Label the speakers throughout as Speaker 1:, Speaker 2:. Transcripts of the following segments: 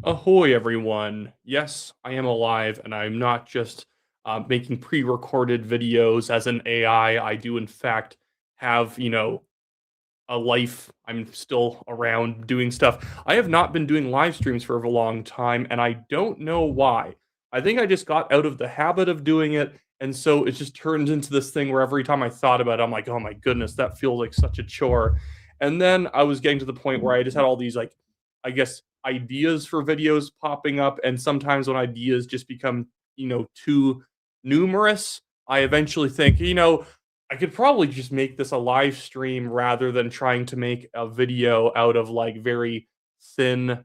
Speaker 1: Ahoy, everyone. Yes, I am alive, and I'm not just making pre recorded videos as an AI. I do, in fact, have, a life. I'm still around doing stuff. I have not been doing live streams for a long time, and I don't know why. I think I just got out of the habit of doing it, and so it just turns into this thing where every time I thought about it, I'm like, oh my goodness, that feels like such a chore. And then I was getting to the point where I just had all these, like, I guess, ideas for videos popping up, and sometimes when ideas just become, too numerous, I eventually think, I could probably just make this a live stream rather than trying to make a video out of like very thin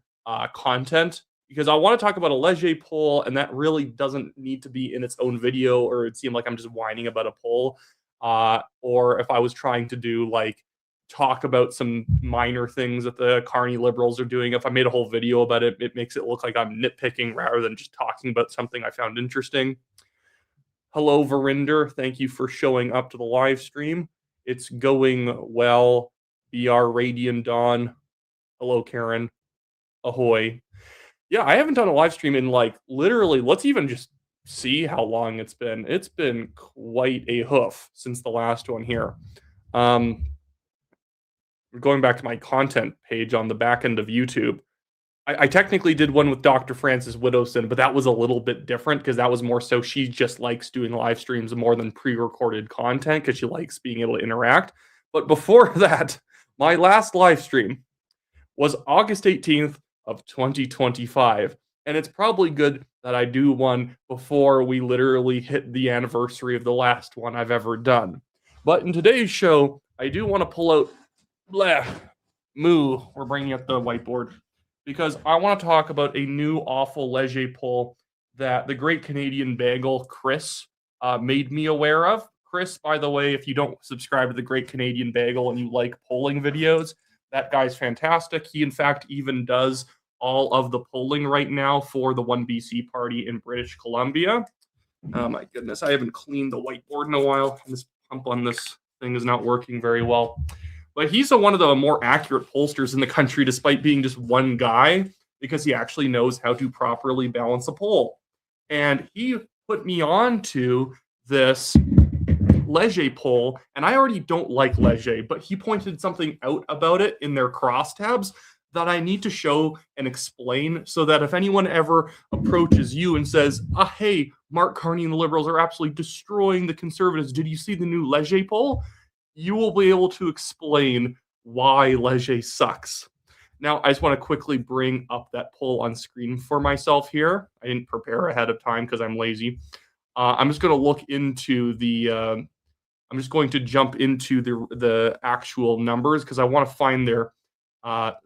Speaker 1: content because I want to talk about a Leger poll, and that really doesn't need to be in its own video or it seem like I'm just whining about a poll. Or if I was trying to do like talk about some minor things that the Carney liberals are doing, if I made a whole video about it, it makes it look like I'm nitpicking rather than just talking about something I found interesting. Hello, Verinder. Thank you for showing up to the live stream. It's going well. BR Radiant Dawn. Hello, Karen. Ahoy. Yeah, I haven't done a live stream in like literally, let's even just see how long it's been. It's been quite a hoof since the last one here. Going back to my content page on the back end of YouTube. I technically did one with Dr. Frances Widowson, but that was a little bit different because that was more so she just likes doing live streams more than pre-recorded content because she likes being able to interact. But before that, my last live stream was August 18th of 2025. And it's probably good that I do one before we literally hit the anniversary of the last one I've ever done. But in today's show, I do want to pull out we're bringing up the whiteboard because I want to talk about a new awful Leger poll that the great Canadian bagel, Chris, made me aware of. Chris, by the way, if you don't subscribe to the Great Canadian Bagel and you like polling videos, that guy's fantastic. He, in fact, even does all of the polling right now for the 1BC party in British Columbia. Oh, my goodness. I haven't cleaned the whiteboard in a while. This pump on this thing is not working very well. But he's one of the more accurate pollsters in the country, despite being just one guy, because he actually knows how to properly balance a poll. And he put me on to this Leger poll, and I already don't like Leger, but he pointed something out about it in their crosstabs that I need to show and explain so that if anyone ever approaches you and says, hey, Mark Carney and the Liberals are absolutely destroying the Conservatives, did you see the new Leger poll? You will be able to explain why Leger sucks. Now, I just want to quickly bring up that poll on screen for myself here. I didn't prepare ahead of time because I'm lazy. I'm just going to look into the. I'm just going to jump into the actual numbers because I want to find their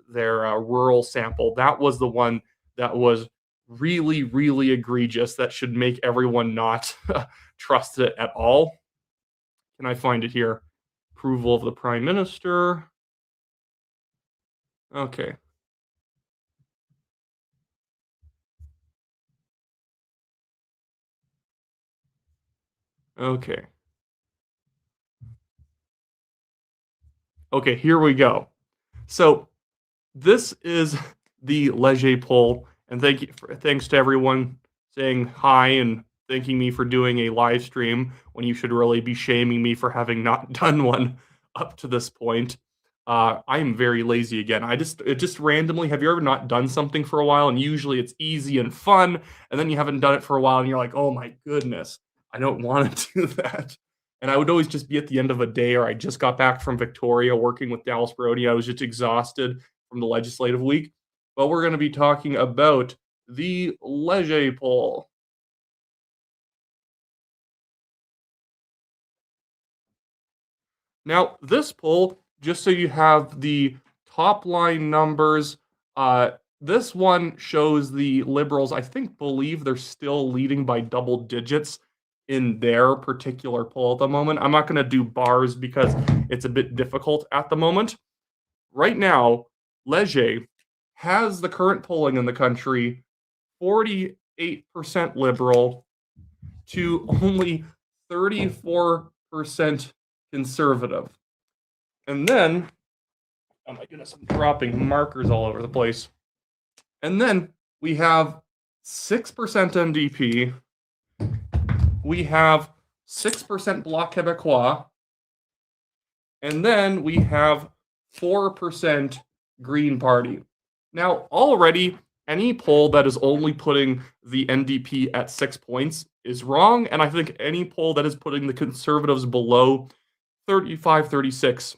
Speaker 1: rural sample. That was the one that was really, really egregious. That should make everyone not trust it at all. Can I find it here? Approval of the Prime Minister. Okay. Okay. Okay, here we go. So this is the Leger poll, and thanks to everyone saying hi and thanking me for doing a live stream when you should really be shaming me for having not done one up to this point. I'm very lazy again. It just randomly, have you ever not done something for a while and usually it's easy and fun, and then you haven't done it for a while and you're like, oh my goodness, I don't want to do that. And I would always just be at the end of a day, or I just got back from Victoria working with Dallas Brody. I was just exhausted from the legislative week. But we're going to be talking about the Leger poll. Now, this poll, just so you have the top line numbers, this one shows the Liberals, I believe they're still leading by double digits in their particular poll at the moment. I'm not going to do bars because it's a bit difficult at the moment. Right now, Leger has the current polling in the country 48% Liberal to only 34% Conservative. And then, oh my goodness, I'm dropping markers all over the place. And then We have 6% NDP. We have 6% Bloc Québécois. And then we have 4% Green Party. Now, already, any poll that is only putting the NDP at 6 points is wrong. And I think any poll that is putting the Conservatives below 35, 36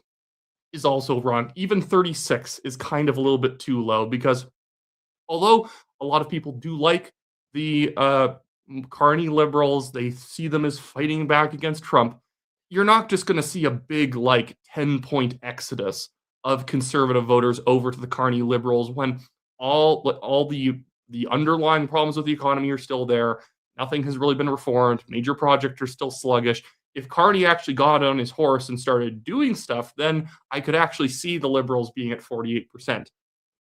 Speaker 1: is also wrong. Even 36 is kind of a little bit too low because although a lot of people do like the Carney liberals, they see them as fighting back against Trump, you're not just going to see a big, like, 10-point exodus of conservative voters over to the Carney liberals when all the underlying problems with the economy are still there. Nothing has really been reformed. Major projects are still sluggish. If Carney actually got on his horse and started doing stuff, then I could actually see the liberals being at 48%.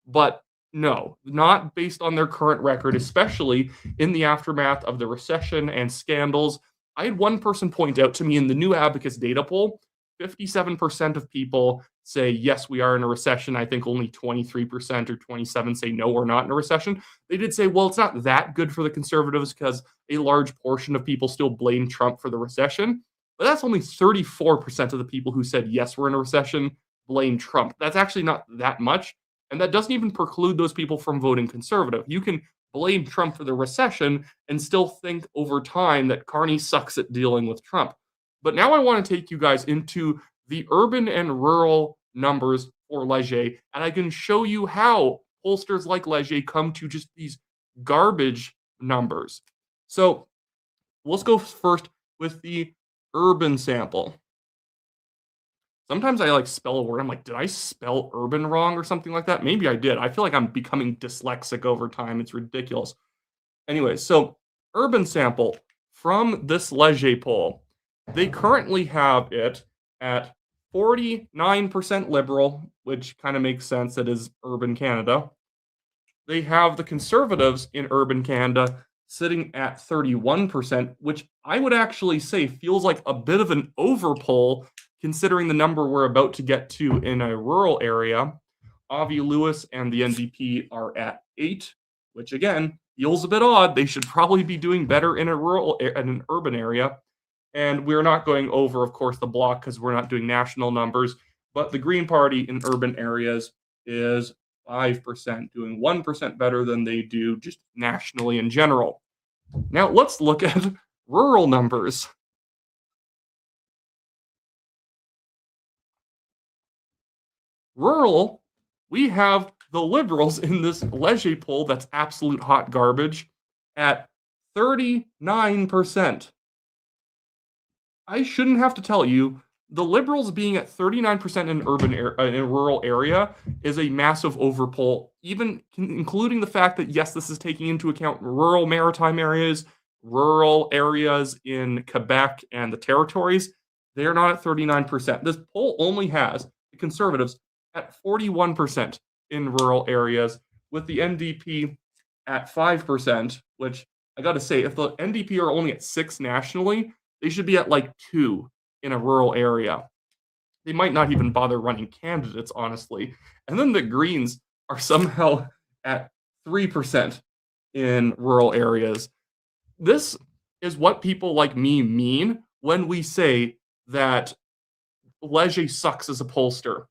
Speaker 1: But no, not based on their current record, especially in the aftermath of the recession and scandals. I had one person point out to me in the New Abacus data poll, 57% of people say, yes, we are in a recession. I think only 23% or 27 say, no, we're not in a recession. They did say, well, it's not that good for the Conservatives because a large portion of people still blame Trump for the recession. But that's only 34% of the people who said, yes, we're in a recession, blame Trump. That's actually not that much. And that doesn't even preclude those people from voting conservative. You can blame Trump for the recession and still think over time that Carney sucks at dealing with Trump. But now I want to take you guys into the urban and rural numbers for Leger, and I can show you how pollsters like Leger come to just these garbage numbers. So let's go first with the urban sample. Sometimes I like spell a word. I'm like, did I spell urban wrong or something like that? Maybe I did. I feel like I'm becoming dyslexic over time. It's ridiculous. Anyway, so urban sample from this Leger poll. They currently have it at 49% liberal, which kind of makes sense. That is urban Canada. They have the Conservatives in urban Canada sitting at 31%, which I would actually say feels like a bit of an overpoll considering the number we're about to get to in a rural area. Avi Lewis and the NDP are at 8, which again feels a bit odd. They should probably be doing better in an urban area. And we're not going over, of course, the block because we're not doing national numbers. But the Green Party in urban areas is 5%, doing 1% better than they do just nationally in general. Now let's look at rural numbers. Rural, we have the Liberals in this Leger poll that's absolute hot garbage at 39%. I shouldn't have to tell you, the Liberals being at 39% in in a rural area is a massive overpoll, even including the fact that, yes, this is taking into account rural maritime areas, rural areas in Quebec and the territories. They are not at 39%. This poll only has the Conservatives at 41% in rural areas, with the NDP at 5%, which I got to say, if the NDP are only at 6 nationally, they should be at like 2 in a rural area. They might not even bother running candidates, honestly. And then the Greens are somehow at 3% in rural areas. This is what people like me mean when we say that Leger sucks as a pollster.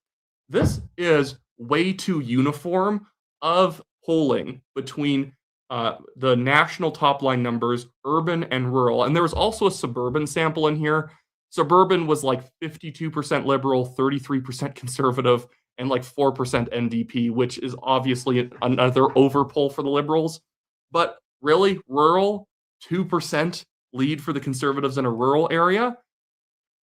Speaker 1: This is way too uniform of polling between the national top line numbers, urban and rural. And there was also a suburban sample in here. Suburban was like 52% liberal, 33% conservative, and like 4% NDP, which is obviously another overpoll for the liberals. But really, rural, 2% lead for the conservatives in a rural area.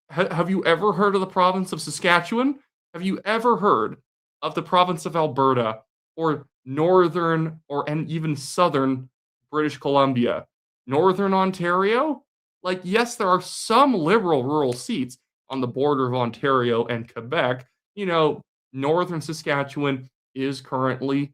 Speaker 1: Have you ever heard of the province of Saskatchewan? Have you ever heard of the province of Alberta or northern and even southern British Columbia? Northern Ontario? Like, yes, there are some liberal rural seats on the border of Ontario and Quebec. You know, northern Saskatchewan is currently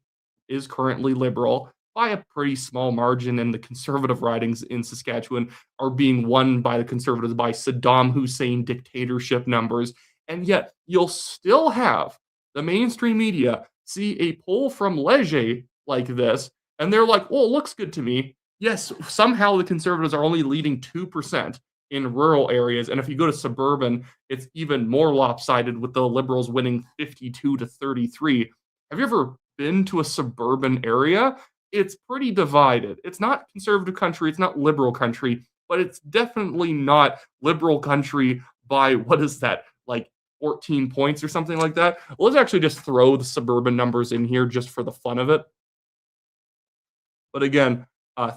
Speaker 1: liberal by a pretty small margin, and the conservative ridings in Saskatchewan are being won by the conservatives by Saddam Hussein dictatorship numbers. And yet, you'll still have the mainstream media see a poll from Leger like this And they're like, well, it looks good to me. Yes, somehow the conservatives are only leading 2% in rural areas. And if you go to suburban, it's even more lopsided with the liberals winning 52 to 33. Have you ever been to a suburban area? It's pretty divided. It's not conservative country, it's not liberal country, but it's definitely not liberal country by what is that, like 14 points or something like that? Let's actually just throw the suburban numbers in here just for the fun of it. But again,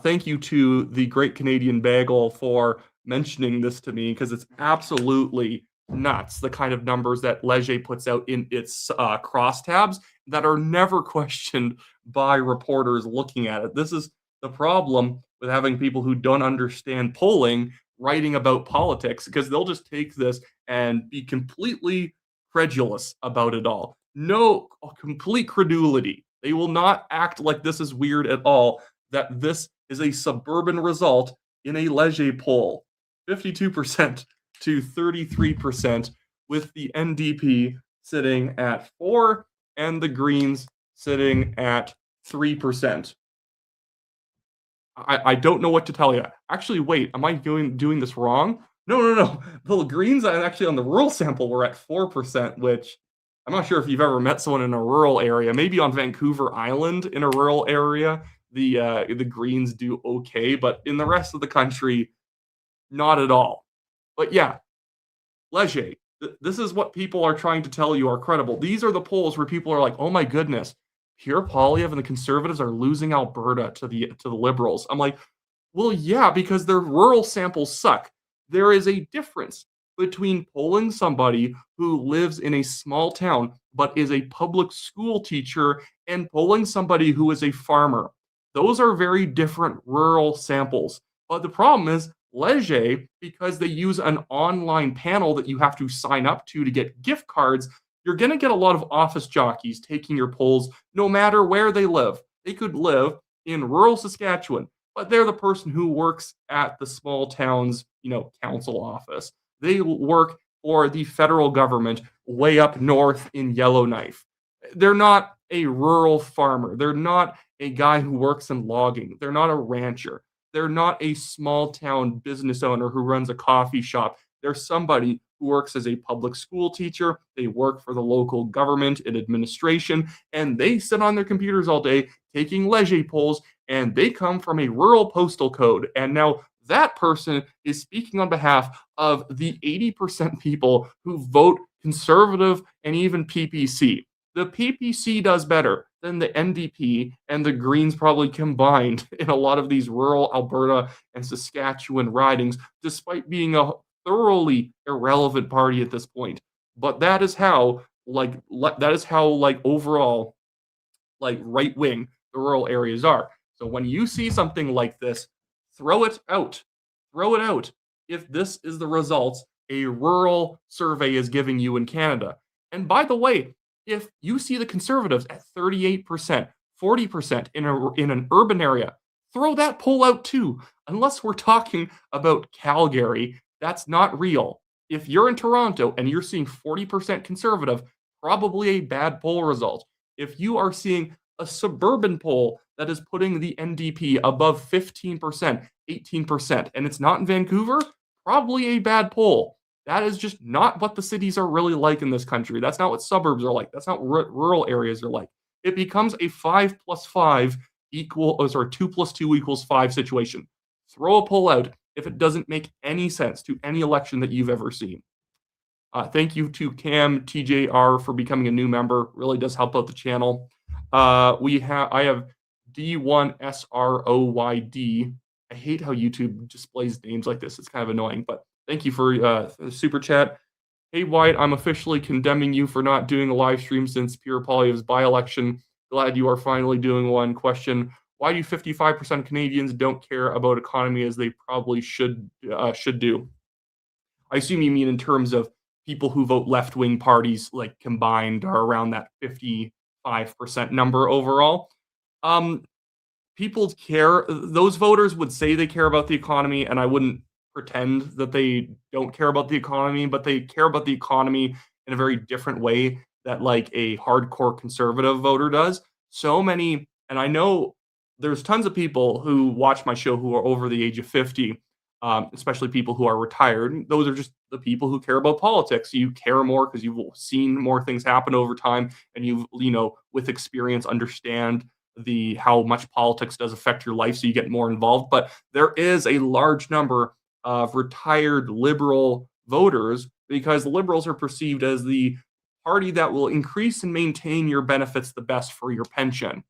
Speaker 1: thank you to the Great Canadian Bagel for mentioning this to me because it's absolutely nuts the kind of numbers that Leger puts out in its crosstabs that are never questioned by reporters looking at it. This is the problem with having people who don't understand polling writing about politics because they'll just take this and be completely credulous about it all. No, complete credulity. They will not act like this is weird at all, that this is a suburban result in a Leger poll. 52% to 33%, with the NDP sitting at 4 and the Greens sitting at 3%. I don't know what to tell you. Actually, wait, am I doing this wrong? No, no, no. The Greens actually on the rural sample were at 4%, which I'm not sure if you've ever met someone in a rural area. Maybe on Vancouver Island in a rural area, the Greens do okay, but in the rest of the country, not at all. But yeah, Leger, this is what people are trying to tell you are credible. These are the polls where people are like, "Oh my goodness, Pierre Poilievre and the Conservatives are losing Alberta to the Liberals." I'm like, well, yeah, because their rural samples suck. There is a difference between polling somebody who lives in a small town but is a public school teacher and polling somebody who is a farmer. Those are very different rural samples. But the problem is, Leger, because they use an online panel that you have to sign up to get gift cards, you're going to get a lot of office jockeys taking your polls no matter where they live. They could live in rural Saskatchewan, but they're the person who works at the small town's, council office. They work for the federal government way up north in Yellowknife. They're not a rural farmer. They're not a guy who works in logging. They're not a rancher. They're not a small town business owner who runs a coffee shop. They're somebody who works as a public school teacher. They work for the local government and administration, and they sit on their computers all day taking Leger polls, and they come from a rural postal code. And now that person is speaking on behalf of the 80% people who vote conservative and even PPC. The PPC does better than the NDP and the Greens probably combined in a lot of these rural Alberta and Saskatchewan ridings, despite being a thoroughly irrelevant party at this point. But that is how, overall, right wing the rural areas are. So when you see something like this, throw it out. Throw it out. If this is the results a rural survey is giving you in Canada. And by the way, if you see the Conservatives at 38%, 40% in an urban area, throw that poll out too. Unless we're talking about Calgary, that's not real. If you're in Toronto and you're seeing 40% Conservative, probably a bad poll result. If you are seeing a suburban poll that is putting the NDP above 15%, 18%, and it's not in Vancouver, probably a bad poll. That is just not what the cities are really like in this country. That's not what suburbs are like. That's not what rural areas are like. It becomes a 5 plus 5 2 plus 2 equals 5 situation. Throw a poll out if it doesn't make any sense to any election that you've ever seen. Thank you to Cam TJR for becoming a new member. Really does help out the channel. I have D1SROYD. I hate how YouTube displays names like this. It's kind of annoying, but thank you for the super chat. Hey, Wyatt, I'm officially condemning you for not doing a live stream since Pierre Poilievre's by-election. Glad you are finally doing one. Question: why do 55% of Canadians don't care about economy as they probably should do? I assume you mean in terms of people who vote left-wing parties, like combined, are around that 55% number overall. People care. Those voters would say they care about the economy, and I wouldn't pretend that they don't care about the economy, but they care about the economy in a very different way that like a hardcore conservative voter does. So many, and I know there's tons of people who watch my show who are over the age of 50, especially people who are retired. Those are just the people who care about politics. You care more because you've seen more things happen over time, and with experience, understand the how much politics does affect your life, so you get more involved. But there is a large number of retired liberal voters because liberals are perceived as the party that will increase and maintain your benefits the best for your pension.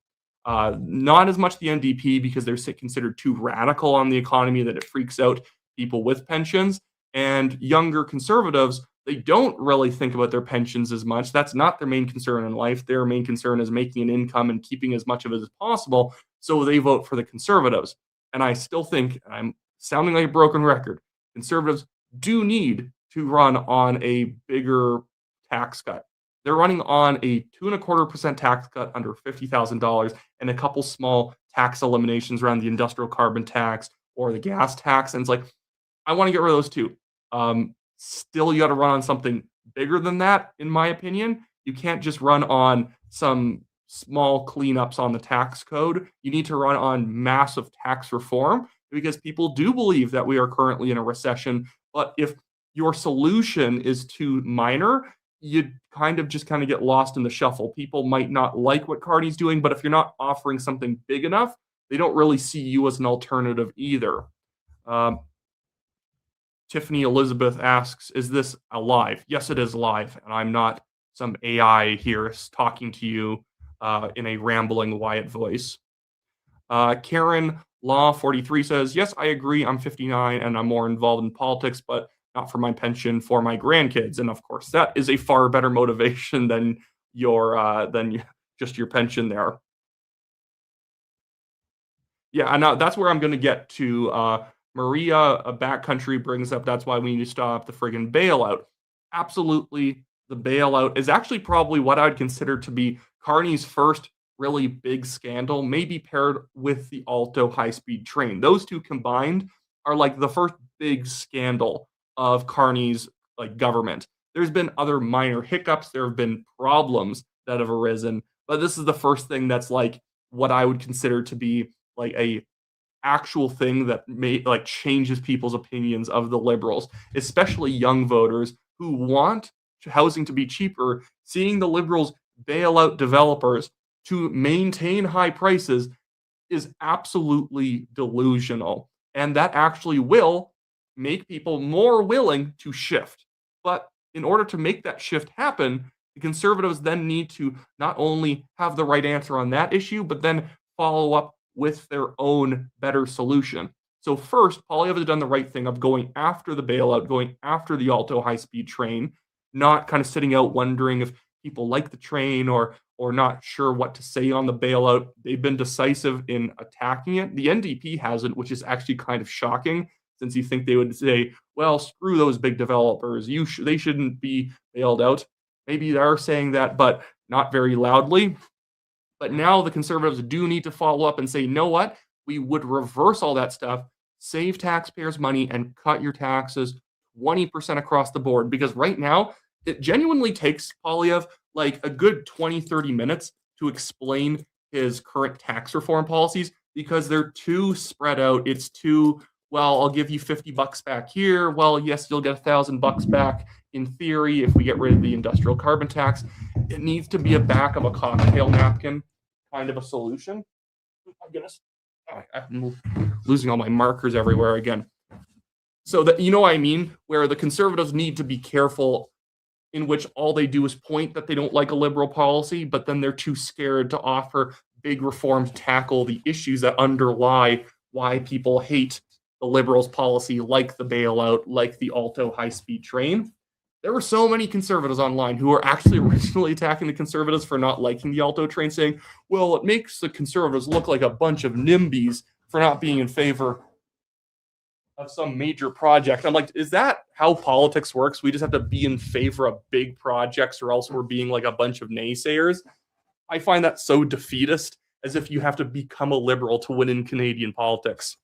Speaker 1: Not as much the NDP because they're considered too radical on the economy that it freaks out people with pensions. And younger conservatives, they don't really think about their pensions as much. That's not their main concern in life. Their main concern is making an income and keeping as much of it as possible. So they vote for the conservatives. And I still think, I'm sounding like a broken record, conservatives do need to run on a bigger tax cut. They're running on a 2.25% tax cut under $50,000 and a couple small tax eliminations around the industrial carbon tax or the gas tax. And it's like, I want to get rid of those too. Still, you got to run on something bigger than that, in my opinion. You can't just run on some small cleanups on the tax code. You need to run on massive tax reform because people do believe that we are currently in a recession. But if your solution is too minor, you kind of get lost in the shuffle. People might not like what Carney's doing, but if you're not offering something big enough, they don't really see you as an alternative either. Tiffany Elizabeth asks, is this alive? Yes, it is live, and I'm not some AI here talking to you in a rambling Wyatt voice. Karen Law 43 says, yes, I agree. I'm 59 and I'm more involved in politics, but not for my pension, for my grandkids. And of course, that is a far better motivation than just your pension there. Yeah, and that's where I'm going to get to. Maria, a backcountry, brings up that's why we need to stop the friggin' bailout. Absolutely, the bailout is actually probably what I would consider to be Carney's first really big scandal, maybe paired with the Alto high-speed train. Those two combined are like the first big scandal of Carney's government. There's been other minor hiccups. There have been problems that have arisen, but this is the first thing that's like what I would consider to be like a actual thing that changes people's opinions of the liberals, especially young voters who want housing to be cheaper. Seeing the liberals bail out developers to maintain high prices is absolutely delusional, and that actually will make people more willing to shift. But in order to make that shift happen, the conservatives then need to not only have the right answer on that issue, but then follow up with their own better solution. So first, Poilievre has done the right thing of going after the bailout, going after the Alto high-speed train, not kind of sitting out wondering if people like the train or not sure what to say on the bailout. They've been decisive in attacking it. The NDP hasn't, which is actually kind of shocking, since you think they would say, well, screw those big developers. They shouldn't be bailed out. Maybe they are saying that, but not very loudly. But now the conservatives do need to follow up and say, you know what? We would reverse all that stuff, save taxpayers money, and cut your taxes 20% across the board. Because right now, it genuinely takes Poilievre like a good 20, 30 minutes to explain his current tax reform policies because they're too spread out. It's too, well, I'll give you $50 back here. Well, yes, you'll get $1,000 back in theory if we get rid of the industrial carbon tax. It needs to be a back of a cocktail napkin kind of a solution. Oh my goodness. I'm losing all my markers everywhere again. So that, you know what I mean? Where the conservatives need to be careful in which all they do is point that they don't like a liberal policy, but then they're too scared to offer big reform to tackle the issues that underlie why people hate the liberals' policy, like the bailout, like the Alto high-speed train. There were so many conservatives online who were actually originally attacking the conservatives for not liking the Alto train, saying, well, it makes the conservatives look like a bunch of NIMBYs for not being in favor of some major project. I'm like, is that how politics works? We just have to be in favor of big projects or else we're being like a bunch of naysayers. I find that so defeatist, as if you have to become a liberal to win in Canadian politics.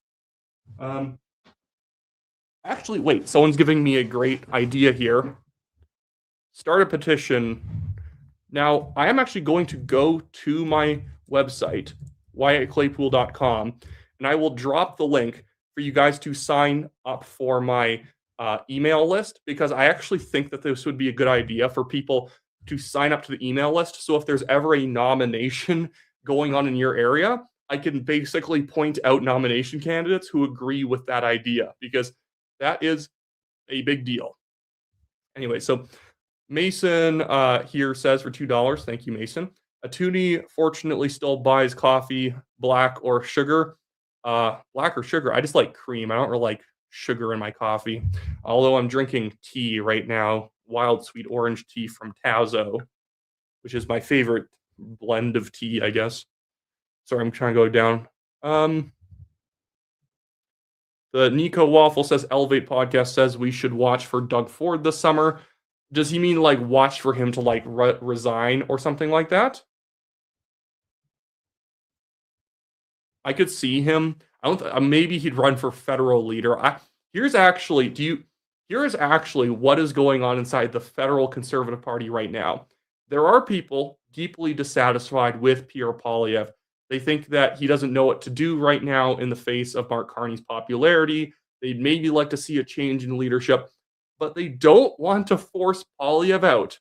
Speaker 1: Actually, wait, someone's giving me a great idea here. Start a petition. Now, I am actually going to go to my website, WyattClaypool.com, and I will drop the link for you guys to sign up for my email list, because I actually think that this would be a good idea for people to sign up to the email list. So if there's ever a nomination going on in your area, I can basically point out nomination candidates who agree with that idea, because that is a big deal. Anyway, so Mason here says for $2, thank you, Mason. Atuni fortunately still buys coffee, black or sugar. Black or sugar. I just like cream. I don't really like sugar in my coffee. Although I'm drinking tea right now, wild sweet orange tea from Tazo, which is my favorite blend of tea, I guess. Sorry, I'm trying to go down. The Nico Waffle says Elevate Podcast says we should watch for Doug Ford this summer. Does he mean like watch for him to like resign or something like that? I could see him. I don't. Maybe he'd run for federal leader. Here's actually what is going on inside the federal Conservative Party right now. There are people deeply dissatisfied with Pierre Poilievre. They think that he doesn't know what to do right now in the face of Mark Carney's popularity. They'd maybe like to see a change in leadership, but they don't want to force Poilievre out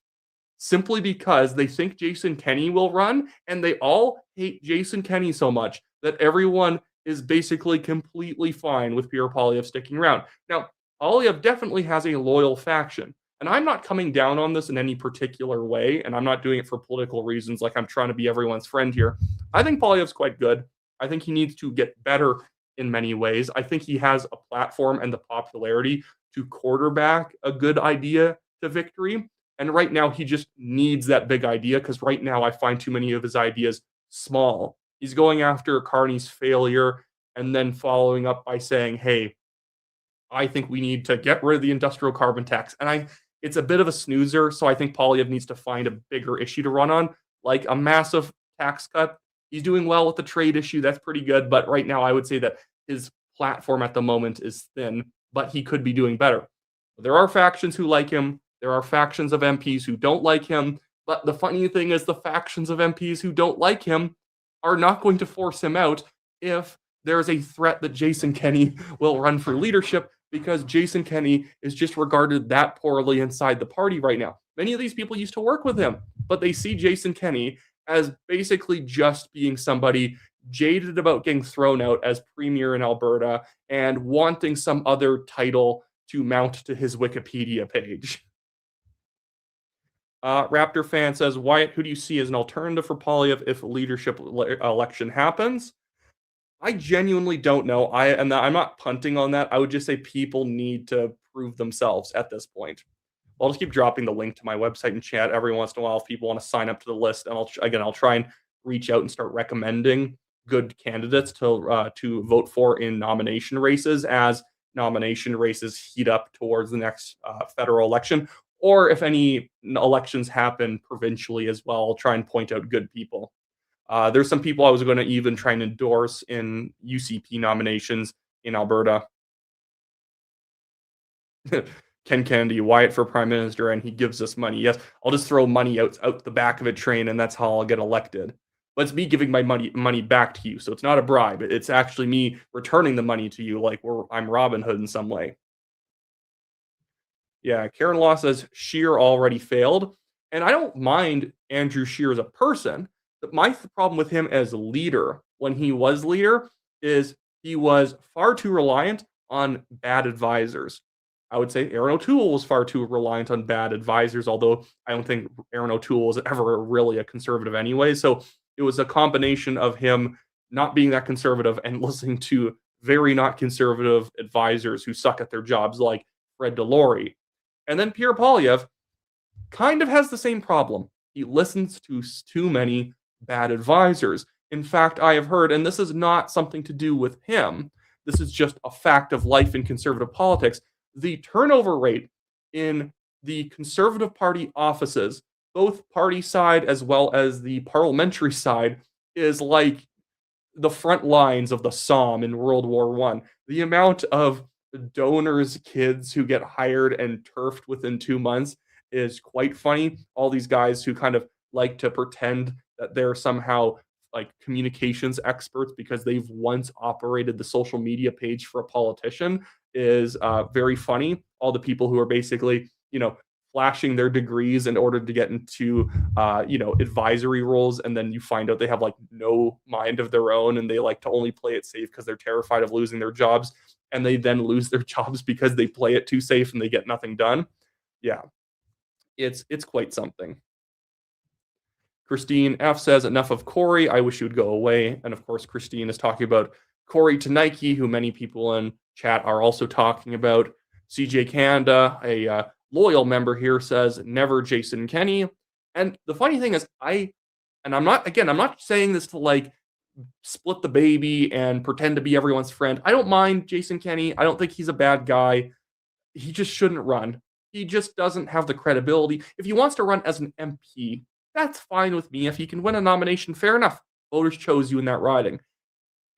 Speaker 1: simply because they think Jason Kenney will run, and they all hate Jason Kenney so much that everyone is basically completely fine with Pierre Poilievre sticking around. Now, Poilievre definitely has a loyal faction, and I'm not coming down on this in any particular way, and I'm not doing it for political reasons, like I'm trying to be everyone's friend here. I think Poilievre's quite good. I think he needs to get better in many ways. I think he has a platform and the popularity to quarterback a good idea to victory. And right now, he just needs that big idea, because right now I find too many of his ideas small. He's going after Carney's failure and then following up by saying, hey, I think we need to get rid of the industrial carbon tax. And it's a bit of a snoozer, so I think Poilievre needs to find a bigger issue to run on, like a massive tax cut. He's doing well with the trade issue. That's pretty good. But right now, I would say that his platform at the moment is thin, but he could be doing better. There are factions who like him. There are factions of MPs who don't like him. But the funny thing is, the factions of MPs who don't like him are not going to force him out if there's a threat that Jason Kenney will run for leadership, because Jason Kenney is just regarded that poorly inside the party right now. Many of these people used to work with him, but they see Jason Kenney as basically just being somebody jaded about getting thrown out as premier in Alberta and wanting some other title to mount to his Wikipedia page. Raptor fan says, Wyatt, who do you see as an alternative for Poilievre if a leadership election happens? I genuinely don't know. I'm not punting on that. I would just say people need to prove themselves at this point. I'll just keep dropping the link to my website in chat every once in a while if people want to sign up to the list. And I'll try and reach out and start recommending good candidates to vote for in nomination races as nomination races heat up towards the next federal election. Or if any elections happen provincially as well, I'll try and point out good people. There's some people I was going to even try and endorse in UCP nominations in Alberta. Ken Kennedy, Wyatt for Prime Minister, and he gives us money. Yes, I'll just throw money out the back of a train, and that's how I'll get elected. But it's me giving my money back to you, so it's not a bribe. It's actually me returning the money to you, like I'm Robin Hood in some way. Yeah, Karen Law says Scheer already failed, and I don't mind Andrew Scheer as a person. But my problem with him as a leader, when he was leader, is he was far too reliant on bad advisors. I would say Aaron O'Toole was far too reliant on bad advisors, although I don't think Aaron O'Toole was ever really a conservative anyway. So it was a combination of him not being that conservative and listening to very not conservative advisors who suck at their jobs, like Fred Delory. And then Pierre Poilievre kind of has the same problem. He listens to too many bad advisors. In fact, I have heard, and this is not something to do with him, this is just a fact of life in conservative politics, the turnover rate in the Conservative Party offices, both party side as well as the parliamentary side, is like the front lines of the Somme in World War I. The amount of donors' kids who get hired and turfed within 2 months is quite funny. All these guys who kind of like to pretend that they're somehow like communications experts because they've once operated the social media page for a politician is very funny. All the people who are basically, flashing their degrees in order to get into, advisory roles, and then you find out they have like no mind of their own, and they like to only play it safe because they're terrified of losing their jobs, and they then lose their jobs because they play it too safe and they get nothing done. Yeah, it's quite something. Christine F says, enough of Corey. I wish he would go away. And of course, Christine is talking about Corey to Nike, who many people in chat are also talking about. CJ Canada, a loyal member here, says, never Jason Kenney. And the funny thing is, I'm not saying this to like split the baby and pretend to be everyone's friend. I don't mind Jason Kenney. I don't think he's a bad guy. He just shouldn't run. He just doesn't have the credibility. If he wants to run as an MP, that's fine with me. If he can win a nomination, fair enough. Voters chose you in that riding.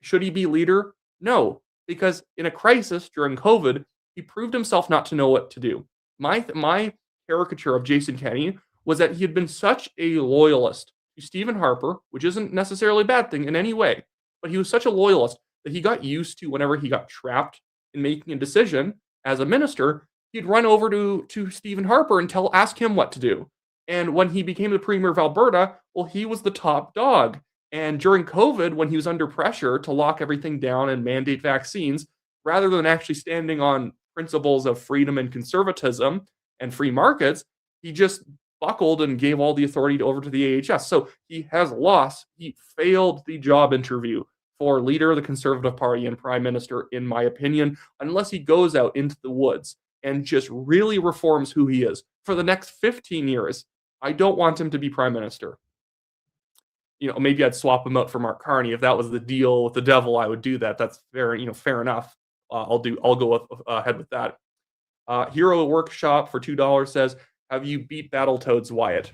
Speaker 1: Should he be leader? No, because in a crisis during COVID, he proved himself not to know what to do. My caricature of Jason Kenney was that he had been such a loyalist to Stephen Harper, which isn't necessarily a bad thing in any way, but he was such a loyalist that he got used to whenever he got trapped in making a decision as a minister, he'd run over to Stephen Harper and ask him what to do. And when he became the premier of Alberta, well, he was the top dog. And during COVID, when he was under pressure to lock everything down and mandate vaccines, rather than actually standing on principles of freedom and conservatism and free markets, he just buckled and gave all the authority over to the AHS. So he has lost. He failed the job interview for leader of the Conservative Party and Prime Minister, in my opinion, unless he goes out into the woods and just really reforms who he is. For the next 15 years, I don't want him to be Prime Minister. Maybe I'd swap him out for Mark Carney. If that was the deal with the devil, I would do that. That's fair enough. I'll go ahead with that. Hero Workshop for $2 says, have you beat Battletoads, Wyatt?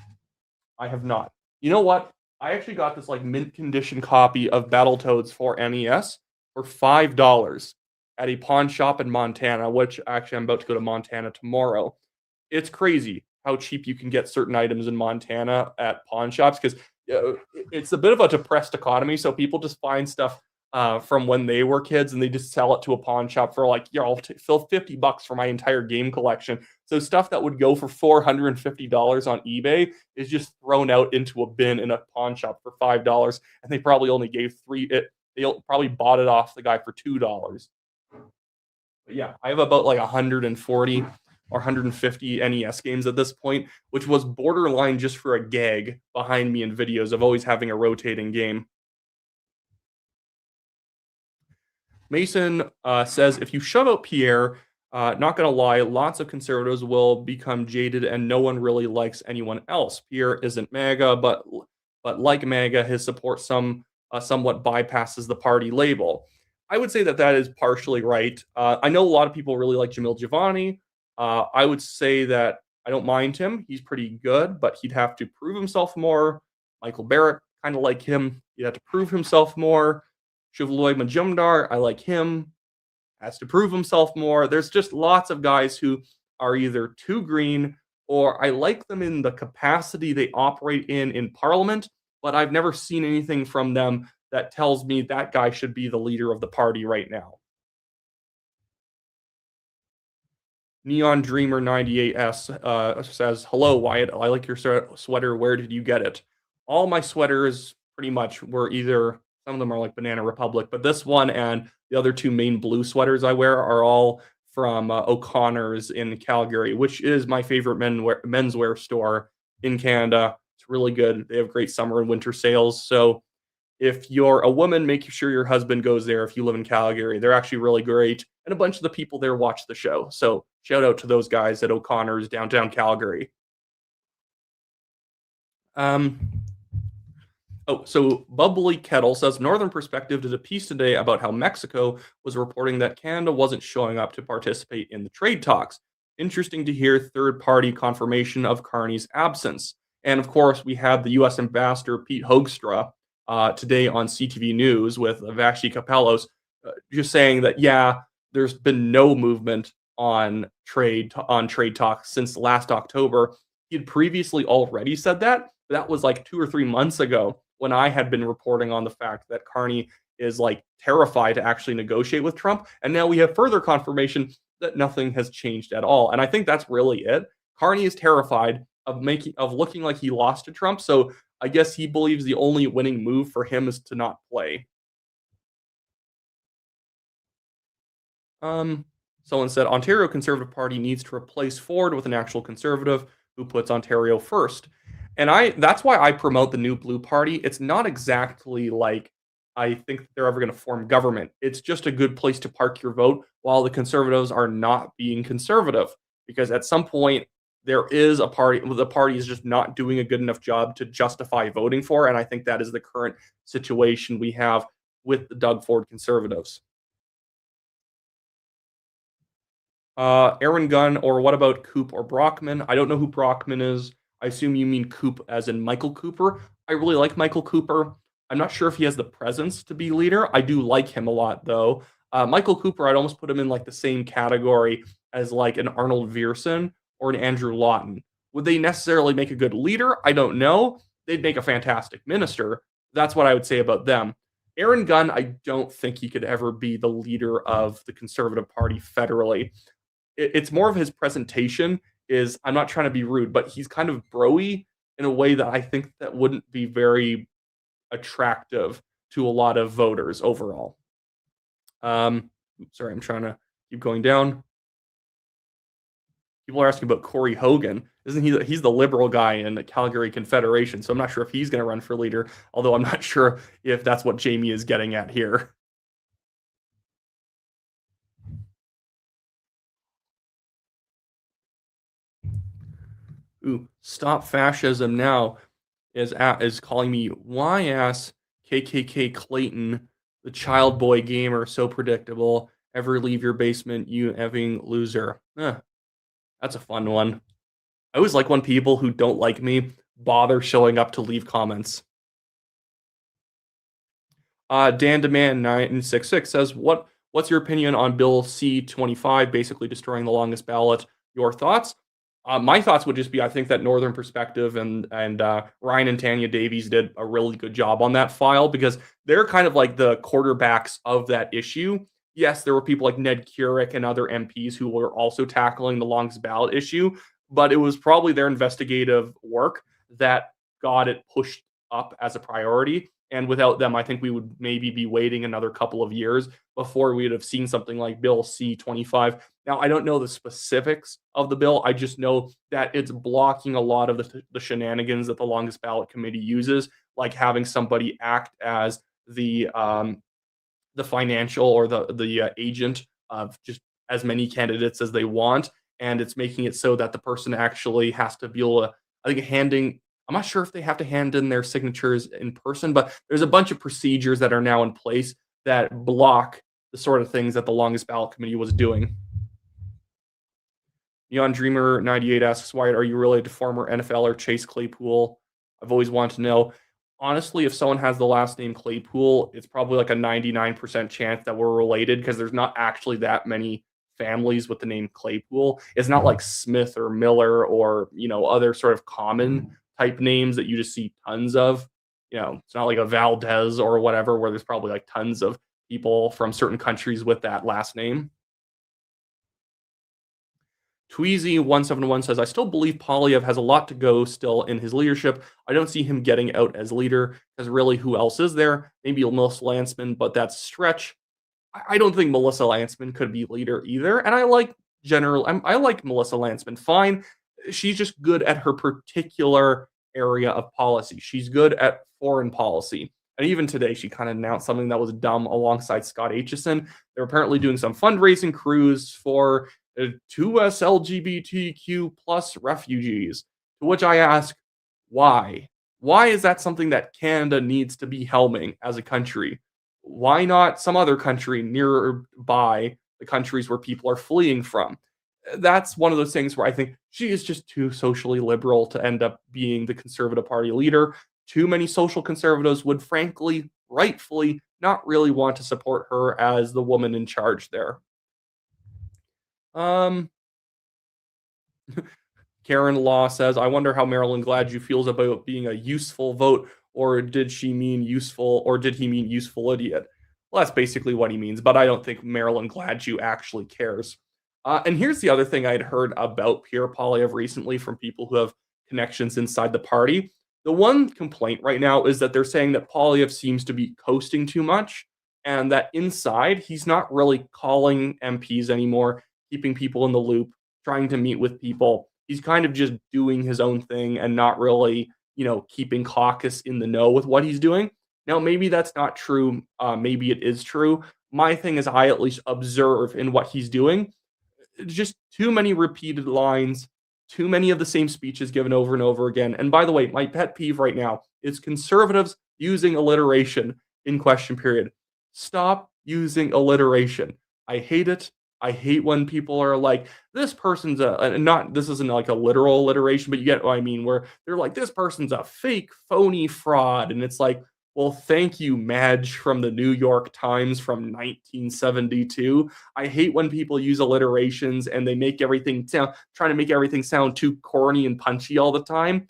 Speaker 1: I have not. You know what? I actually got this like mint condition copy of Battletoads for NES for $5 at a pawn shop in Montana, which actually I'm about to go to Montana tomorrow. It's crazy how cheap you can get certain items in Montana at pawn shops, because it's a bit of a depressed economy. So people just find stuff from when they were kids and they just sell it to a pawn shop for like, I'll fill $50 for my entire game collection. So stuff that would go for $450 on eBay is just thrown out into a bin in a pawn shop for $5. And they probably only gave they probably bought it off the guy for $2. But yeah, I have about like 140 or 150 NES games at this point, which was borderline just for a gag behind me in videos of always having a rotating game. Mason says, if you shove out Pierre, not going to lie, lots of conservatives will become jaded and no one really likes anyone else. Pierre isn't MAGA, but like MAGA, his support somewhat bypasses the party label. I would say that is partially right. I know a lot of people really like Jamil Giovanni. I would say that I don't mind him. He's pretty good, but he'd have to prove himself more. Michael Barrett, kind of like him. He'd have to prove himself more. Shivloy Majumdar, I like him. Has to prove himself more. There's just lots of guys who are either too green, or I like them in the capacity they operate in Parliament, but I've never seen anything from them that tells me that guy should be the leader of the party right now. Neon Dreamer 98S says, hello, Wyatt. I like your sweater. Where did you get it? All my sweaters pretty much were either, some of them are like Banana Republic, but this one and the other two main blue sweaters I wear are all from O'Connor's in Calgary, which is my favorite menswear store in Canada. It's really good. They have great summer and winter sales. So if you're a woman, make sure your husband goes there if you live in Calgary. They're actually really great. And a bunch of the people there watch the show. So shout out to those guys at O'Connor's downtown Calgary. So Bubbly Kettle says, Northern Perspective did a piece today about how Mexico was reporting that Canada wasn't showing up to participate in the trade talks. Interesting to hear third-party confirmation of Carney's absence. And of course, we had the U.S. Ambassador Pete Hoekstra today on CTV News with Vashi Kapelos just saying that, yeah, there's been no movement on trade talks since last October. He had previously already said that. That was like 2 or 3 months ago when I had been reporting on the fact that Carney is like terrified to actually negotiate with Trump. And now we have further confirmation that nothing has changed at all. And I think that's really it. Carney is terrified of looking like he lost to Trump. So I guess he believes the only winning move for him is to not play. Um, Someone said Ontario Conservative Party needs to replace Ford with an actual conservative who puts Ontario first. And that's why I promote the New Blue Party. It's not exactly like I think that they're ever going to form government. It's just a good place to park your vote while the conservatives are not being conservative. Because at some point there is a party the party is just not doing a good enough job to justify voting for. And I think that is the current situation we have with the Doug Ford conservatives. Aaron Gunn, or what about Coop or Brockman? I don't know who Brockman is. I assume you mean Coop as in Michael Cooper. I really like Michael Cooper. I'm not sure if he has the presence to be leader. I do like him a lot, though. Michael Cooper, I'd almost put him in like the same category as like an Arnold Vierson or an Andrew Lawton. Would they necessarily make a good leader? I don't know. They'd make a fantastic minister. That's what I would say about them. Aaron Gunn, I don't think he could ever be the leader of the Conservative Party federally. It's more of his presentation is I'm not trying to be rude, but he's kind of broy in a way that I think that wouldn't be very attractive to a lot of voters overall. Sorry, I'm trying to keep going down. People are asking about Corey Hogan. Isn't he? He's the liberal guy in the Calgary Confederation, so I'm not sure if he's going to run for leader. Although I'm not sure if that's what Jamie is getting at here. Ooh, stop fascism now is calling me why ass KKK Clayton, the child boy gamer, so predictable. Ever leave your basement, you effing loser. That's a fun one. I always like when people who don't like me bother showing up to leave comments. Dan Demand 966 says, What's your opinion on Bill C-25, basically destroying the longest ballot? Your thoughts? My thoughts would just be I think that Northern Perspective and Ryan and Tanya Davies did a really good job on that file because they're kind of like the quarterbacks of that issue. Yes, there were people like Ned Keurig and other MPs who were also tackling the longest ballot issue, but it was probably their investigative work that got it pushed up as a priority. And without them, I think we would maybe be waiting another couple of years before we would have seen something like Bill C-25. Now, I don't know the specifics of the bill. I just know that it's blocking a lot of the shenanigans that the longest ballot committee uses, like having somebody act as the financial or the agent of just as many candidates as they want, and it's making it so that the person actually has to be able to, I think, handing. I'm not sure if they have to hand in their signatures in person, but there's a bunch of procedures that are now in place that block the sort of things that the longest ballot committee was doing. Neon Dreamer 98 asks, Wyatt, are you related to former NFLer Chase Claypool? I've always wanted to know. Honestly, if someone has the last name Claypool, it's probably like a 99% chance that we're related because there's not actually that many families with the name Claypool. It's not like Smith or Miller or, other sort of common type names that you just see tons of. It's not like a Valdez or whatever where there's probably like tons of people from certain countries with that last name. Tweezy171 says, I still believe Polyev has a lot to go still in his leadership. I don't see him getting out as leader because really who else is there? Maybe Melissa Lantsman, but that's a stretch. I don't think Melissa Lantsman could be leader either. And I like Melissa Lantsman fine. She's just good at her particular area of policy. She's good at foreign policy. And even today, she kind of announced something that was dumb alongside Scott Aitchison. They're apparently doing some fundraising cruise for 2 LGBTQ plus refugees. To which I ask, why? Why is that something that Canada needs to be helming as a country? Why not some other country nearby the countries where people are fleeing from? That's one of those things where I think she is just too socially liberal to end up being the Conservative Party leader. Too many social conservatives would frankly, rightfully, not really want to support her as the woman in charge there. Um, Karen Law says, I wonder how Marilyn Gladue feels about being a useful vote or did she mean useful, or did he mean useful idiot? Well, that's basically what he means, but I don't think Marilyn Gladue actually cares. And here's the other thing I'd heard about Pierre Poilievre recently from people who have connections inside the party. The one complaint right now is that they're saying that Poilievre seems to be coasting too much, and that inside he's not really calling MPs anymore, keeping people in the loop, trying to meet with people. He's kind of just doing his own thing and not really, keeping caucus in the know with what he's doing. Now, maybe that's not true. Maybe it is true. My thing is, I at least observe in what he's doing just too many repeated lines, too many of the same speeches given over and over again. And by the way, my pet peeve right now is conservatives using alliteration in question period. Stop using alliteration. I hate it. I hate when people are like, this person's not, this isn't like a literal alliteration, but you get what I mean, where they're like, this person's a fake, phony fraud. And it's like, well, thank you, Madge from the New York Times from 1972. I hate when people use alliterations and they make everything sound, trying to make everything sound too corny and punchy all the time.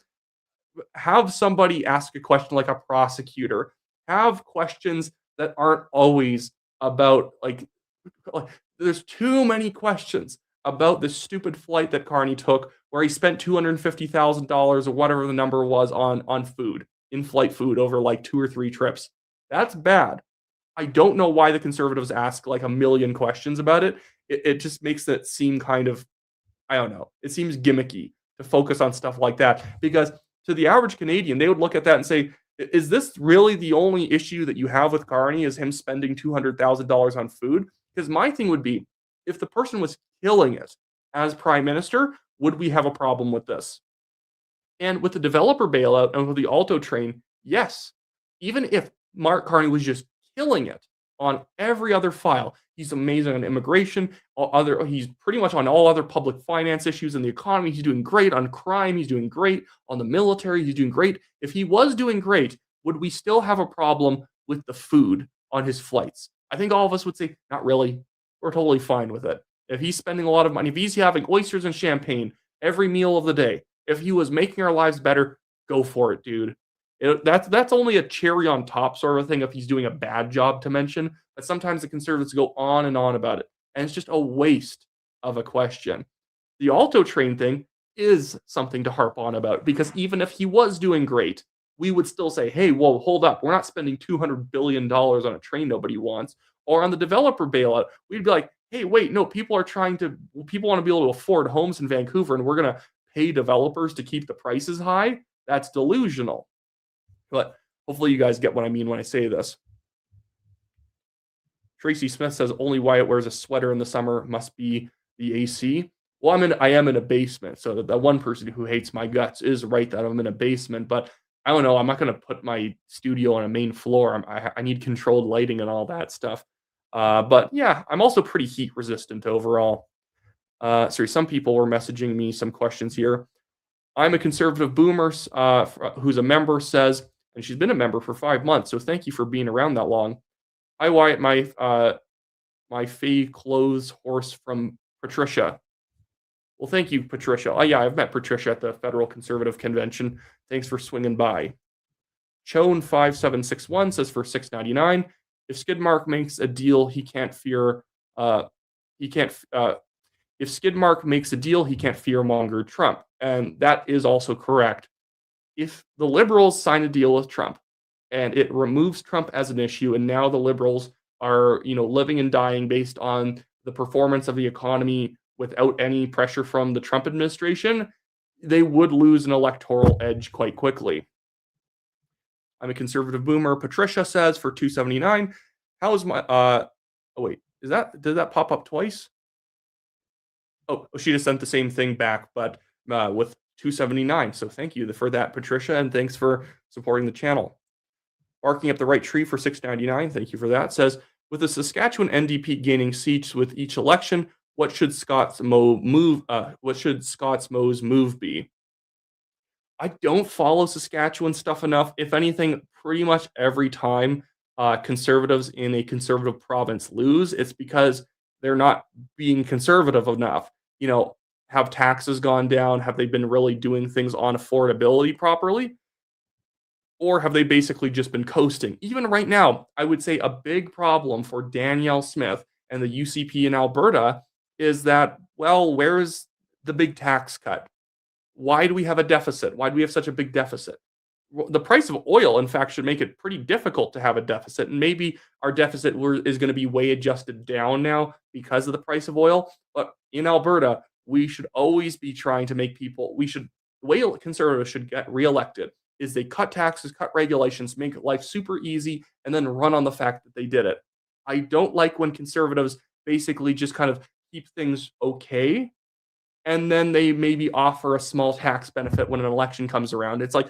Speaker 1: Have somebody ask a question like a prosecutor. Have questions that aren't always about like there's too many questions about this stupid flight that Carney took where he spent $250,000 or whatever the number was on food, in-flight food over like 2 or 3 trips. That's bad. I don't know why the conservatives ask like a million questions about it. It just makes it seem kind of, I don't know. It seems gimmicky to focus on stuff like that because to the average Canadian, they would look at that and say, is this really the only issue that you have with Carney is him spending $200,000 on food? Because my thing would be, if the person was killing it as prime minister, would we have a problem with this? And with the developer bailout and with the Alto train, yes. Even if Mark Carney was just killing it on every other file, he's amazing on immigration, he's pretty much on all other public finance issues in the economy. He's doing great on crime. He's doing great on the military. He's doing great. If he was doing great, would we still have a problem with the food on his flights? I think all of us would say, not really. We're totally fine with it. If he's spending a lot of money, if he's having oysters and champagne every meal of the day, if he was making our lives better, go for it, dude. That's only a cherry on top sort of thing if he's doing a bad job to mention. But sometimes the conservatives go on and on about it. And it's just a waste of a question. The Alto train thing is something to harp on about because even if he was doing great, we would still say, hey, whoa, hold up. We're not spending $200 billion on a train nobody wants. Or on the developer bailout, we'd be like, hey, wait, no, people want to be able to afford homes in Vancouver and we're going to pay developers to keep the prices high. That's delusional. But hopefully you guys get what I mean when I say this. Tracy Smith says only Wyatt wears a sweater in the summer must be the AC. Well, I am in a basement, so that one person who hates my guts is right that I'm in a basement. But I don't know. I'm not going to put my studio on a main floor. I need controlled lighting and all that stuff. But yeah, I'm also pretty heat resistant overall. Sorry, some people were messaging me some questions here. I'm a conservative boomer who's a member, says, and she's been a member for 5 months. So thank you for being around that long. Hi, Wyatt, my Faye clothes horse from Patricia. Well, thank you, Patricia. Oh, yeah, I've met Patricia at the Federal Conservative Convention. Thanks for swinging by. Chone5761 says for $6.99, if Skidmark makes a deal, he can't fear. If Skidmark makes a deal, he can't fear-monger Trump, and that is also correct. If the Liberals sign a deal with Trump, and it removes Trump as an issue, and now the Liberals are, living and dying based on the performance of the economy without any pressure from the Trump administration, they would lose an electoral edge quite quickly. I'm a conservative boomer. Patricia says for $2.79, how is my oh wait, did that pop up twice? Oh, she just sent the same thing back, but with $2.79. So thank you for that, Patricia, and thanks for supporting the channel. Barking up the right tree for $6.99. Thank you for that. Says, with the Saskatchewan NDP gaining seats with each election, what should Scott's move be? I don't follow Saskatchewan stuff enough. If anything, pretty much every time conservatives in a conservative province lose, it's because they're not being conservative enough. Have taxes gone down? Have they been really doing things on affordability properly? Or have they basically just been coasting? Even right now, I would say a big problem for Danielle Smith and the UCP in Alberta is that, well, where's the big tax cut? Why do we have a deficit? Why do we have such a big deficit? The price of oil, in fact, should make it pretty difficult to have a deficit. And maybe our deficit is going to be way adjusted down now because of the price of oil. But in Alberta, we should always be trying to make people, the way conservatives should get reelected is they cut taxes, cut regulations, make life super easy, and then run on the fact that they did it. I don't like when conservatives basically just kind of keep things okay and then they maybe offer a small tax benefit when an election comes around. It's like,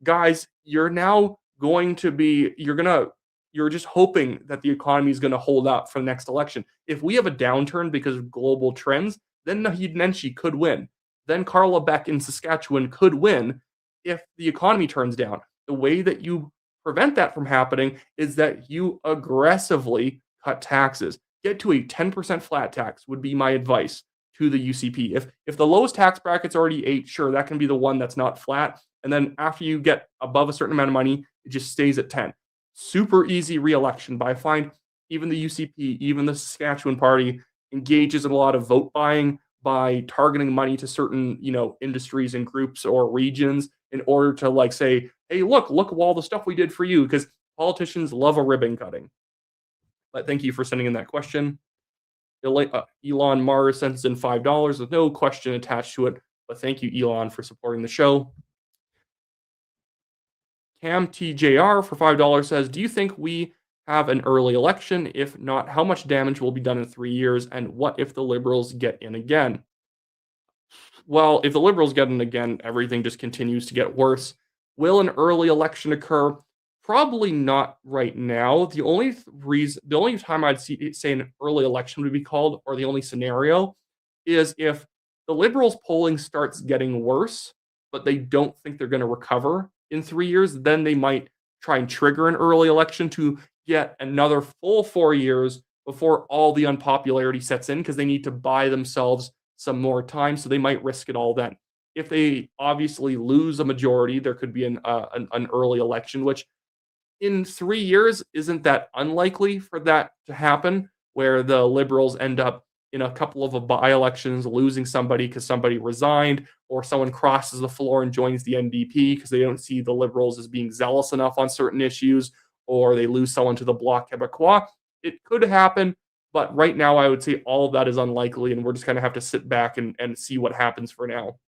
Speaker 1: guys, you're now going to be, you're just hoping that the economy is going to hold up for the next election. If we have a downturn because of global trends, then Naheed Nenshi could win. Then Carla Beck in Saskatchewan could win if the economy turns down. The way that you prevent that from happening is that you aggressively cut taxes. Get to a 10% flat tax would be my advice to the UCP. If the lowest tax bracket's already 8, sure, that can be the one that's not flat. And then after you get above a certain amount of money, it just stays at 10. Super easy re-election. But I find even the UCP, even the Saskatchewan Party engages in a lot of vote buying by targeting money to certain, industries and groups or regions in order to like say, hey, look at all the stuff we did for you, because politicians love a ribbon cutting. But thank you for sending in that question. Elon Mars sends in $5 with no question attached to it. But thank you, Elon, for supporting the show. Cam TJR for $5 says, do you think we have an early election? If not, how much damage will be done in 3 years? And what if the Liberals get in again? Well, if the Liberals get in again, everything just continues to get worse. Will an early election occur? Probably not right now. The only time I'd say an early election would be called, or the only scenario, is if the Liberals' polling starts getting worse, but they don't think they're going to recover in 3 years, then they might try and trigger an early election to get another full 4 years before all the unpopularity sets in, because they need to buy themselves some more time, so they might risk it all then. If they obviously lose a majority, there could be an early election, which in 3 years isn't that unlikely for that to happen, where the Liberals end up in a couple of by-elections losing somebody because somebody resigned, or someone crosses the floor and joins the NDP because they don't see the Liberals as being zealous enough on certain issues, or they lose someone to the Bloc Québécois. It could happen, but right now I would say all of that is unlikely, and we're just going to have to sit back and see what happens for now.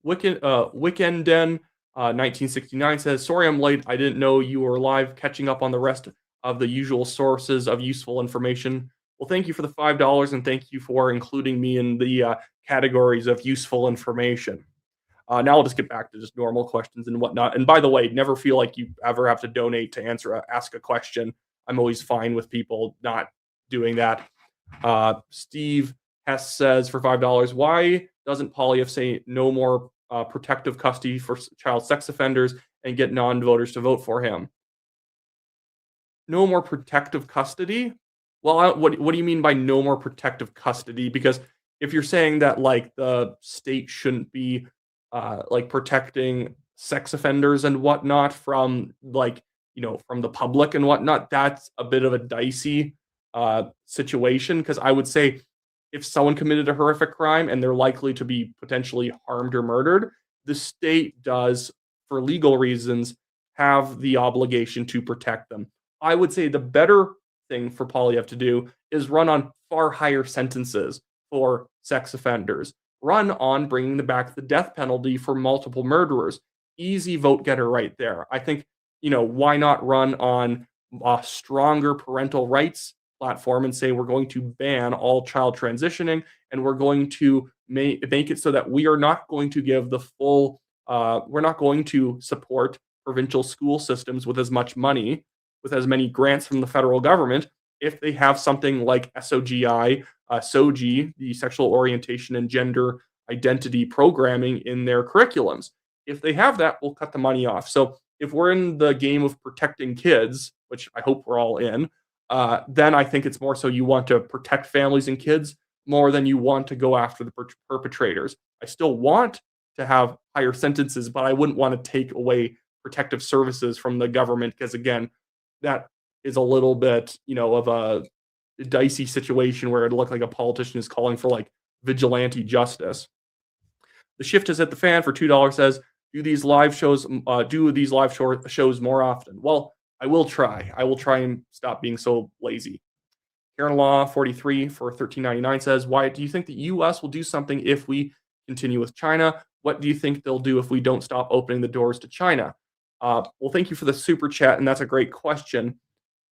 Speaker 1: Wickenden 1969 says, sorry I'm late. I didn't know you were live, catching up on the rest of the usual sources of useful information. Well, thank you for the $5, and thank you for including me in the categories of useful information. Now I'll just get back to just normal questions and whatnot. And by the way, never feel like you ever have to donate to ask a question. I'm always fine with people not doing that. Steve Hess says for $5, why doesn't Poilievre say no more protective custody for child sex offenders and get non-voters to vote for him? No more protective custody? Well, what do you mean by no more protective custody? Because if you're saying that like the state shouldn't be like protecting sex offenders and whatnot from from the public and whatnot, that's a bit of a dicey situation. Because I would say if someone committed a horrific crime and they're likely to be potentially harmed or murdered, the state does, for legal reasons, have the obligation to protect them. I would say the better thing for Poilievre to do is run on far higher sentences for sex offenders. Run on bringing back the death penalty for multiple murderers. Easy vote getter right there. I think, why not run on a stronger parental rights platform and say we're going to ban all child transitioning, and we're going to make it so that we are not going to give the full, we're not going to support provincial school systems with as much money, with as many grants from the federal government, if they have something like SOGI, SOGI, the sexual orientation and gender identity programming in their curriculums. If they have that, we'll cut the money off. So if we're in the game of protecting kids, which I hope we're all in, then I think it's more so you want to protect families and kids more than you want to go after the perpetrators. I still want to have higher sentences, but I wouldn't want to take away protective services from the government because, again, that is a little bit, of a dicey situation where it looked like a politician is calling for like vigilante justice. The shift is at the fan for $2 says, do these live shows more often? Well, I will try. I will try and stop being so lazy. Karen Law 43 for $13.99 says, Wyatt, do you think the U.S. will do something if we continue with China? What do you think they'll do if we don't stop opening the doors to China? Well, thank you for the super chat, and that's a great question.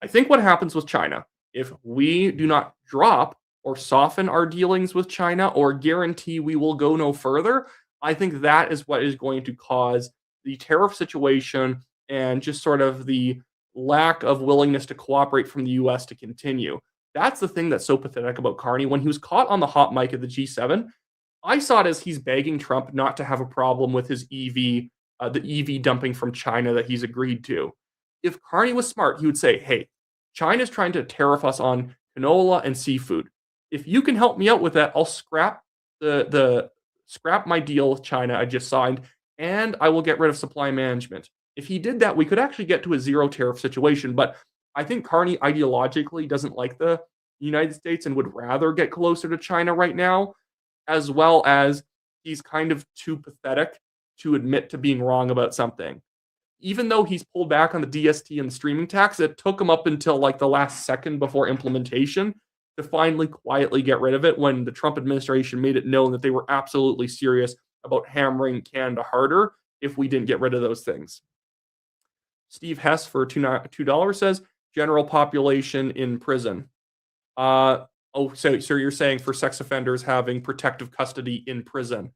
Speaker 1: I think what happens with China, if we do not drop or soften our dealings with China or guarantee we will go no further, I think that is what is going to cause the tariff situation and just sort of the lack of willingness to cooperate from the US to continue. That's the thing that's so pathetic about Carney. When he was caught on the hot mic at the G7, I saw it as he's begging Trump not to have a problem with his the EV dumping from China that he's agreed to. If Carney was smart, he would say, hey, China's trying to tariff us on canola and seafood. If you can help me out with that, I'll scrap scrap my deal with China I just signed, and I will get rid of supply management. If he did that, we could actually get to a zero tariff situation. But I think Carney ideologically doesn't like the United States and would rather get closer to China right now, as well as he's kind of too pathetic to admit to being wrong about something. Even though he's pulled back on the DST and the streaming tax, it took him up until like the last second before implementation to finally quietly get rid of it when the Trump administration made it known that they were absolutely serious about hammering Canada harder if we didn't get rid of those things. Steve Hess for $2 says, general population in prison. So you're saying for sex offenders having protective custody in prison.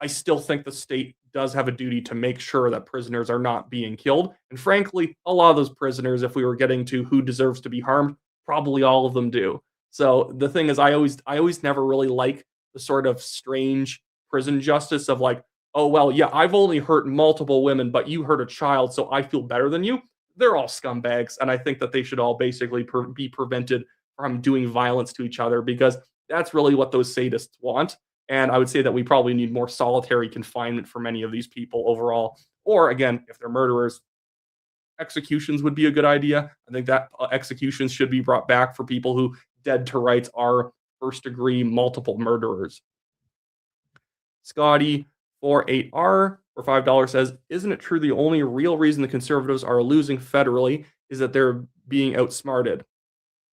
Speaker 1: I still think the state does have a duty to make sure that prisoners are not being killed. And frankly, a lot of those prisoners, if we were getting to who deserves to be harmed, probably all of them do. So the thing is, I always never really like the sort of strange prison justice of like, oh, well, yeah, I've only hurt multiple women, but you hurt a child, so I feel better than you. They're all scumbags. And I think that they should all basically be prevented from doing violence to each other because that's really what those sadists want. And I would say that we probably need more solitary confinement for many of these people overall. Or again, if they're murderers, executions would be a good idea. I think that executions should be brought back for people who, dead to rights, are first-degree multiple murderers. Scotty 48R for $5 says, isn't it true the only real reason the conservatives are losing federally is that they're being outsmarted?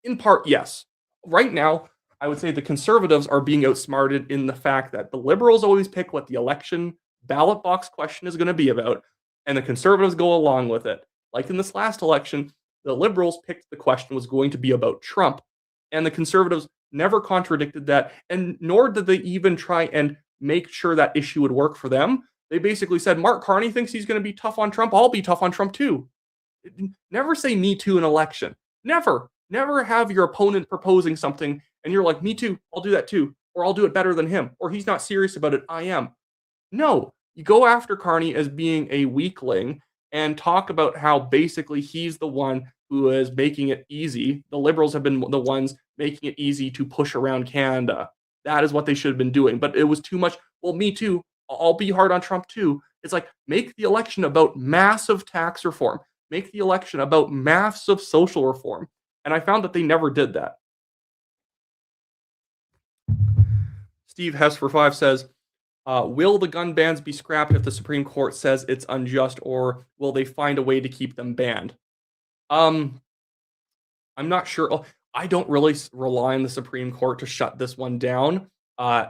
Speaker 1: In part, yes. Right now, I would say the conservatives are being outsmarted in the fact that the liberals always pick what the election ballot box question is going to be about, and the conservatives go along with it. Like in this last election, the liberals picked the question was going to be about Trump, and the conservatives never contradicted that, and nor did they even try and make sure that issue would work for them. They basically said, Mark Carney thinks he's going to be tough on Trump. I'll be tough on Trump too. Never say me too in election. Never. Never have your opponent proposing something and you're like, me too, I'll do that too, or I'll do it better than him, or he's not serious about it, I am. No, you go after Carney as being a weakling and talk about how basically he's the one who is making it easy. The liberals have been the ones making it easy to push around Canada. That is what they should have been doing. But it was too much, well, me too, I'll be hard on Trump too. It's like, make the election about massive tax reform. Make the election about massive social reform. And I found that they never did that. Steve Hess for 5 says, will the gun bans be scrapped if the Supreme Court says it's unjust, or will they find a way to keep them banned? I'm not sure. I don't really rely on the Supreme Court to shut this one down.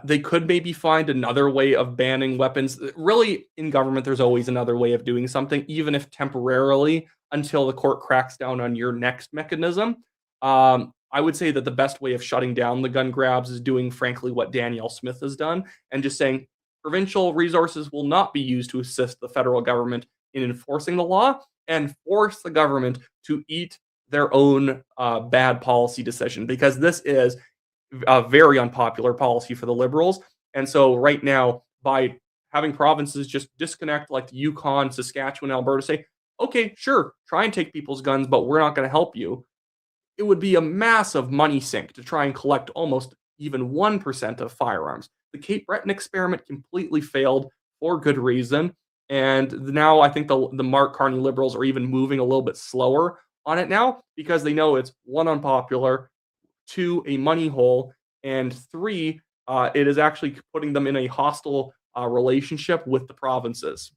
Speaker 1: They could maybe find another way of banning weapons. Really, in government, there's always another way of doing something, even if temporarily, until the court cracks down on your next mechanism. I would say that the best way of shutting down the gun grabs is doing, frankly, what Danielle Smith has done and just saying provincial resources will not be used to assist the federal government in enforcing the law and force the government to eat their own bad policy decision, because this is a very unpopular policy for the Liberals. And so right now, by having provinces just disconnect like the Yukon, Saskatchewan, Alberta, say, okay, sure, try and take people's guns, but we're not going to help you. It would be a massive money sink to try and collect almost even 1% of firearms. The Cape Breton experiment completely failed for good reason. And now I think the Mark Carney liberals are even moving a little bit slower on it now because they know it's one, unpopular, two, a money hole, and three, it is actually putting them in a hostile relationship with the provinces.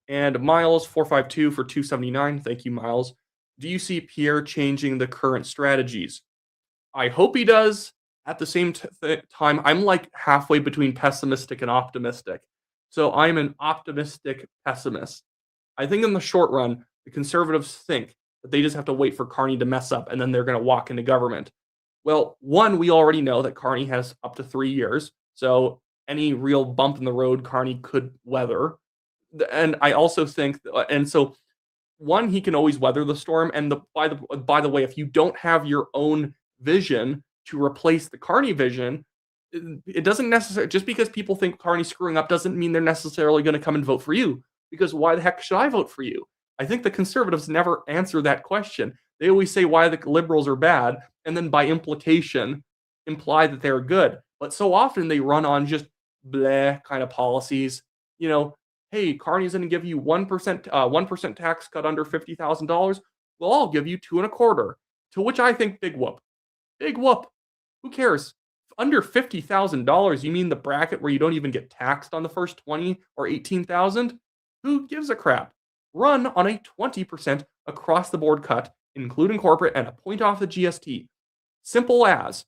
Speaker 1: And Miles 452 for 279. Thank you, Miles. Do you see Pierre changing the current strategies? I hope he does. At the same time, I'm like halfway between pessimistic and optimistic. So I'm an optimistic pessimist. I think in the short run, the conservatives think that they just have to wait for Carney to mess up and then they're going to walk into government. Well, one, we already know that Carney has up to 3 years. So any real bump in the road, Carney could weather. And I also think, and so one, he can always weather the storm. And by the way, if you don't have your own vision to replace the Carney vision, it doesn't necessarily, just because people think Carney's screwing up doesn't mean they're necessarily going to come and vote for you. Because why the heck should I vote for you? I think the conservatives never answer that question. They always say why the liberals are bad, and then by implication, imply that they're good. But so often they run on just bleh kind of policies. You know, hey, Carney's going to give you 1% tax cut under $50,000. Well, I'll give you 2.25. To which I think, big whoop. Big whoop. Who cares? Under $50,000, you mean the bracket where you don't even get taxed on the first 20 or 18,000? Who gives a crap? Run on a 20% across the board cut, including corporate, and a point off the GST. Simple as.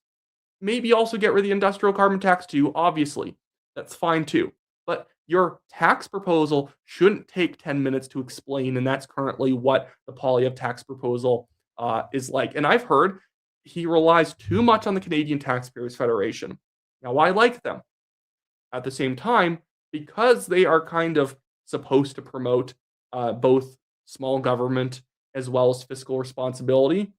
Speaker 1: Maybe also get rid of the industrial carbon tax too, obviously. That's fine too. But your tax proposal shouldn't take 10 minutes to explain, and that's currently what the Poilievre tax proposal is like. And I've heard he relies too much on the Canadian Taxpayers Federation. Now, I like them. At the same time, because they are kind of supposed to promote both small government as well as fiscal responsibility,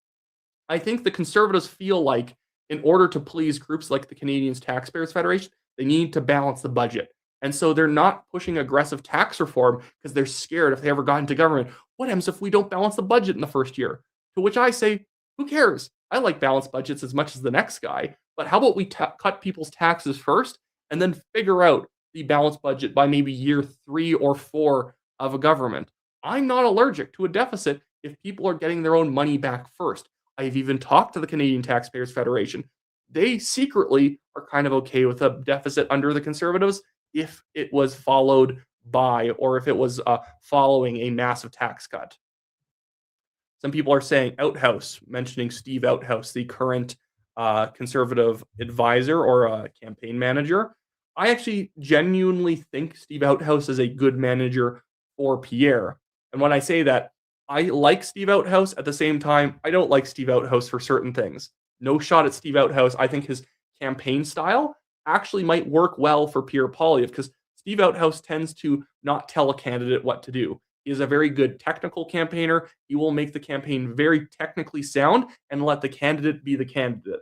Speaker 1: I think the conservatives feel like in order to please groups like the Canadian Taxpayers Federation, they need to balance the budget. And so they're not pushing aggressive tax reform because they're scared if they ever got into government. What happens if we don't balance the budget in the first year? To which I say, who cares? I like balanced budgets as much as the next guy, but how about we cut people's taxes first and then figure out the balanced budget by maybe year 3 or 4 of a government? I'm not allergic to a deficit if people are getting their own money back first. I've even talked to the Canadian Taxpayers Federation. They secretly are kind of okay with a deficit under the Conservatives if it was followed by, or if it was following a massive tax cut. Some people are saying Outhouse, mentioning Steve Outhouse, the current conservative advisor or campaign manager. I actually genuinely think Steve Outhouse is a good manager for Pierre. And when I say that, I like Steve Outhouse. At the same time, I don't like Steve Outhouse for certain things. No shot at Steve Outhouse. I think his campaign style actually might work well for Pierre Poilievre because Steve Outhouse tends to not tell a candidate what to do. He is a very good technical campaigner. He will make the campaign very technically sound and let the candidate be the candidate.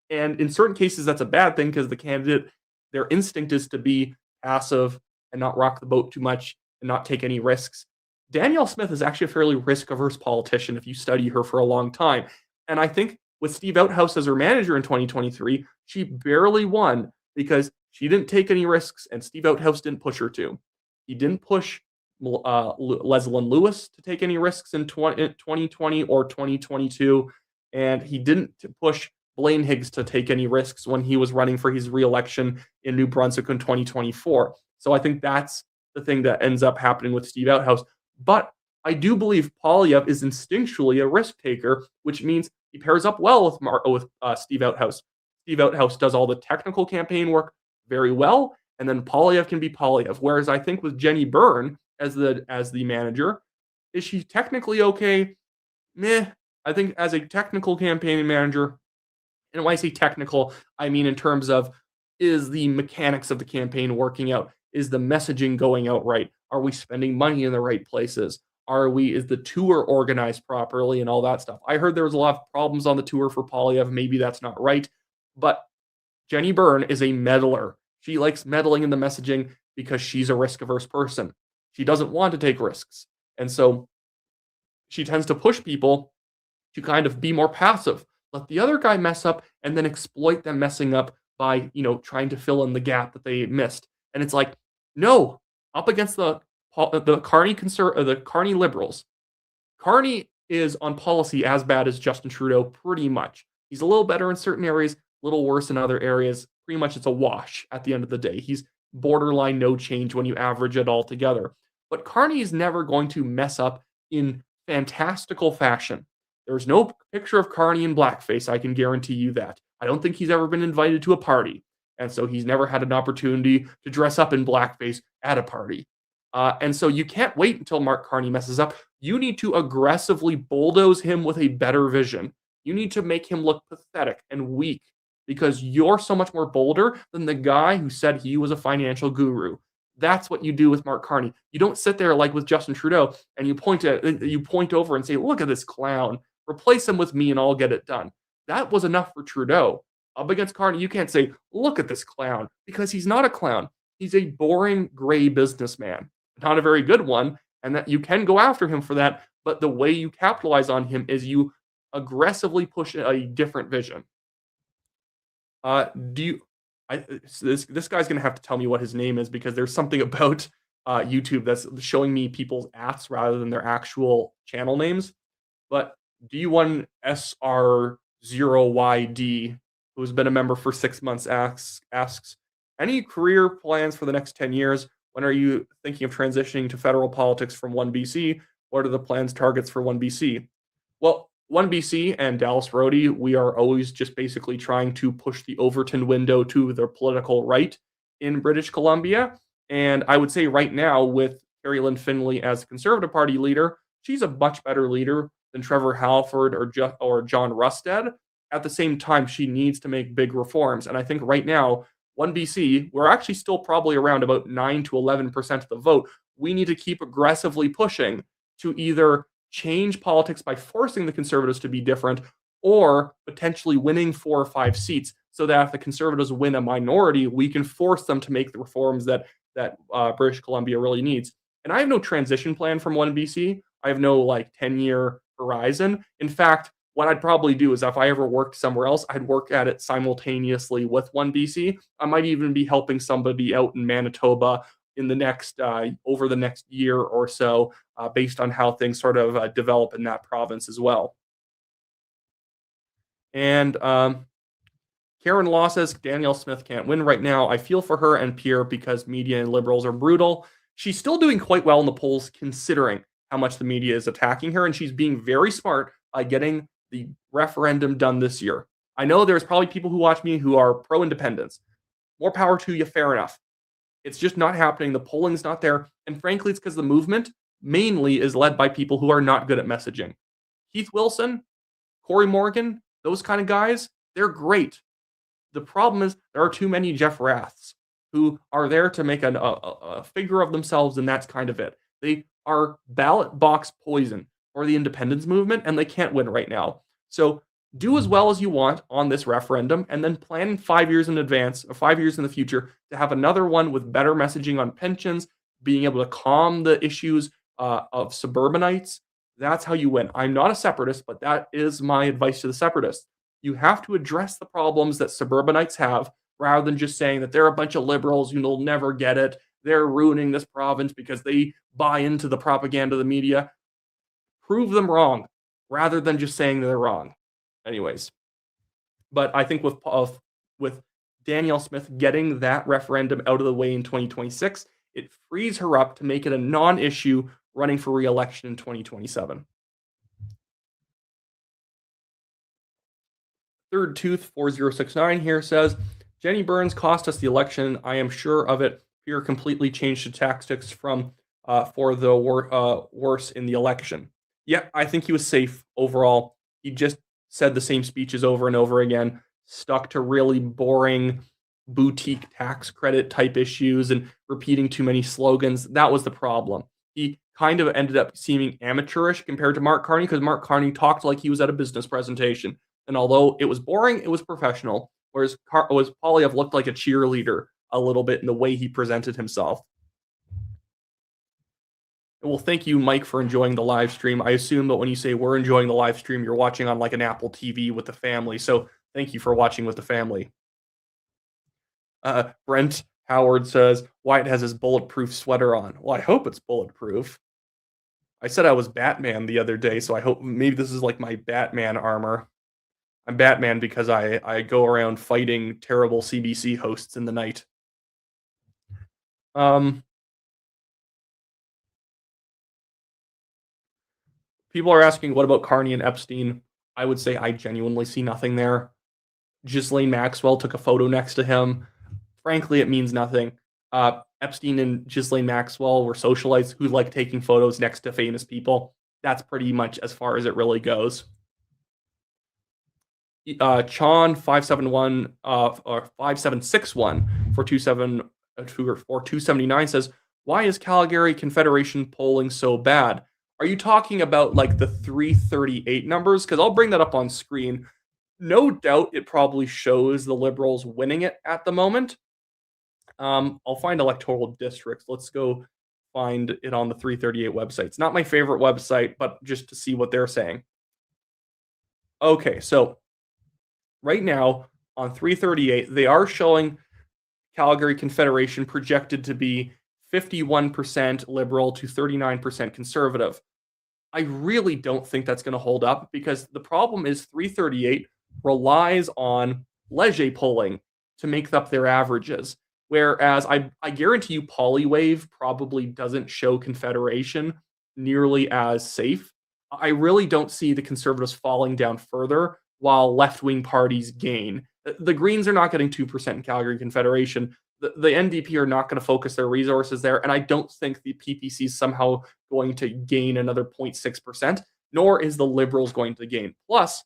Speaker 1: And in certain cases, that's a bad thing because the candidate, their instinct is to be passive and not rock the boat too much and not take any risks. Danielle Smith is actually a fairly risk-averse politician if you study her for a long time. And I think with Steve Outhouse as her manager in 2023, she barely won because she didn't take any risks and Steve Outhouse didn't push her to. He didn't push Leslyn Lewis to take any risks in 2020 or 2022, and he didn't push Blaine Higgs to take any risks when he was running for his re-election in New Brunswick in 2024. So I think that's the thing that ends up happening with Steve Outhouse. But I do believe Poilievre is instinctually a risk taker, which means he pairs up well with Steve Outhouse. Steve Outhouse does all the technical campaign work very well, and then Poilievre can be Poilievre. Whereas I think with Jenny Byrne as the manager, is she technically okay? Meh. I think as a technical campaign manager, and when I say technical, I mean in terms of is the mechanics of the campaign working out? Is the messaging going out right? Are we spending money in the right places? Is the tour organized properly and all that stuff? I heard there was a lot of problems on the tour for Poilievre. Maybe that's not right. But Jenny Byrne is a meddler. She likes meddling in the messaging because she's a risk-averse person. She doesn't want to take risks. And so she tends to push people to kind of be more passive. Let the other guy mess up and then exploit them messing up by, trying to fill in the gap that they missed. And it's like, No, up against the the Carney liberals. Carney is on policy as bad as Justin Trudeau, pretty much. He's a little better in certain areas, a little worse in other areas. Pretty much it's a wash at the end of the day. He's borderline no change when you average it all together. But Carney is never going to mess up in fantastical fashion. There's no picture of Carney in blackface, I can guarantee you that. I don't think he's ever been invited to a party. And so he's never had an opportunity to dress up in blackface at a party. And so you can't wait until Mark Carney messes up. You need to aggressively bulldoze him with a better vision. You need to make him look pathetic and weak because you're so much more bolder than the guy who said he was a financial guru. That's what you do with Mark Carney. You don't sit there like with Justin Trudeau and you point over and say, "Look at this clown. Replace him with me and I'll get it done." That was enough for Trudeau. Up against Carney, you can't say, "Look at this clown," because he's not a clown. He's a boring gray businessman, not a very good one, and that you can go after him for that. But the way you capitalize on him is you aggressively push a different vision. Do you? This guy's gonna have to tell me what his name is because there's something about YouTube that's showing me people's ats rather than their actual channel names. But D1SR0YD, who's been a member for 6 months, asks, any career plans for the next 10 years? When are you thinking of transitioning to federal politics from 1BC? What are the plans targets for 1BC? Well, 1BC and Dallas Rhodey, we are always just basically trying to push the Overton window to the political right in British Columbia. And I would say right now, with Carrie Lynn Finley as Conservative Party leader, she's a much better leader than Trevor Halford or John Rustad. At the same time, she needs to make big reforms. And I think right now, 1BC, we're actually still probably around about 9 to 11% of the vote. We need to keep aggressively pushing to either change politics by forcing the Conservatives to be different or potentially winning 4 or 5 seats so that if the Conservatives win a minority, we can force them to make the reforms that British Columbia really needs. And I have no transition plan from 1BC. I have no like 10-year horizon. In fact, what I'd probably do is if I ever worked somewhere else, I'd work at it simultaneously with 1BC. I might even be helping somebody out in Manitoba in the next over the next year or so, based on how things sort of develop in that province as well. And Karen Law says Danielle Smith can't win right now. I feel for her and Pierre because media and liberals are brutal. She's still doing quite well in the polls considering how much the media is attacking her, and she's being very smart by getting the referendum done this year. I know there's probably people who watch me who are pro-independence. More power to you, fair enough. It's just not happening. The polling's not there. And frankly, it's because the movement mainly is led by people who are not good at messaging. Keith Wilson, Corey Morgan, those kind of guys, they're great. The problem is there are too many Jeff Raths who are there to make a figure of themselves, and that's kind of it. They are ballot box poison for the independence movement, and they can't win right now. So do as well as you want on this referendum, and then plan 5 years in advance, or 5 years in the future, to have another one with better messaging on pensions, being able to calm the issues of suburbanites. That's how you win. I'm not a separatist, but that is my advice to the separatists. You have to address the problems that suburbanites have rather than just saying that they're a bunch of liberals who will never get it. They're ruining this province because they buy into the propaganda of the media. Prove them wrong rather than just saying they're wrong. Anyways, but I think with Danielle Smith getting that referendum out of the way in 2026, it frees her up to make it a non-issue running for re-election in 2027. Third Tooth 4069 here says, Jenny Burns cost us the election. I am sure of it. Pierre completely changed the tactics from for the worse in the election. Yeah, I think he was safe overall. He just said the same speeches over and over again, stuck to really boring boutique tax credit type issues and repeating too many slogans. That was the problem. He kind of ended up seeming amateurish compared to Mark Carney because Mark Carney talked like he was at a business presentation. And although it was boring, it was professional. Whereas Poilievre looked like a cheerleader a little bit in the way he presented himself. Well, thank you, Mike, for enjoying the live stream. I assume that when you say we're enjoying the live stream, you're watching on like an Apple TV with the family. So thank you for watching with the family. Brent Howard says, Wyatt has his bulletproof sweater on. Well, I hope it's bulletproof. I said I was Batman the other day, so I hope maybe this is like my Batman armor. I'm Batman because I go around fighting terrible CBC hosts in the night. Um, People are asking, what about Carney and Epstein? I would say I genuinely see nothing there. Ghislaine Maxwell took a photo next to him. Frankly, it means nothing. Epstein and Ghislaine Maxwell were socialites who like taking photos next to famous people. That's pretty much as far as it really goes. Chon 571 or 5761 for 272 or 279 says, why is Calgary Confederation polling so bad? Are you talking about like the 338 numbers? Because I'll bring that up on screen. No doubt it probably shows the Liberals winning it at the moment. I'll find electoral districts. Let's go find it on the 338 website. It's not my favorite website, but just to see what they're saying. Okay, so right now on 338, they are showing Calgary Confederation projected to be 51% liberal to 39% conservative. I really don't think that's going to hold up because the problem is 338 relies on Leger polling to make up their averages. Whereas I guarantee you Polywave probably doesn't show Confederation nearly as safe. I really don't see the Conservatives falling down further while left-wing parties gain. The Greens are not getting 2% in Calgary Confederation. The NDP are not going to focus their resources there, and I don't think the PPC is somehow going to gain another 0.6%, nor is the Liberals going to gain. Plus,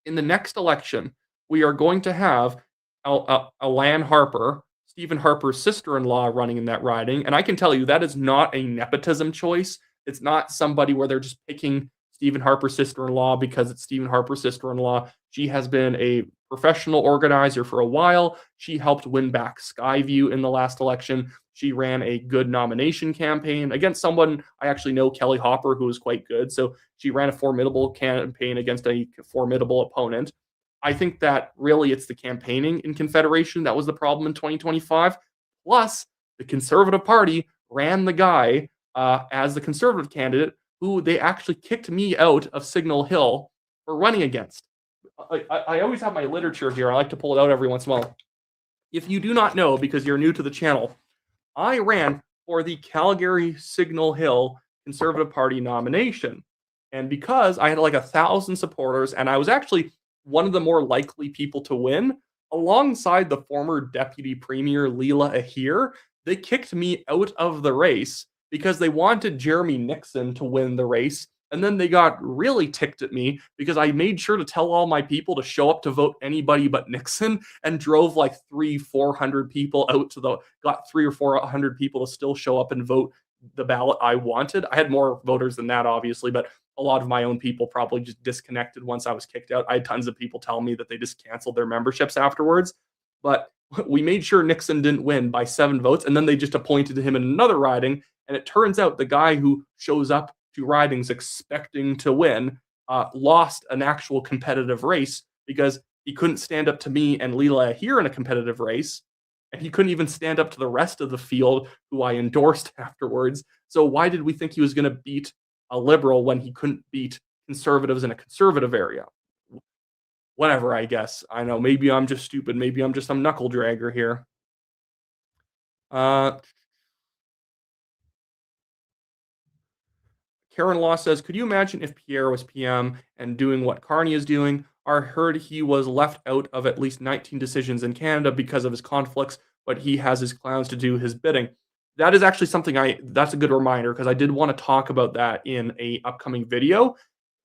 Speaker 1: in the next election, we are going to have Alan Harper, Stephen Harper's sister-in-law, running in that riding, and I can tell you that is not a nepotism choice. It's not somebody where they're just picking Stephen Harper's sister-in-law because it's Stephen Harper's sister-in-law. She has been a professional organizer for a while. She helped win back Skyview in the last election. She ran a good nomination campaign against someone I actually know, Kelly Hopper, who was quite good. So she ran a formidable campaign against a formidable opponent. I think that really it's the campaigning in Confederation that was the problem in 2025. Plus, the Conservative Party ran the guy as the Conservative candidate who they actually kicked me out of Signal Hill for running against. I always have my literature here. I like to pull it out every once in a while. If you do not know, because you're new to the channel, I ran for the Calgary Signal Hill Conservative Party nomination. And because I had like 1,000 supporters, and I was actually one of the more likely people to win, alongside the former Deputy Premier Leela Aheer, they kicked me out of the race because they wanted Jeremy Nixon to win the race. And then they got really ticked at me because I made sure to tell all my people to show up to vote anybody but Nixon, and drove like 400 people out got 300 or 400 people to still show up and vote the ballot I wanted. I had more voters than that, obviously, but a lot of my own people probably just disconnected once I was kicked out. I had tons of people tell me that they just canceled their memberships afterwards. But we made sure Nixon didn't win by 7 votes, and then they just appointed him in another riding. And it turns out the guy who shows up to ridings expecting to win lost an actual competitive race because he couldn't stand up to me and Leela here in a competitive race, and he couldn't even stand up to the rest of the field who I endorsed afterwards. So why did we think he was going to beat a Liberal when he couldn't beat Conservatives in a conservative area? Whatever, I guess. I know, maybe I'm just stupid. Maybe I'm just some knuckle dragger here. Karen Law says, could you imagine if Pierre was PM and doing what Carney is doing? I heard he was left out of at least 19 decisions in Canada because of his conflicts, but he has his clowns to do his bidding. That is actually something that's a good reminder, because I did want to talk about that in a upcoming video.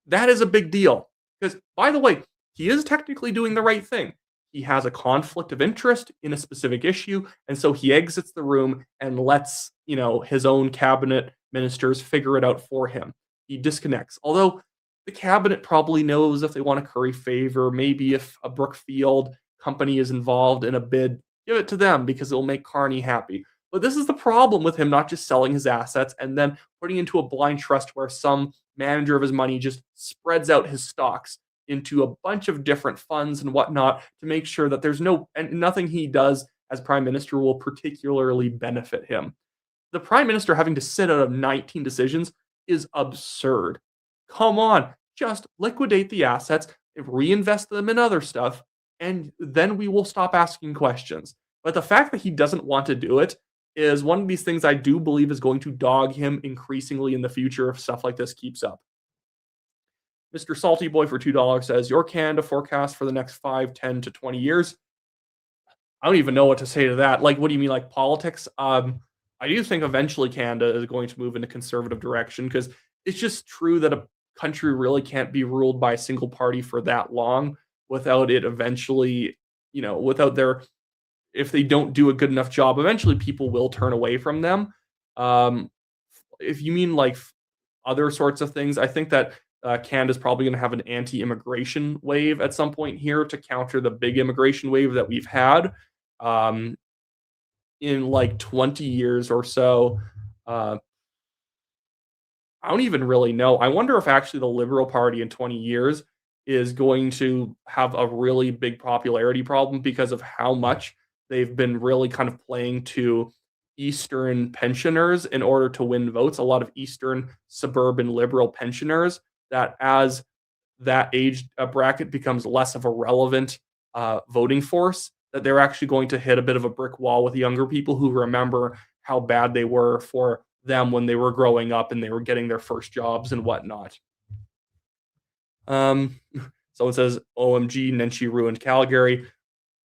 Speaker 1: That is a big deal because, by the way, he is technically doing the right thing. He has a conflict of interest in a specific issue, and so he exits the room and lets, his own cabinet ministers figure it out for him. He disconnects. Although the cabinet probably knows if they want to curry favor, maybe if a Brookfield company is involved in a bid, give it to them because it'll make Carney happy. But this is the problem with him not just selling his assets and then putting into a blind trust where some manager of his money just spreads out his stocks into a bunch of different funds and whatnot to make sure that there's nothing he does as prime minister will particularly benefit him. The prime minister having to sit out of 19 decisions is absurd. Come on, just liquidate the assets, reinvest them in other stuff, and then we will stop asking questions. But the fact that he doesn't want to do it is one of these things I do believe is going to dog him increasingly in the future if stuff like this keeps up. Mr. Salty Boy for $2 says, your Canada forecast for the next 5, 10 to 20 years. I don't even know what to say to that. Like, what do you mean, like politics? I do think eventually Canada is going to move in a conservative direction because it's just true that a country really can't be ruled by a single party for that long without it eventually, without their, if they don't do a good enough job, eventually people will turn away from them. If you mean like other sorts of things, I think that Canada's probably going to have an anti-immigration wave at some point here to counter the big immigration wave that we've had in like 20 years or so. I don't even really know. I wonder if actually the Liberal Party in 20 years is going to have a really big popularity problem because of how much they've been really kind of playing to Eastern pensioners in order to win votes. A lot of Eastern suburban Liberal pensioners that as that age bracket becomes less of a relevant voting force, that they're actually going to hit a bit of a brick wall with younger people who remember how bad they were for them when they were growing up and they were getting their first jobs and whatnot. Someone says, OMG, Nenshi ruined Calgary.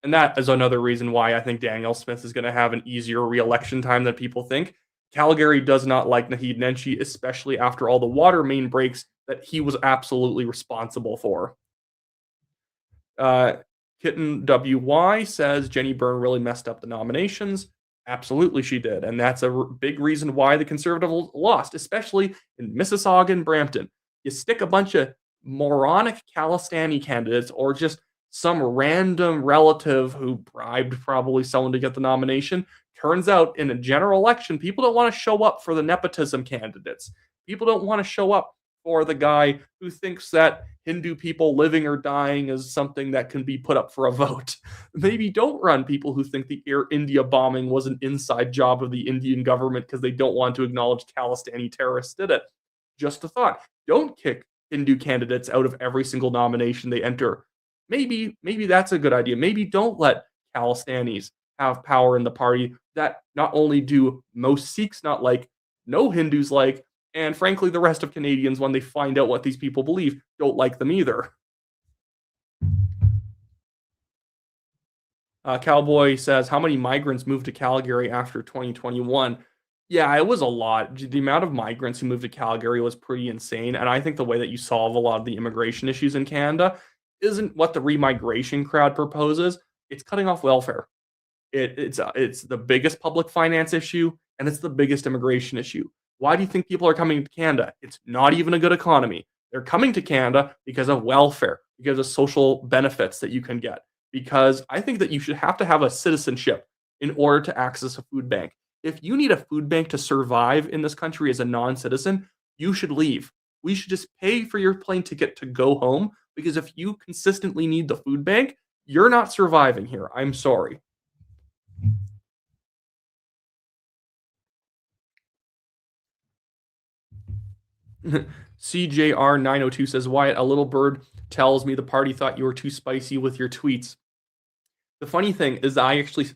Speaker 1: And that is another reason why I think Danielle Smith is going to have an easier re-election time than people think. Calgary does not like Naheed Nenshi, especially after all the water main breaks that he was absolutely responsible for. Kitten WY says Jenny Byrne really messed up the nominations. Absolutely she did. And that's a big reason why the Conservatives lost, especially in Mississauga and Brampton. You stick a bunch of moronic Kalistani candidates or just some random relative who bribed probably someone to get the nomination. Turns out in a general election, people don't want to show up for the nepotism candidates. People don't want to show up for the guy who thinks that Hindu people living or dying is something that can be put up for a vote. Maybe don't run people who think the Air India bombing was an inside job of the Indian government because they don't want to acknowledge Khalistani terrorists did it. Just a thought. Don't kick Hindu candidates out of every single nomination they enter. Maybe that's a good idea. Maybe don't let Khalistanis have power in the party that not only do most Sikhs not like, no Hindus like, and frankly, the rest of Canadians, when they find out what these people believe, don't like them either. Cowboy says, how many migrants moved to Calgary after 2021? Yeah, it was a lot. The amount of migrants who moved to Calgary was pretty insane. And I think the way that you solve a lot of the immigration issues in Canada isn't what the remigration crowd proposes. It's cutting off welfare. It's the biggest public finance issue, and it's the biggest immigration issue. Why do you think people are coming to Canada? It's not even a good economy. They're coming to Canada because of welfare, because of social benefits that you can get. Because I think that you should have to have a citizenship in order to access a food bank. If you need a food bank to survive in this country as a non-citizen, you should leave. We should just pay for your plane ticket to go home, because if you consistently need the food bank, you're not surviving here. I'm sorry. CJR902 says, Wyatt, a little bird tells me the party thought you were too spicy with your tweets. The funny thing is I actually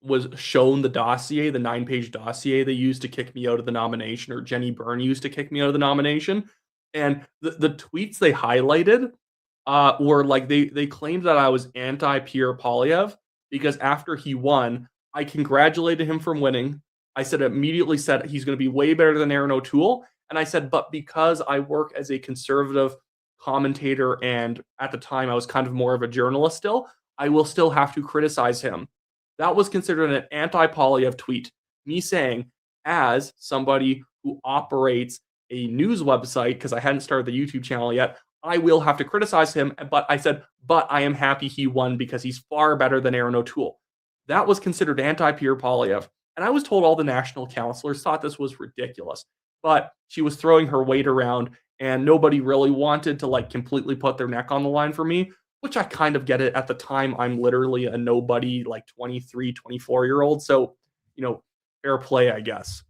Speaker 1: was shown the dossier, the 9-page dossier they used to kick me out of the nomination, or Jenny Byrne used to kick me out of the nomination. And the tweets they highlighted were like, they claimed that I was anti-Pierre Poilievre because after he won, I congratulated him for winning. I immediately said he's going to be way better than Aaron O'Toole. And I said, but because I work as a conservative commentator, and at the time I was kind of more of a journalist still, I will still have to criticize him. That was considered an anti-Poilievre tweet. Me saying, as somebody who operates a news website, because I hadn't started the YouTube channel yet, I will have to criticize him. But I said, but I am happy he won because he's far better than Aaron O'Toole. That was considered anti-Pierre Poilievre. And I was told all the national councillors thought this was ridiculous. But she was throwing her weight around, and nobody really wanted to like completely put their neck on the line for me. which I kind of get it. At the time, I'm literally a nobody, like 23, 24-year-old. So, fair play, I guess.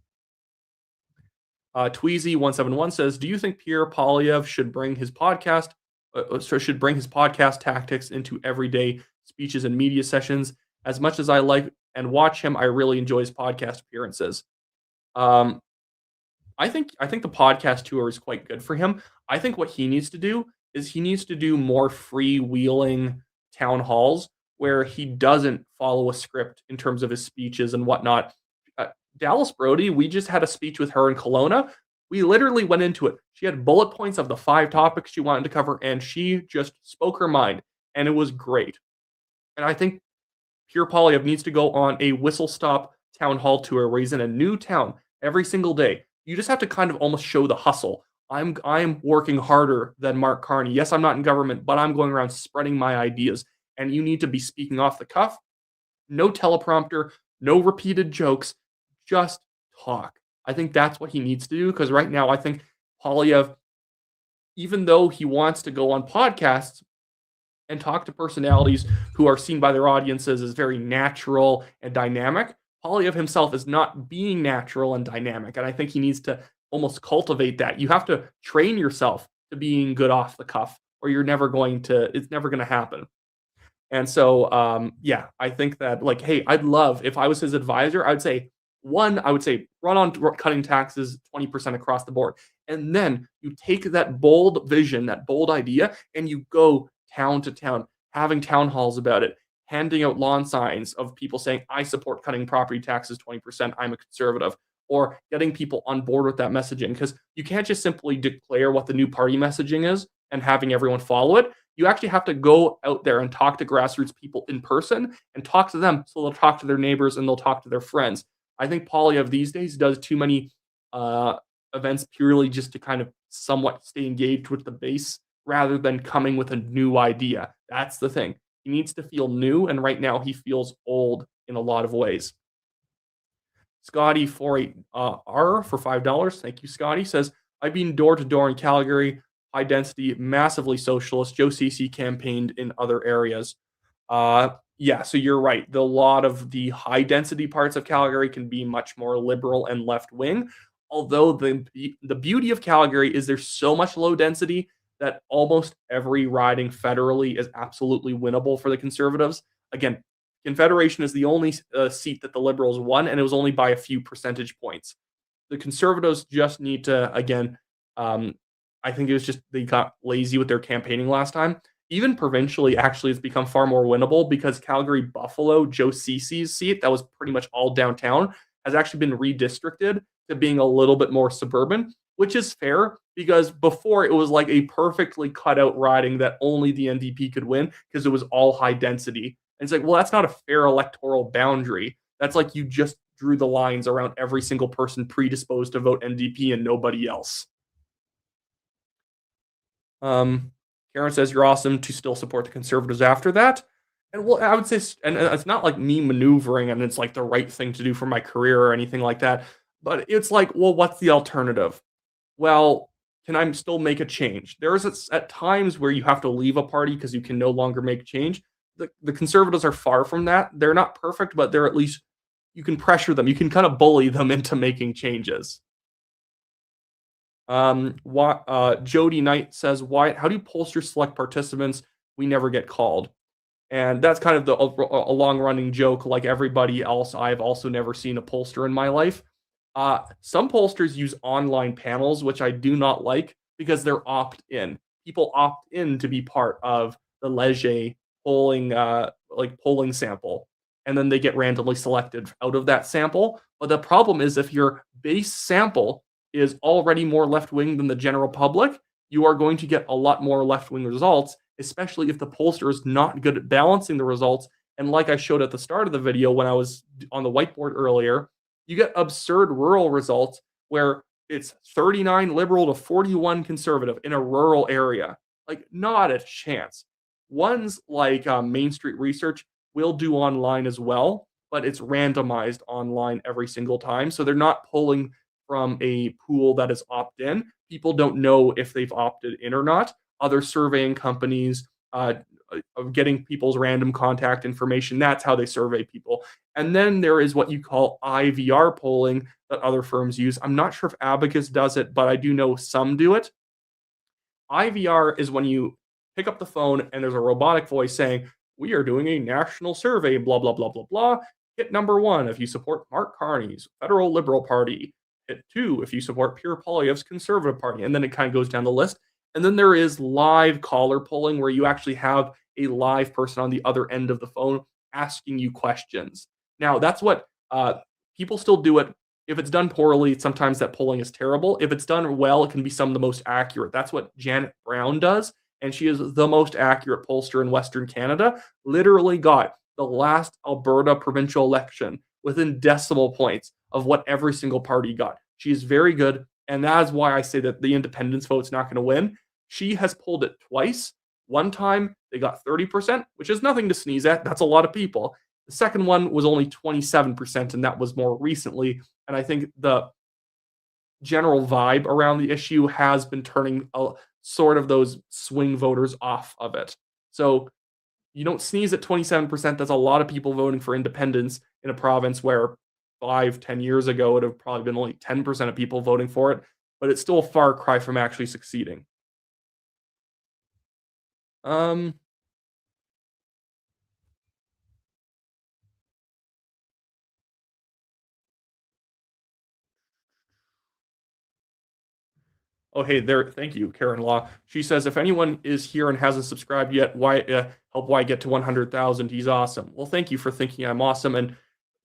Speaker 1: Tweezy171 says, "Do you think Pierre Polyev should bring his podcast tactics into everyday speeches and media sessions? As much as I like and watch him, I really enjoy his podcast appearances." Um, I think the podcast tour is quite good for him. I think what he needs to do is he needs to do more freewheeling town halls where he doesn't follow a script in terms of his speeches and whatnot. Uh, Dallas Brody, we just had a speech with her in Kelowna. We literally went into it. She had bullet points of the 5 topics she wanted to cover, and she just spoke her mind, and it was great. And I think Pierre Polyev needs to go on a whistle stop town hall tour where he's in a new town every single day. You just have to kind of almost show the hustle. I'm working harder than Mark Carney. Yes, I'm not in government, but I'm going around spreading my ideas. And you need to be speaking off the cuff. No teleprompter, no repeated jokes, just talk. I think that's what he needs to do because right now I think Polyev, even though he wants to go on podcasts, and talk to personalities who are seen by their audiences as very natural and dynamic. Polyev himself is not being natural and dynamic, and I think he needs to almost cultivate that. You have to train yourself to being good off the cuff, or it's never going to happen. And so, yeah, I think that, like, hey, I'd love if I was his advisor, I would say run on cutting taxes 20% across the board. And then you take that bold vision, that bold idea, and you go town to town, having town halls about it, handing out lawn signs of people saying, I support cutting property taxes 20%, I'm a conservative, or getting people on board with that messaging. Because you can't just simply declare what the new party messaging is and having everyone follow it. You actually have to go out there and talk to grassroots people in person and talk to them so they'll talk to their neighbors and they'll talk to their friends. I think Polyev these days does too many events purely just to kind of somewhat stay engaged with the base rather than coming with a new idea. That's the thing. He needs to feel new, and right now he feels old in a lot of ways. Scotty48R for $5. Thank you, Scotty. Says, I've been door to door in Calgary, high density, massively socialist. Joe Cece campaigned in other areas. Yeah, so you're right. A lot of the high density parts of Calgary can be much more liberal and left wing. Although the beauty of Calgary is there's so much low density that almost every riding federally is absolutely winnable for the Conservatives. Again, Confederation is the only seat that the Liberals won, and it was only by a few percentage points. The Conservatives just need to, again, I think it was just they got lazy with their campaigning last time. Even provincially, actually, it's become far more winnable because Calgary Buffalo, Joe Cece's seat, that was pretty much all downtown, has actually been redistricted to being a little bit more suburban, which is fair because before it was like a perfectly cut out riding that only the NDP could win because it was all high density. And it's like, well, that's not a fair electoral boundary. That's like you just drew the lines around every single person predisposed to vote NDP and nobody else. Karen says you're awesome to still support the Conservatives after that. And well, I would say, and it's not like me maneuvering and it's like the right thing to do for my career or anything like that. But it's like, well, what's the alternative? Well, can I still make a change? There's at times where you have to leave a party because you can no longer make change. The Conservatives are far from that. They're not perfect, but they're at least, you can pressure them. You can kind of bully them into making changes. Jody Knight says, Wyatt, how do pollsters select participants? We never get called. And that's kind of a long-running joke like everybody else. I've also never seen a pollster in my life. Some pollsters use online panels, which I do not like because they're opt-in. People opt in to be part of the Leger polling sample, and then they get randomly selected out of that sample. But the problem is if your base sample is already more left-wing than the general public, you are going to get a lot more left-wing results, especially if the pollster is not good at balancing the results. And like I showed at the start of the video when I was on the whiteboard earlier, you get absurd rural results where it's 39 liberal to 41 conservative in a rural area. Like, not a chance. Ones like Main Street Research will do online as well, but it's randomized online every single time. So they're not pulling from a pool that is opt-in. People don't know if they've opted in or not. Other surveying companies of getting people's random contact information. That's how they survey people. And then there is what you call IVR polling that other firms use. I'm not sure if Abacus does it, but I do know some do it. IVR is when you pick up the phone and there's a robotic voice saying, "We are doing a national survey, blah, blah, blah, blah, blah. Hit number one if you support Mark Carney's federal Liberal Party. Hit two if you support Pierre Poilievre's Conservative Party." And then it kind of goes down the list. And then there is live caller polling where you actually have a live person on the other end of the phone asking you questions. Now, that's what people still do it. If it's done poorly, sometimes that polling is terrible. If it's done well, it can be some of the most accurate. That's what Janet Brown does, and she is the most accurate pollster in Western Canada. Literally got the last Alberta provincial election within decimal points of what every single party got. She is very good, and that is why I say that the independence vote's not going to win. She has polled it twice. One time, they got 30%, which is nothing to sneeze at. That's a lot of people. The second one was only 27%, and that was more recently. And I think the general vibe around the issue has been turning sort of those swing voters off of it. So you don't sneeze at 27%. That's a lot of people voting for independence in a province where 5-10 years ago it would have probably been only 10% of people voting for it. But it's still a far cry from actually succeeding. Oh, hey there. Thank you, Karen Law. She says, if anyone is here and hasn't subscribed yet, why help Why get to 100,000? He's awesome. Well, thank you for thinking I'm awesome. And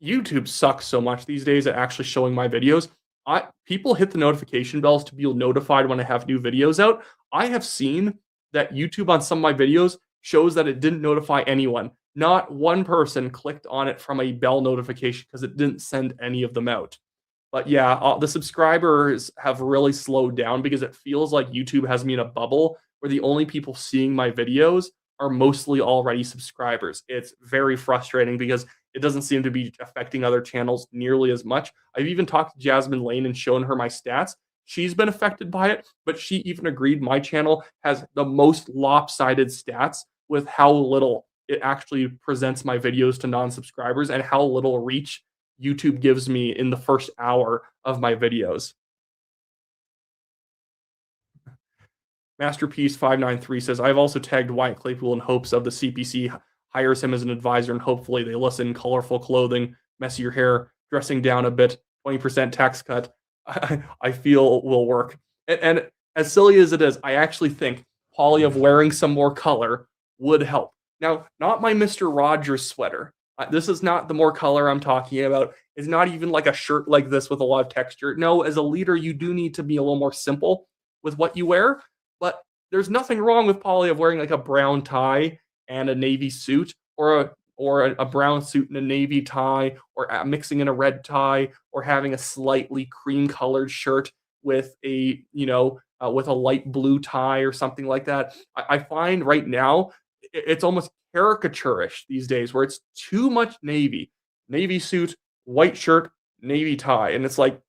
Speaker 1: YouTube sucks so much these days at actually showing my videos. People hit the notification bells to be notified when I have new videos out. I have seen that YouTube on some of my videos shows that it didn't notify anyone. Not one person clicked on it from a bell notification because it didn't send any of them out. But yeah, the subscribers have really slowed down because it feels like YouTube has me in a bubble where the only people seeing my videos are mostly already subscribers. It's very frustrating because it doesn't seem to be affecting other channels nearly as much. I've even talked to Jasmine Lane and shown her my stats. She's been affected by it, but she even agreed my channel has the most lopsided stats with how little it actually presents my videos to non-subscribers and how little reach YouTube gives me in the first hour of my videos. Masterpiece 593 says, I've also tagged Wyatt Claypool in hopes of the CPC hires him as an advisor and hopefully they listen. Colorful clothing, messier hair, dressing down a bit, 20% tax cut, I feel will work. And as silly as it is, I actually think Poilievre wearing some more color would help. Now, not my Mr. Rogers sweater. This is not the more color I'm talking about. It's not even like a shirt like this with a lot of texture. No, as a leader, you do need to be a little more simple with what you wear. But there's nothing wrong with Poilievre wearing like a brown tie and a navy suit, or a brown suit and a navy tie, or mixing in a red tie, or having a slightly cream-colored shirt with a with a light blue tie or something like that. I find right now it's almost caricaturish these days where it's too much navy suit, white shirt, navy tie. And it's like,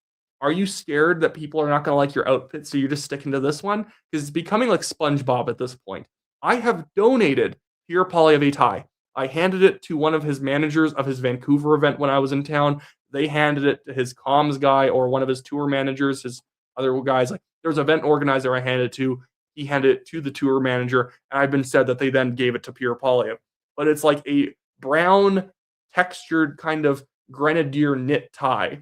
Speaker 1: are you scared that people are not going to like your outfit? So you're just sticking to this one? Because it's becoming like SpongeBob at this point. I have donated Pierre Poilievre tie. I handed it to one of his managers of his Vancouver event when I was in town. They handed it to his comms guy or one of his tour managers, his other guys. Like, there's an event organizer I handed it to. He handed it to the tour manager, and I've been said that they then gave it to Pierre Poilievre. But it's like a brown, textured kind of grenadier knit tie.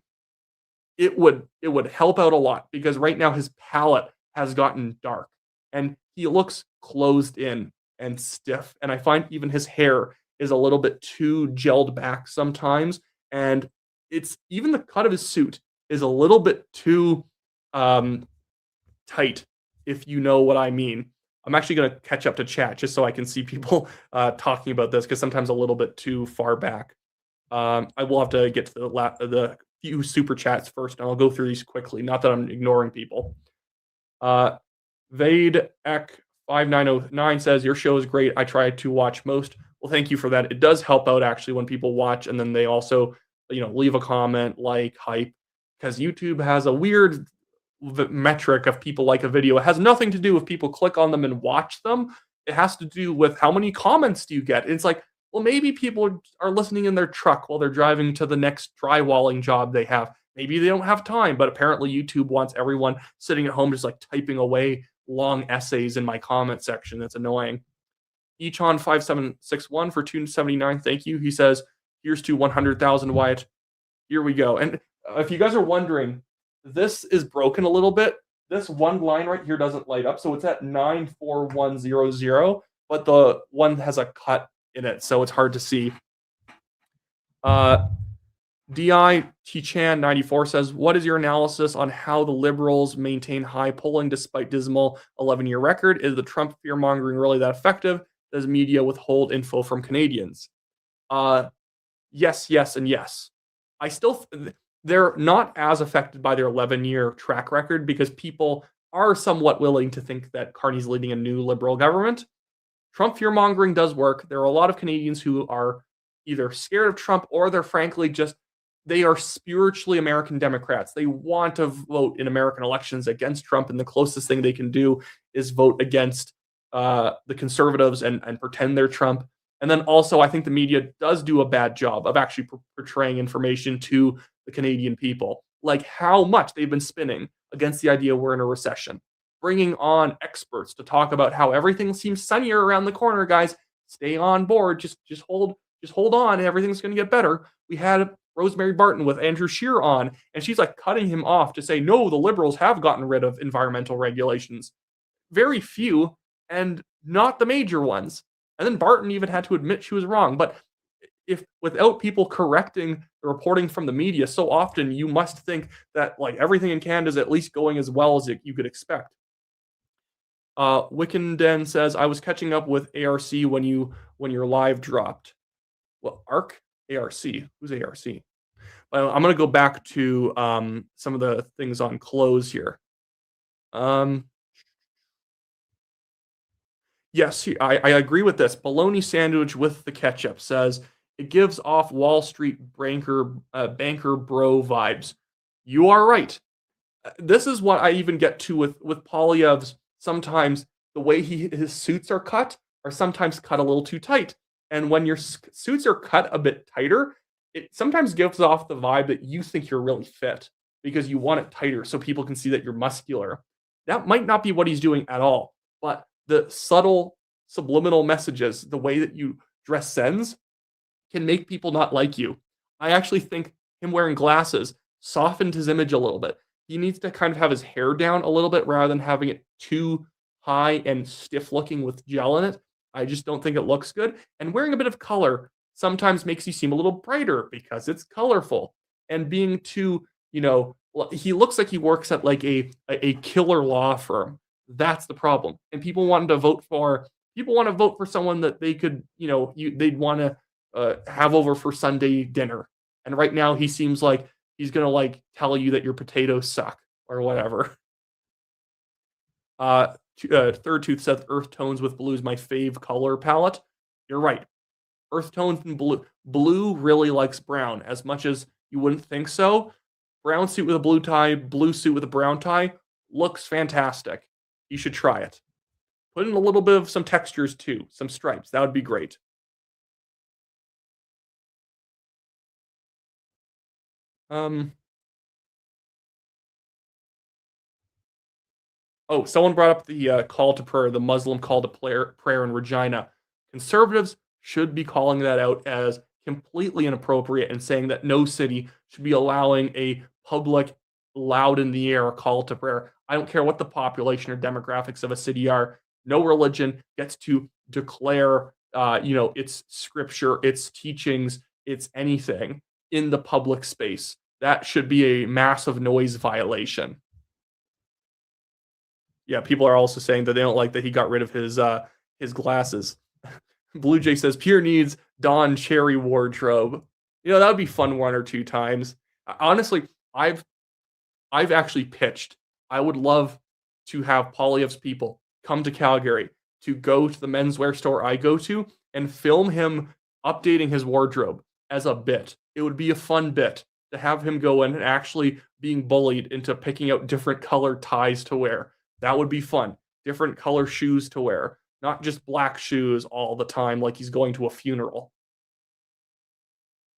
Speaker 1: It would help out a lot because right now his palette has gotten dark, and he looks closed in and stiff. And I find even his hair is a little bit too gelled back sometimes, and it's even the cut of his suit is a little bit too tight, if you know what I mean. I'm actually going to catch up to chat just so I can see people talking about this because sometimes a little bit too far back. I will have to get to the few super chats first, and I'll go through these quickly. Not that I'm ignoring people. Vade Ek 5909 says, your show is great. I try to watch most. Well, thank you for that. It does help out actually when people watch and then they also, leave a comment, like, hype, because YouTube has a weird metric of people like a video. It has nothing to do with people click on them and watch them. It has to do with how many comments do you get. It's like, well, maybe people are listening in their truck while they're driving to the next drywalling job they have. Maybe they don't have time, but apparently YouTube wants everyone sitting at home just like typing away long essays in my comment section. That's annoying. Echon 5761 for 279. Thank you. He says, here's to 100,000 Wyatt. Here we go. And if you guys are wondering, this is broken a little bit. This one line right here doesn't light up. So it's at 94100, but the one has a cut in it. So it's hard to see. DI Tichan 94 says, what is your analysis on how the Liberals maintain high polling despite dismal 11-year record? Is the Trump fear-mongering really that effective? Does media withhold info from Canadians? Yes, yes, and yes. They're not as affected by their 11-year track record because people are somewhat willing to think that Carney's leading a new Liberal government. Trump fear-mongering does work. There are a lot of Canadians who are either scared of Trump or they're frankly just, they are spiritually American Democrats. They want to vote in American elections against Trump, and the closest thing they can do is vote against the conservatives and pretend they're Trump. And then also, I think the media does do a bad job of actually portraying information to the Canadian people, like how much they've been spinning against the idea we're in a recession, bringing on experts to talk about how everything seems sunnier around the corner, guys. Stay on board. Just hold on. Everything's going to get better. We had Rosemary Barton with Andrew Scheer on, and she's like cutting him off to say, no, the Liberals have gotten rid of environmental regulations. Very few, and not the major ones. And then Barton even had to admit she was wrong. But if without people correcting the reporting from the media, so often you must think that like everything in Canada is at least going as well as you could expect. Wickenden says, I was catching up with ARC when your live dropped. Well, ARC? ARC. Who's ARC? Well, I'm going to go back to some of the things on close here. Yes, I agree with this. Bologna sandwich with the ketchup says, it gives off Wall Street banker bro vibes. You are right. This is what I even get to with Poilievre's. Sometimes the way his suits are sometimes cut a little too tight. And when your suits are cut a bit tighter, it sometimes gives off the vibe that you think you're really fit because you want it tighter so people can see that you're muscular. That might not be what he's doing at all, but the subtle subliminal messages, the way that you dress sends, can make people not like you. I actually think him wearing glasses softened his image a little bit. He needs to kind of have his hair down a little bit rather than having it too high and stiff looking with gel in it. I just don't think it looks good. And wearing a bit of color sometimes makes you seem a little brighter because it's colorful. And being too, he looks like he works at like a killer law firm. That's the problem. And people want to vote for someone that they could, they'd want to have over for Sunday dinner. And right now he seems like he's going to like tell you that your potatoes suck or whatever. Third Tooth says earth tones with blue is my fave color palette. You're right. Earth tones and blue. Blue really likes brown as much as you wouldn't think so. Brown suit with a blue tie, blue suit with a brown tie looks fantastic. You should try it. Put in a little bit of some textures too, some stripes. That would be great. Oh, someone brought up the call to prayer, the Muslim call to prayer in Regina. Conservatives should be calling that out as completely inappropriate and saying that no city should be allowing a public, loud in the air call to prayer. I don't care what the population or demographics of a city are. No religion gets to declare, its scripture, its teachings, its anything in the public space. That should be a massive noise violation. Yeah, people are also saying that they don't like that he got rid of his glasses. Blue Jay says Pierre needs Don Cherry wardrobe. That would be fun one or two times. Honestly, I've actually pitched. I would love to have Poilievre's people come to Calgary to go to the menswear store I go to and film him updating his wardrobe as a bit. It would be a fun bit to have him go in and actually being bullied into picking out different color ties to wear. That would be fun. Different color shoes to wear. not just black shoes all the time like he's going to a funeral.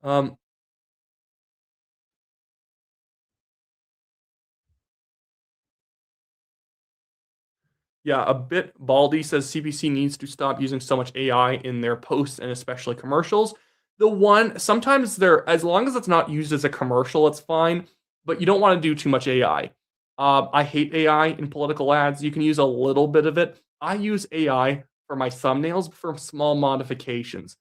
Speaker 1: Um, Yeah, a bit Baldy says CBC needs to stop using so much AI in their posts and especially commercials. The one sometimes they're as long as it's not used as a commercial, it's fine, but you don't want to do too much AI. I hate AI in political ads. You can use a little bit of it. I use AI for my thumbnails for small modifications.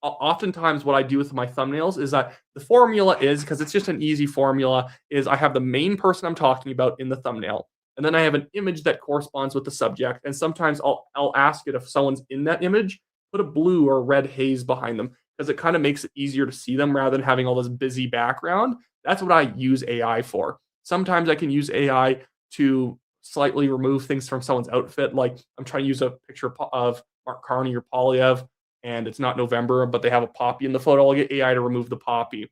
Speaker 1: Oftentimes what I do with my thumbnails is that the formula is because it's just an easy formula is I have the main person I'm talking about in the thumbnail and then I have an image that corresponds with the subject. And sometimes I'll ask it if someone's in that image, put a blue or red haze behind them because it kind of makes it easier to see them rather than having all this busy background. That's what I use AI for. Sometimes I can use AI to slightly remove things from someone's outfit. Like I'm trying to use a picture of Mark Carney or Polyev, and it's not November, but they have a poppy in the photo. I'll get AI to remove the poppy.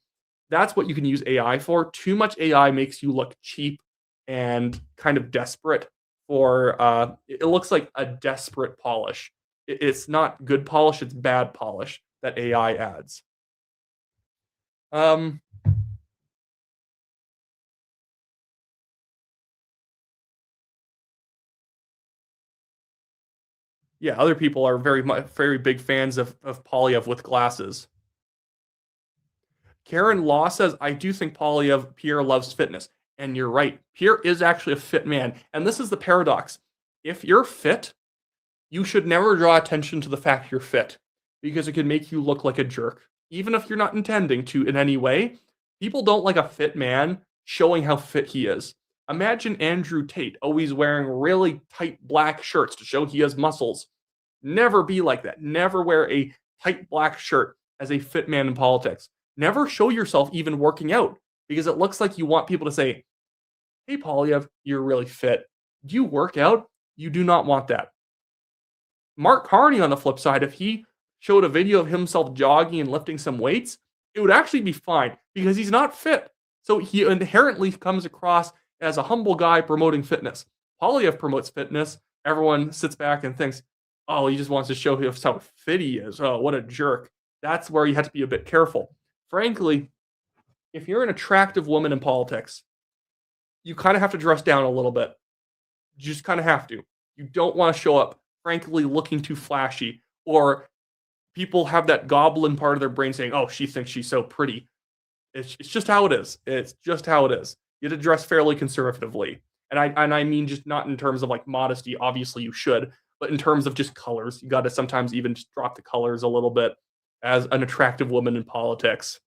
Speaker 1: That's what you can use AI for. Too much AI makes you look cheap and kind of desperate for it looks like a desperate polish. It's not good polish, it's bad polish that AI adds. Um yeah, other people are very big fans of Polyev with glasses. Karen Law says, I do think Polyev Pierre loves fitness. And you're right. Pierre is actually a fit man. And this is the paradox. If you're fit, you should never draw attention to the fact you're fit because it can make you look like a jerk. Even if you're not intending to in any way, people don't like a fit man showing how fit he is. Imagine Andrew Tate always wearing really tight black shirts to show he has muscles. Never be like that. Never wear a tight black shirt as a fit man in politics. Never show yourself even working out because it looks like you want people to say, hey, Polyev, you're really fit. Do you work out? You do not want that. Mark Carney, on the flip side, if he showed a video of himself jogging and lifting some weights, it would actually be fine because he's not fit. So he inherently comes across as a humble guy promoting fitness. Polyev promotes fitness. Everyone sits back and thinks, oh, he just wants to show us how fit he is. Oh, what a jerk. That's where you have to be a bit careful. Frankly, if you're an attractive woman in politics, you kind of have to dress down a little bit. You just kind of have to. You don't want to show up, frankly, looking too flashy, or people have that goblin part of their brain saying, oh, she thinks she's so pretty. It's just how it is. It's just how it is. You have to dress fairly conservatively. And I mean just not in terms of like modesty, obviously you should, but in terms of just colors. You got to sometimes even just drop the colors a little bit as an attractive woman in politics.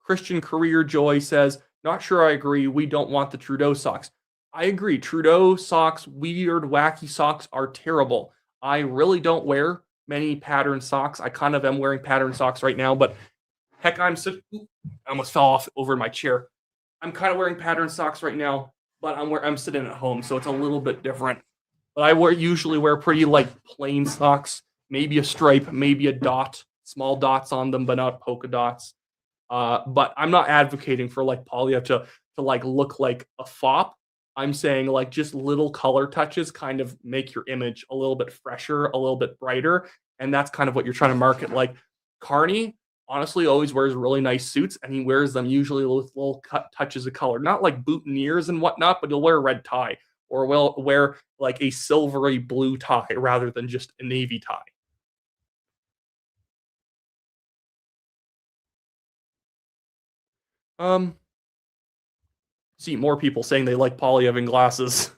Speaker 1: Christian Career Joy says, not sure I agree. We don't want the Trudeau socks. I agree. Trudeau socks, weird, wacky socks are terrible. I really don't wear many patterned socks. I kind of am wearing patterned socks right now, but heck, I'm sitting. I almost fell off over my chair. I'm kind of wearing patterned socks right now, but I'm sitting at home, so it's a little bit different. But usually wear pretty like plain socks, maybe a stripe, maybe a dot, small dots on them, but not polka dots. But I'm not advocating for like Polyev to like look like a fop. I'm saying like just little color touches kind of make your image a little bit fresher, a little bit brighter, and that's kind of what you're trying to market. Like Carney honestly always wears really nice suits, and he wears them usually with little cut touches of color, not like boutonnieres and whatnot, but he'll wear a red tie or will wear like a silvery blue tie rather than just a navy tie. Um, See more people saying they like Polyev in glasses.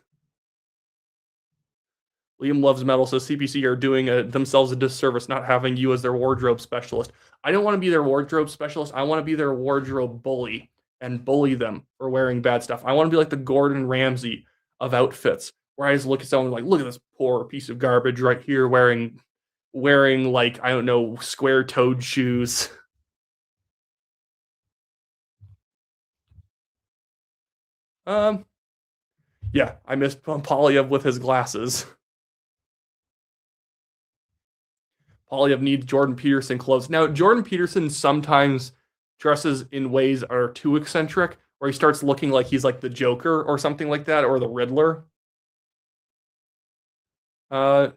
Speaker 1: Liam Loves Metal says CPC are doing themselves a disservice not having you as their wardrobe specialist. I don't want to be their wardrobe specialist. I want to be their wardrobe bully and bully them for wearing bad stuff. I want to be like the Gordon Ramsay of outfits, where I just look at someone like, look at this poor piece of garbage right here wearing like I don't know square-toed shoes. Um, yeah, I miss Polyev with his glasses. Polyev needs Jordan Peterson clothes. Now, Jordan Peterson sometimes dresses in ways that are too eccentric, where he starts looking like he's like the Joker or something like that, or the Riddler. Uh,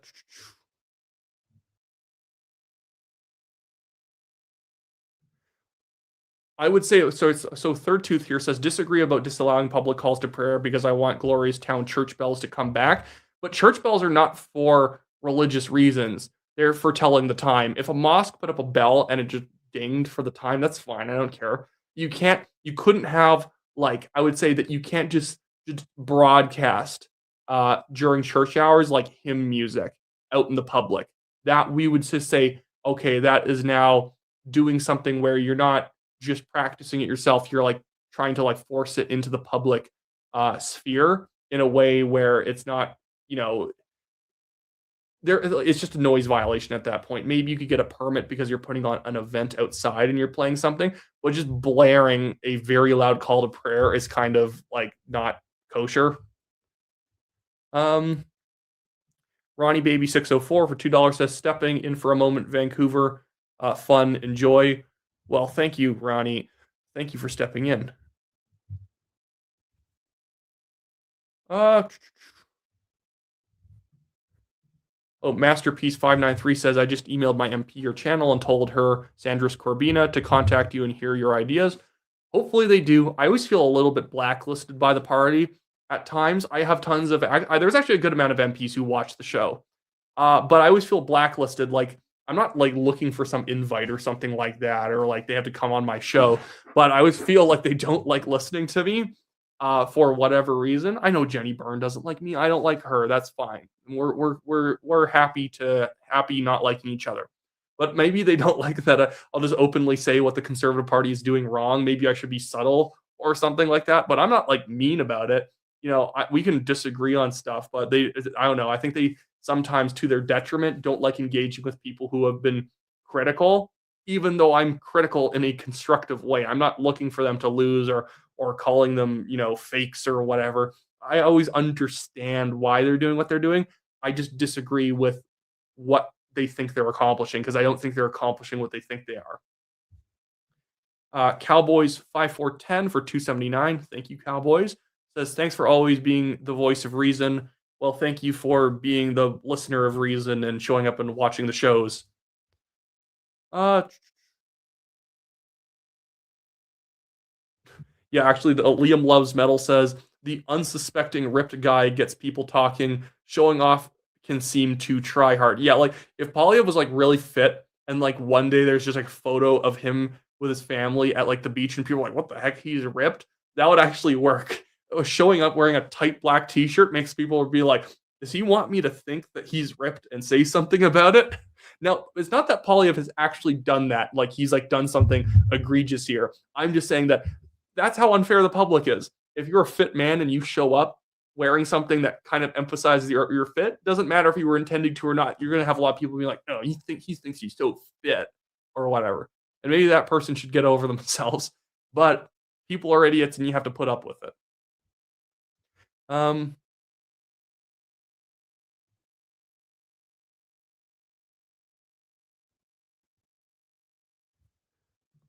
Speaker 1: I would say so. So Third Tooth here says disagree about disallowing public calls to prayer because I want glorious town church bells to come back. But church bells are not for religious reasons. They're for telling the time. If a mosque put up a bell and it just dinged for the time, that's fine. I don't care. You can't. You couldn't have like I would say that you can't just broadcast during church hours like hymn music out in the public. That we would just say okay, that is now doing something where you're not just practicing it yourself. You're like trying to like force it into the public sphere in a way where it's not, you know, there. It's just a noise violation at that point. Maybe you could get a permit because you're putting on an event outside and you're playing something, but just blaring a very loud call to prayer is kind of like not kosher. Um, Ronnie Baby 604 for $2 says stepping in for a moment, Vancouver. Fun, enjoy. Well, thank you, Ronnie. Thank you for stepping in. Uh, oh, Masterpiece 593 says I just emailed my MP your channel and told her Sandris Corbina to contact you and hear your ideas. Hopefully they do. I always feel a little bit blacklisted by the party at times. I have tons of there's actually a good amount of MPs who watch the show. But I always feel blacklisted. Like I'm not like looking for some invite or something like that, or like they have to come on my show. But I always feel like they don't like listening to me for whatever reason. I know Jenny Byrne doesn't like me. I don't like her. That's fine. We're happy not liking each other. But maybe they don't like that. I'll just openly say what the Conservative Party is doing wrong. Maybe I should be subtle or something like that. But I'm not like mean about it. You know, we can disagree on stuff, but I don't know. I think they sometimes, to their detriment, don't like engaging with people who have been critical, even though I'm critical in a constructive way. I'm not looking for them to lose or calling them, you know, fakes or whatever. I always understand why they're doing what they're doing. I just disagree with what they think they're accomplishing because I don't think they're accomplishing what they think they are. Cowboys 5410 for 279. Thank you, Cowboys. Says thanks for always being the voice of reason. Well, thank you for being the listener of reason and showing up and watching the shows. Uh, yeah, actually, Liam Loves Metal says the unsuspecting ripped guy gets people talking. Showing off can seem to try hard. Yeah, like if Polyev was like really fit and like one day there's just like photo of him with his family at like the beach and people are like, what the heck, he's ripped. That would actually work. Showing up wearing a tight black t-shirt makes people be like, does he want me to think that he's ripped and say something about it? Now, it's not that Polyev has actually done that. Like he's like done something egregious here. I'm just saying that that's how unfair the public is. If you're a fit man and you show up wearing something that kind of emphasizes your fit, doesn't matter if you were intending to or not. You're going to have a lot of people be like, "Oh, he thinks he's so fit," or whatever. And maybe that person should get over themselves. But people are idiots, and you have to put up with it.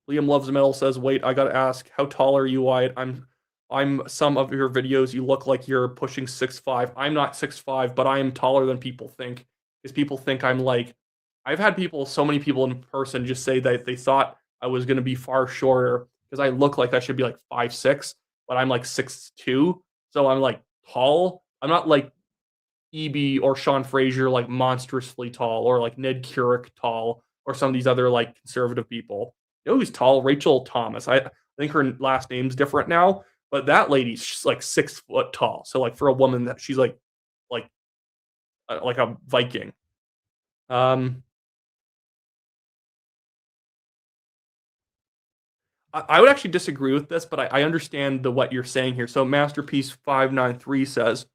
Speaker 1: Liam Loves Metal says, "Wait, I gotta ask, how tall are you, Wyatt? I'm some of your videos. You look like you're pushing 6'5". I'm not 6'5", but I am taller than people think. Because people think I'm like, I've had so many people in person just say that they thought I was gonna be far shorter because I look like I should be like 5'6", but I'm like 6'2", so I'm like tall. I'm not like EB or Sean Fraser like monstrously tall or like Ned Keurig tall or some of these other like conservative people. You know who's tall? Rachel Thomas. I think her last name's different now, but that lady's like 6 foot tall. So like for a woman that she's like like a Viking. I would actually disagree with this, but I understand what you're saying here. So Masterpiece 593 says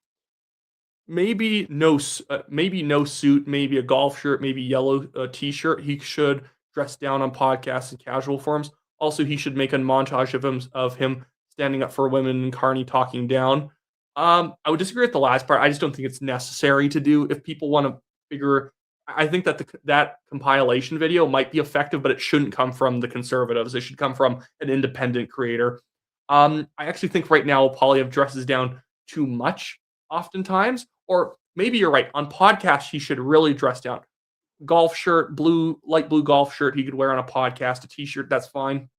Speaker 1: maybe no suit, maybe a golf shirt, maybe yellow t-shirt. He should dress down on podcasts and casual forums. Also, he should make a montage of him standing up for women and Carney talking down. I would disagree with the last part. I just don't think it's necessary to do. If people want to figure, I think that that compilation video might be effective, but it shouldn't come from the conservatives. It should come from an independent creator. I actually think right now Polyev dresses down too much oftentimes, or maybe you're right. On podcasts, he should really dress down. Golf shirt, light blue golf shirt he could wear on a podcast, a t-shirt, that's fine.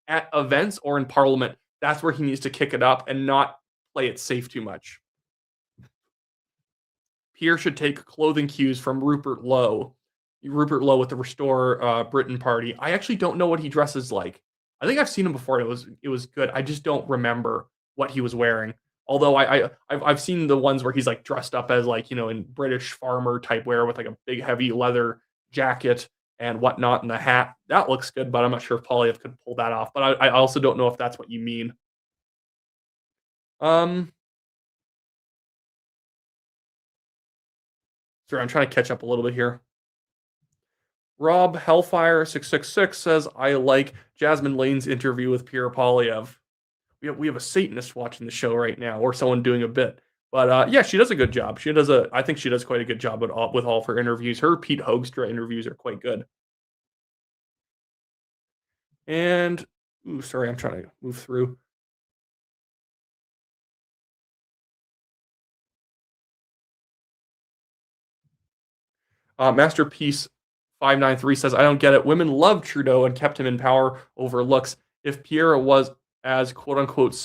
Speaker 1: At events or in parliament, that's where he needs to kick it up and not play it safe too much. Pierre should take clothing cues from Rupert Lowe. Rupert Lowe with the Restore Britain Party. I actually don't know what he dresses like. I think I've seen him before. It was good. I just don't remember what he was wearing. Although I've seen the ones where he's like dressed up as like in British farmer type wear with like a big heavy leather jacket and whatnot and the hat. That looks good, but I'm not sure if Polyev could pull that off. But I also don't know if that's what you mean. Um, Sorry, I'm trying to catch up a little bit here. Rob Hellfire 666 says I like Jasmine Lane's interview with Pierre Polyev. We have a Satanist watching the show right now, or someone doing a bit. But yeah, she does a good job. I think she does quite a good job with all of her interviews. Her Pete Hoekstra interviews are quite good. And sorry, I'm trying to move through. Masterpiece 593 says, I don't get it. Women loved Trudeau and kept him in power over looks. If Pierre was as quote unquote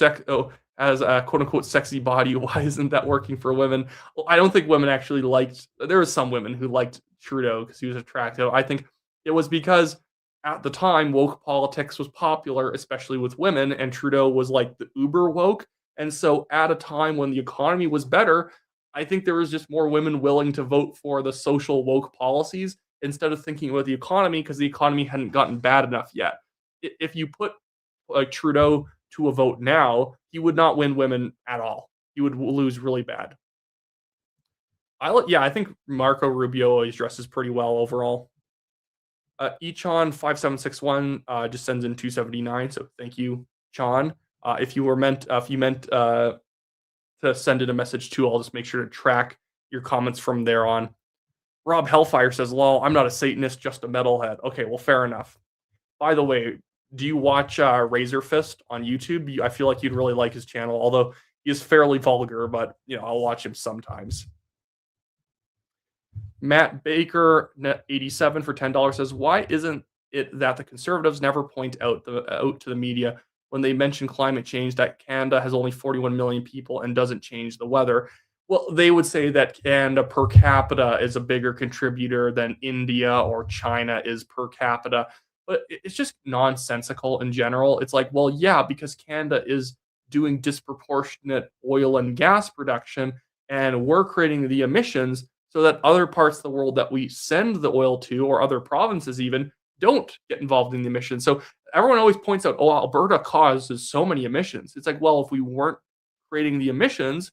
Speaker 1: as a quote unquote sexy body, why isn't that working for women? Well, I don't think women actually liked. There were some women who liked Trudeau because he was attractive. I think it was because at the time woke politics was popular, especially with women, and Trudeau was like the uber woke. And so at a time when the economy was better, I think there was just more women willing to vote for the social woke policies instead of thinking about the economy because the economy hadn't gotten bad enough yet. If you put like Trudeau to a vote now, he would not win women at all. He would lose really bad. I think Marco Rubio always dresses pretty well overall. Echon 5761 just sends in 279, so thank you, Chon. If you meant to send in a message too, I'll just make sure to track your comments from there on. Rob Hellfire says, lol, I'm not a Satanist, just a metalhead. Okay, well, fair enough. By the way, do you watch Razor Fist on YouTube? I feel like you'd really like his channel, although he is fairly vulgar, but I'll watch him sometimes. Matt Baker 87 for $10 says, why isn't it that the Conservatives never point out to the media when they mention climate change that Canada has only 41 million people and doesn't change the weather? Well, they would say that Canada per capita is a bigger contributor than India or China is per capita. But it's just nonsensical in general. It's like, well, yeah, because Canada is doing disproportionate oil and gas production, and we're creating the emissions so that other parts of the world that we send the oil to, or other provinces even, don't get involved in the emissions. So everyone always points out, oh, Alberta causes so many emissions. It's like, well, if we weren't creating the emissions,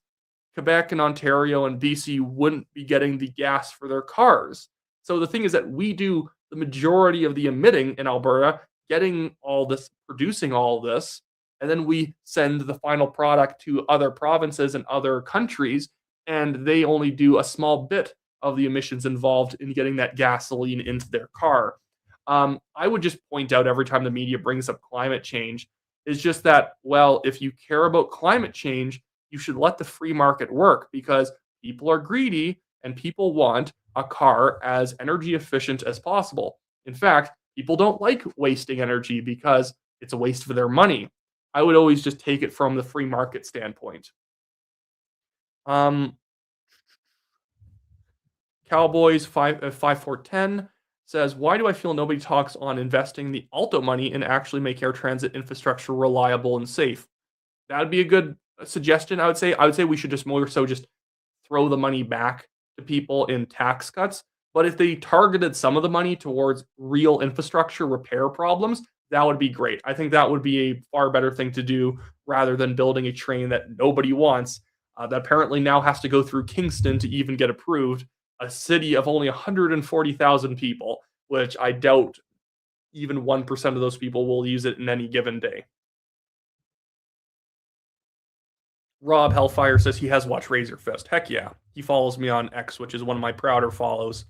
Speaker 1: Quebec and Ontario and BC wouldn't be getting the gas for their cars. So the thing is that we do the majority of the emitting in Alberta, getting all this, producing all this, and then we send the final product to other provinces and other countries, and they only do a small bit of the emissions involved in getting that gasoline into their car. I would just point out every time the media brings up climate change is just that, well, if you care about climate change, you should let the free market work because people are greedy and people want a car as energy efficient as possible. In fact, people don't like wasting energy because it's a waste of their money. I would always just take it from the free market standpoint. Cowboys 5410 says, why do I feel nobody talks on investing the Alto money and actually make air transit infrastructure reliable and safe? That'd be a good suggestion. I would say we should just more so just throw the money back to people in tax cuts. But if they targeted some of the money towards real infrastructure repair problems, that would be great. I think that would be a far better thing to do rather than building a train that nobody wants, that apparently now has to go through Kingston to even get approved, a city of only 140,000 people, which I doubt even 1% of those people will use it in any given day. Rob Hellfire says he has watched Razor Fist. Heck yeah. He follows me on X, which is one of my prouder follows.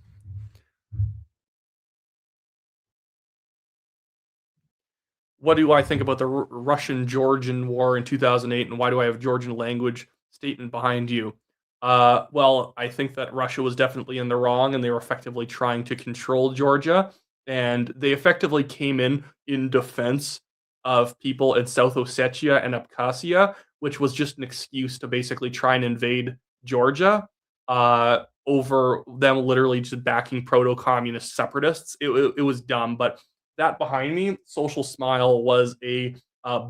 Speaker 1: what do I think about the Russian-Georgian war in 2008, and why do I have Georgian language statement behind you? Well, I think that Russia was definitely in the wrong, and they were effectively trying to control Georgia, and they effectively came in defense of people in South Ossetia and Abkhazia, which was just an excuse to basically try and invade Georgia, over them literally just backing proto-communist separatists. It was dumb, but that behind me, Social Smile, was a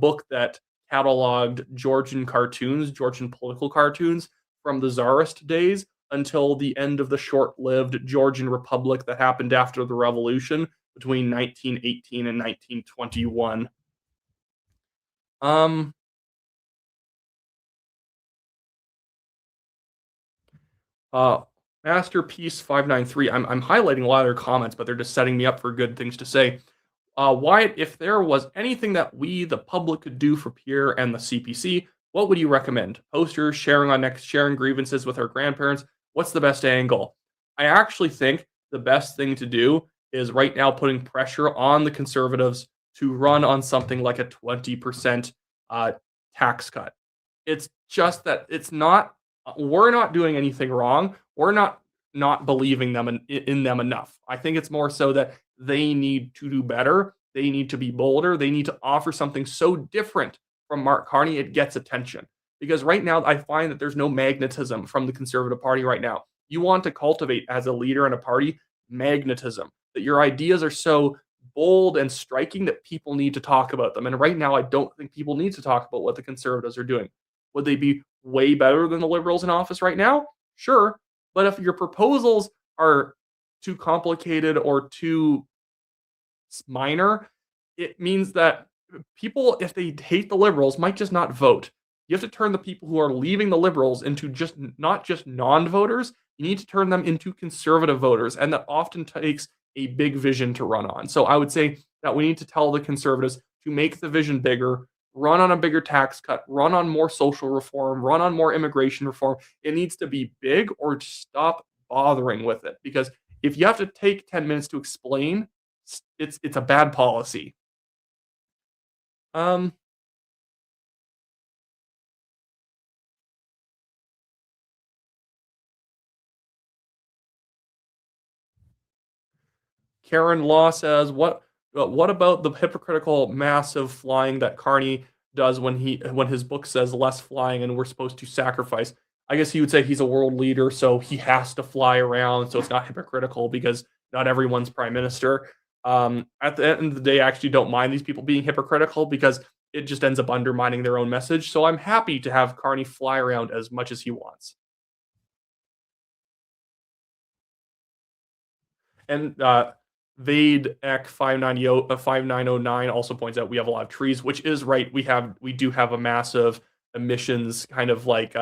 Speaker 1: book that cataloged Georgian cartoons, Georgian political cartoons from the Tsarist days until the end of the short-lived Georgian Republic that happened after the revolution between 1918 and 1921. Um, uh, Masterpiece 593. I'm highlighting a lot of their comments, but they're just setting me up for good things to say. Wyatt, if there was anything that we, the public, could do for Pierre and the CPC, what would you recommend? Posters, sharing on next, sharing grievances with our grandparents. What's the best angle? I actually think the best thing to do is right now putting pressure on the conservatives to run on something like a 20% tax cut. It's just that it's not. We're not doing anything wrong. We're not believing them in them enough. I think it's more so that they need to do better. They need to be bolder. They need to offer something so different from Mark Carney it gets attention. Because right now I find that there's no magnetism from the Conservative Party right now. You want to cultivate as a leader in a party magnetism, that your ideas are so bold and striking that people need to talk about them. And right now I don't think people need to talk about what the Conservatives are doing. Would they be way better than the Liberals in office right now? Sure. But if your proposals are too complicated or too minor, it means that people, if they hate the Liberals, might just not vote. You have to turn the people who are leaving the Liberals into just not just non-voters. You need to turn them into conservative voters, and that often takes a big vision to run on. So I would say that we need to tell the Conservatives to make the vision bigger, run on a bigger tax cut, run on more social reform, run on more immigration reform. It needs to be big, or stop bothering with it. Because if you have to take 10 minutes to explain, it's a bad policy. Um, Karen Law says, what about the hypocritical massive flying that Carney does when his book says less flying and we're supposed to sacrifice? I guess he would say he's a world leader, so he has to fly around, so it's not hypocritical because not everyone's prime minister. At the end of the day, I actually don't mind these people being hypocritical because it just ends up undermining their own message. So I'm happy to have Carney fly around as much as he wants. And Vade Ek 5909 also points out we have a lot of trees, which is right. We do have a massive emissions kind of like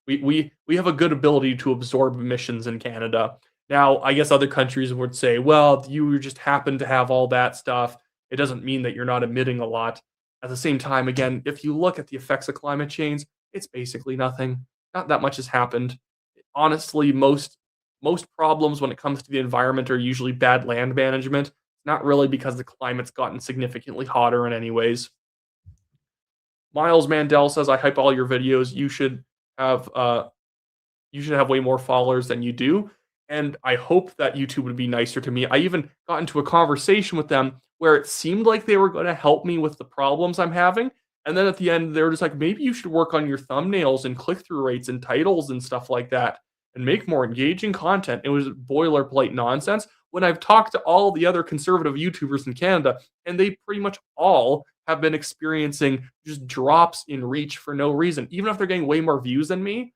Speaker 1: we have a good ability to absorb emissions in Canada. Now, I guess other countries would say, well, you just happen to have all that stuff. It doesn't mean that you're not emitting a lot. At the same time, again, if you look at the effects of climate change, it's basically nothing. Not that much has happened. Honestly, most problems when it comes to the environment are usually bad land management, not really because the climate's gotten significantly hotter in any ways. Miles Mandel says, I hype all your videos. Have uh, you should have way more followers than you do. And I hope that YouTube would be nicer to me. I even got into a conversation with them where it seemed like they were going to help me with the problems I'm having. And then at the end, they were just like, maybe you should work on your thumbnails and click through rates and titles and stuff like that and make more engaging content. It was boilerplate nonsense when I've talked to all the other conservative YouTubers in Canada, and they pretty much all have been experiencing just drops in reach for no reason. Even if they're getting way more views than me,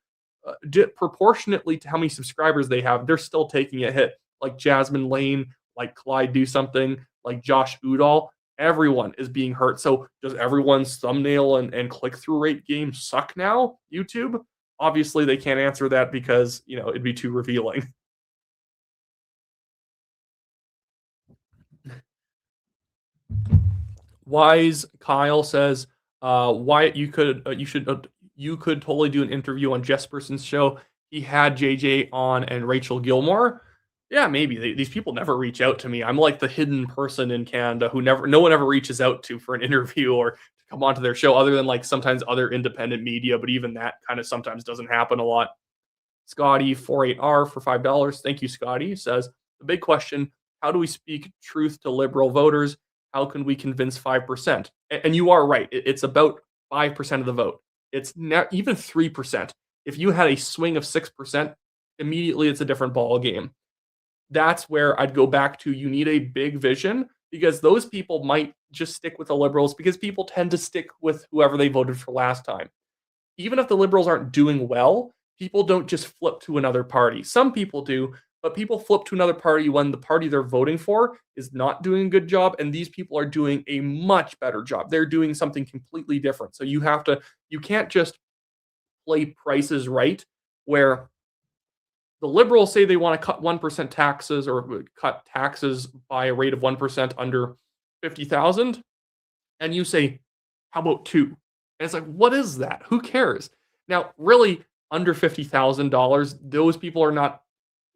Speaker 1: proportionately to how many subscribers they have, they're still taking a hit. Like Jasmine Lane, like Clyde Do Something, like Josh Udall, everyone is being hurt. So does everyone's thumbnail and click-through rate game suck now, YouTube? Obviously, they can't answer that because, it'd be too revealing. Wise Kyle says, Wyatt, you could totally do an interview on Jesperson's show. He had JJ on and Rachel Gilmore. Yeah, maybe. These people never reach out to me. I'm like the hidden person in Canada who no one ever reaches out to for an interview or to come onto their show other than like sometimes other independent media, but even that kind of sometimes doesn't happen a lot. Scotty 48R for $5. Thank you, Scotty. Says the big question: how do we speak truth to liberal voters? How can we convince 5%? And you are right. It's about 5% of the vote. It's not even 3%. If you had a swing of 6%, immediately it's a different ball game. That's where I'd go back to you need a big vision because those people might just stick with the liberals because people tend to stick with whoever they voted for last time. Even if the liberals aren't doing well, people don't just flip to another party. Some people do, but people flip to another party when the party they're voting for is not doing a good job and these people are doing a much better job. They're doing something completely different. So you can't just play prices right where the liberals say they want to cut 1% taxes or cut taxes by a rate of 1% under 50,000 and you say how about 2? And it's like what is that? Who cares? Now, really under $50,000, those people are not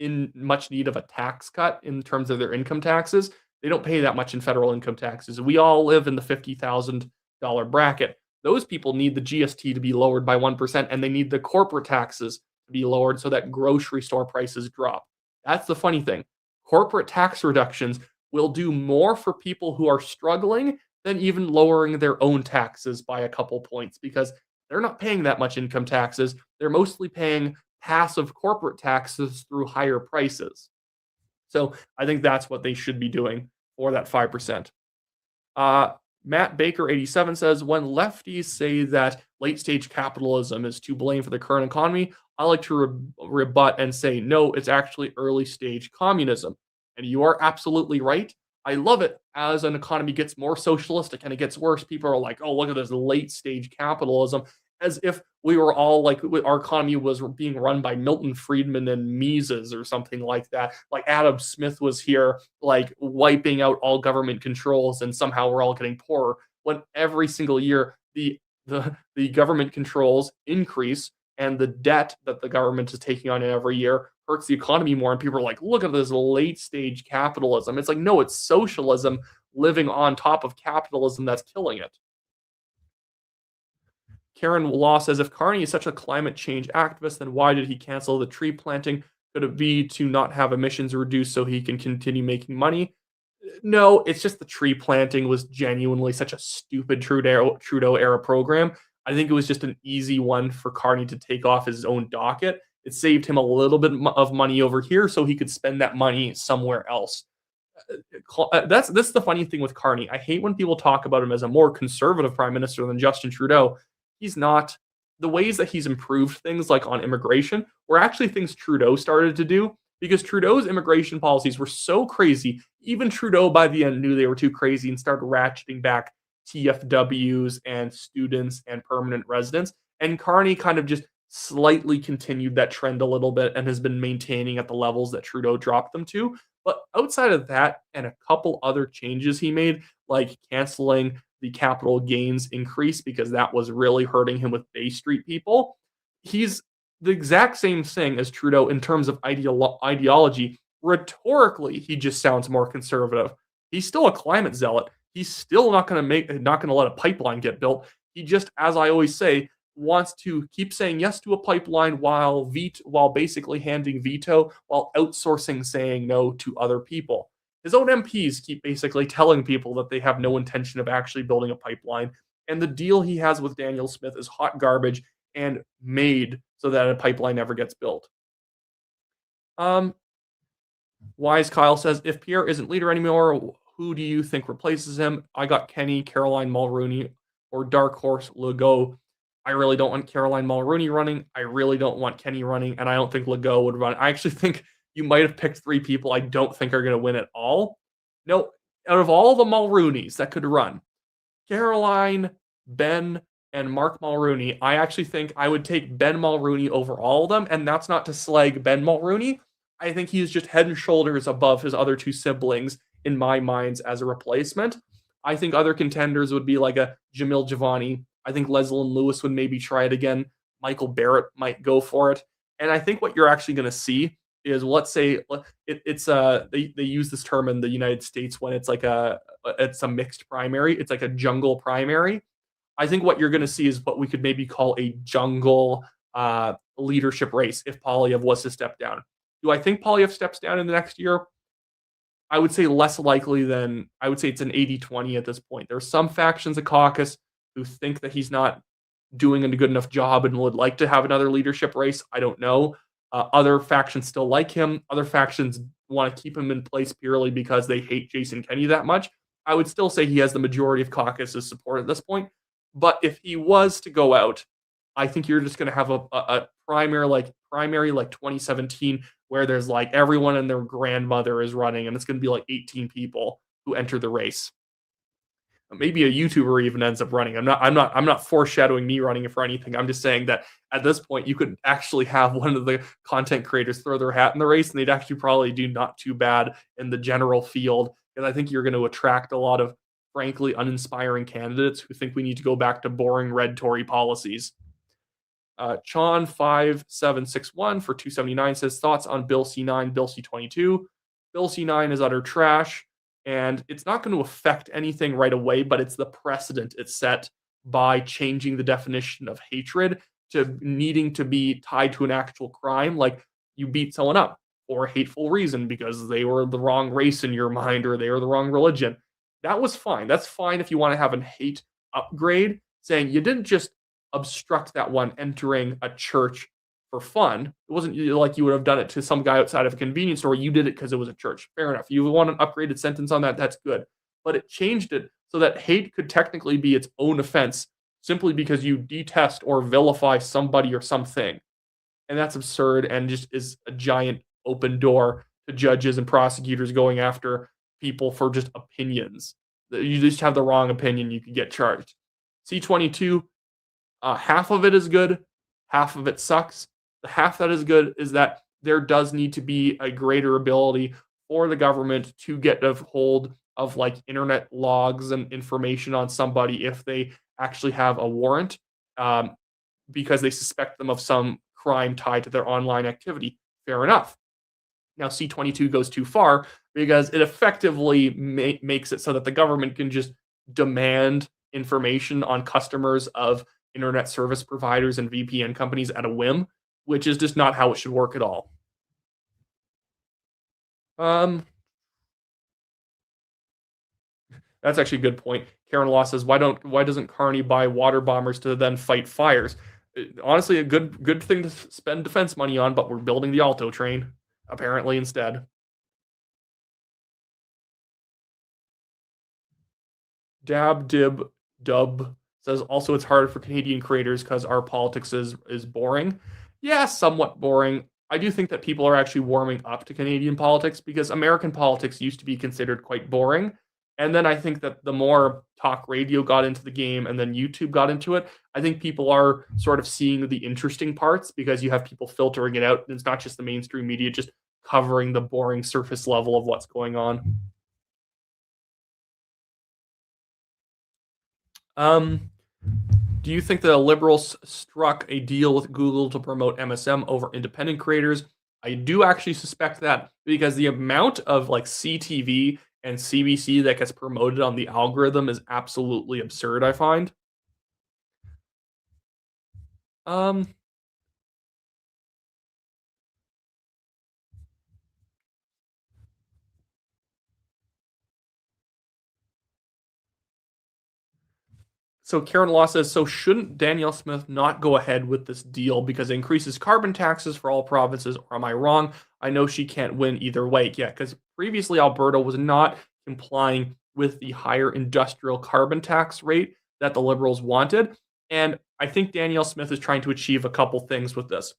Speaker 1: in much need of a tax cut in terms of their income taxes. They don't pay that much in federal income taxes. We all live in the $50,000 bracket. Those people need the GST to be lowered by 1% and they need the corporate taxes to be lowered so that grocery store prices drop. That's the funny thing. Corporate tax reductions will do more for people who are struggling than even lowering their own taxes by a couple points because they're not paying that much income taxes. They're mostly paying passive corporate taxes through higher prices. So I think that's what they should be doing for that 5%. Matt Baker 87 says, when lefties say that late stage capitalism is to blame for the current economy, I like to rebut and say, no, it's actually early stage communism. And you are absolutely right. I love it as an economy gets more socialistic and it gets worse. People are like, oh, look at this late stage capitalism, as if we were all like our economy was being run by Milton Friedman and Mises or something like that. Like Adam Smith was here, like wiping out all government controls, and somehow we're all getting poorer. When every single year the government controls increase and the debt that the government is taking on every year hurts the economy more, and people are like, look at this late stage capitalism. It's like, no, it's socialism living on top of capitalism that's killing it. Karen Law says, if Carney is such a climate change activist, then why did he cancel the tree planting? Could it be to not have emissions reduced so he can continue making money? No, it's just the tree planting was genuinely such a stupid Trudeau era program. I think it was just an easy one for Carney to take off his own docket. It saved him a little bit of money over here so he could spend that money somewhere else. That's the funny thing with Carney. I hate when people talk about him as a more conservative prime minister than Justin Trudeau. He's not. The ways that he's improved things like on immigration were actually things Trudeau started to do because Trudeau's immigration policies were so crazy. Even Trudeau by the end knew they were too crazy and started ratcheting back TFWs and students and permanent residents. And Carney kind of just slightly continued that trend a little bit and has been maintaining at the levels that Trudeau dropped them to. But outside of that and a couple other changes he made, like canceling the capital gains increase because that was really hurting him with Bay Street people. He's the exact same thing as Trudeau in terms of ideology. Rhetorically, he just sounds more conservative. He's still a climate zealot. He's still not going to let a pipeline get built. He just, as I always say, wants to keep saying yes to a pipeline while basically handing veto, while outsourcing saying no to other people. His own MPs keep basically telling people that they have no intention of actually building a pipeline. And the deal he has with Daniel Smith is hot garbage and made so that a pipeline never gets built. Wise Kyle says, if Pierre isn't leader anymore, who do you think replaces him? I got Kenny, Caroline Mulroney, or dark horse Legault. I really don't want Caroline Mulroney running. I really don't want Kenny running. And I don't think Legault would run. I actually think you might have picked 3 people I don't think are going to win at all. No, out of all the Mulroneys that could run, Caroline, Ben, and Mark Mulroney, I actually think I would take Ben Mulroney over all of them. And that's not to slag Ben Mulroney. I think he's just head and shoulders above his other 2 siblings in my minds as a replacement. I think other contenders would be like a Jamil Javani. I think Leslyn Lewis would maybe try it again. Michael Barrett might go for it. And I think what you're actually going to see is, let's say it's they use this term in the United States when it's like it's a mixed primary. It's like a jungle primary. I think what you're going to see is what we could maybe call a jungle leadership race if Polyev was to step down. Do I think Polyev steps down in the next year? I would say less likely than I would say it's an 80-20 at this point. There are some factions of caucus who think that he's not doing a good enough job and would like to have another leadership race. I don't know. Other factions still like him. Other factions want to keep him in place purely because they hate Jason Kenney that much. I would still say he has the majority of caucus's support at this point. But if he was to go out, I think you're just going to have a primary like 2017 where there's like everyone and their grandmother is running, and it's going to be like 18 people who enter the race. Maybe a YouTuber even ends up running. I'm not foreshadowing me running for anything. I'm just saying that at this point you could actually have one of the content creators throw their hat in the race, and they'd actually probably do not too bad in the general field. And I think you're going to attract a lot of frankly uninspiring candidates who think we need to go back to boring red Tory policies. Chon 5761 for 279 says thoughts on Bill C9, Bill C22. Bill C9 is utter trash, and it's not going to affect anything right away, but it's the precedent it's set by changing the definition of hatred to needing to be tied to an actual crime, like you beat someone up for a hateful reason because they were the wrong race in your mind or they were the wrong religion. That was fine. That's fine if you want to have a hate upgrade, saying you didn't just obstruct that one entering a church for fun. It wasn't like you would have done it to some guy outside of a convenience store. You did it because it was a church. Fair enough. You want an upgraded sentence on that, that's good. But it changed it so that hate could technically be its own offense simply because you detest or vilify somebody or something. And that's absurd and just is a giant open door to judges and prosecutors going after people for just opinions. You just have the wrong opinion, you could get charged. C22, half of it is good, half of it sucks. The half that is good is that there does need to be a greater ability for the government to get a hold of like internet logs and information on somebody if they actually have a warrant because they suspect them of some crime tied to their online activity. Fair enough. Now, C22 goes too far because it effectively makes it so that the government can just demand information on customers of internet service providers and VPN companies at a whim, which is just not how it should work at all. That's actually a good point. Karen Law says, why doesn't Carney buy water bombers to then fight fires? Honestly, a good thing to spend defense money on, but we're building the Alto train, apparently, instead. Dab Dib Dub says, also it's hard for Canadian creators because our politics is boring. Yeah, somewhat boring. I do think that people are actually warming up to Canadian politics because American politics used to be considered quite boring. And then I think that the more talk radio got into the game and then YouTube got into it, I think people are sort of seeing the interesting parts because you have people filtering it out. And it's not just the mainstream media just covering the boring surface level of what's going on. Do you think the Liberals struck a deal with Google to promote MSM over independent creators? I do actually suspect that because the amount of like CTV and CBC that gets promoted on the algorithm is absolutely absurd, I find. So Karen Law says, so shouldn't Danielle Smith not go ahead with this deal because it increases carbon taxes for all provinces? Or am I wrong? I know she can't win either way. Yeah, because previously Alberta was not complying with the higher industrial carbon tax rate that the Liberals wanted. And I think Danielle Smith is trying to achieve a couple things with this.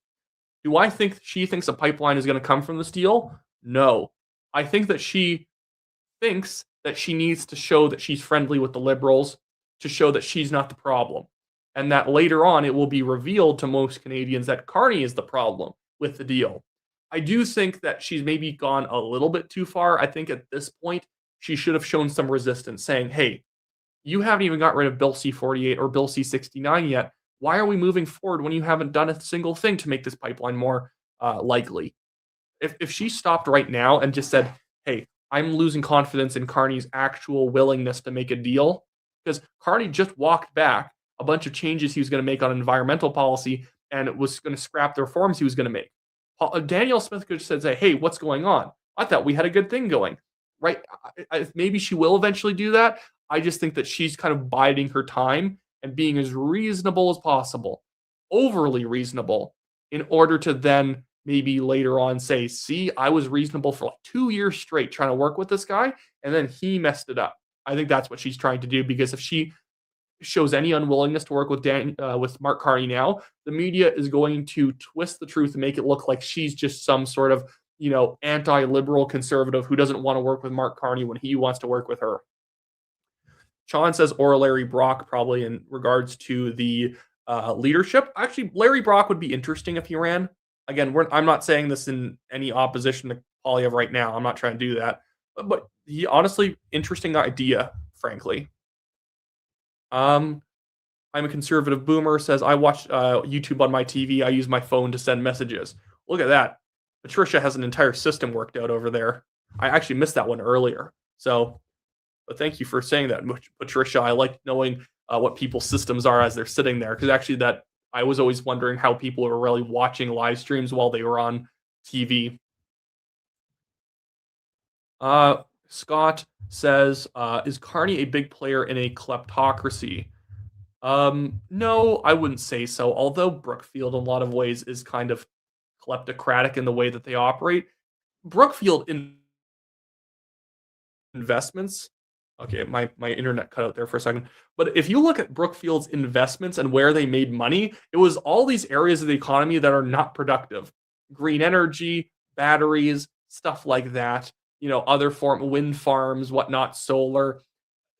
Speaker 1: Do I think she thinks a pipeline is going to come from this deal? No. I think that she thinks that she needs to show that she's friendly with the Liberals to show that she's not the problem. And that later on it will be revealed to most Canadians that Carney is the problem with the deal. I do think that she's maybe gone a little bit too far. I think at this point, she should have shown some resistance saying, hey, you haven't even got rid of Bill C-48 or Bill C-69 yet. Why are we moving forward when you haven't done a single thing to make this pipeline more likely? If she stopped right now and just said, "Hey, I'm losing confidence in Carney's actual willingness to make a deal," because Carney just walked back a bunch of changes he was going to make on environmental policy and it was going to scrap the reforms he was going to make. Danielle Smith could have said, "Hey, what's going on? I thought we had a good thing going." Right? Maybe she will eventually do that. I just think that she's kind of biding her time and being as reasonable as possible, overly reasonable, in order to then maybe later on say, "See, I was reasonable for like 2 years straight trying to work with this guy, and then he messed it up." I think that's what she's trying to do because if she shows any unwillingness to work with Mark Carney now, the media is going to twist the truth and make it look like she's just some sort of anti-liberal conservative who doesn't want to work with Mark Carney when he wants to work with her. Sean says, or Larry Brock, probably in regards to the leadership. Actually, Larry Brock would be interesting if he ran. Again, I'm not saying this in any opposition to Polyev right now. I'm not trying to do that. But he honestly, interesting idea, frankly. I'm a conservative boomer, says, I watch YouTube on my TV. I use my phone to send messages. Look at that. Patricia has an entire system worked out over there. I actually missed that one earlier. So, but thank you for saying that, Patricia. I like knowing what people's systems are as they're sitting there. Because actually I was always wondering how people were really watching live streams while they were on TV. Scott says, is Carney a big player in a kleptocracy? No, I wouldn't say so. Although Brookfield, in a lot of ways, is kind of kleptocratic in the way that they operate. Brookfield investments. Okay, my internet cut out there for a second. But if you look at Brookfield's investments and where they made money, it was all these areas of the economy that are not productive. Green energy, batteries, stuff like that. Other wind farms, whatnot, solar.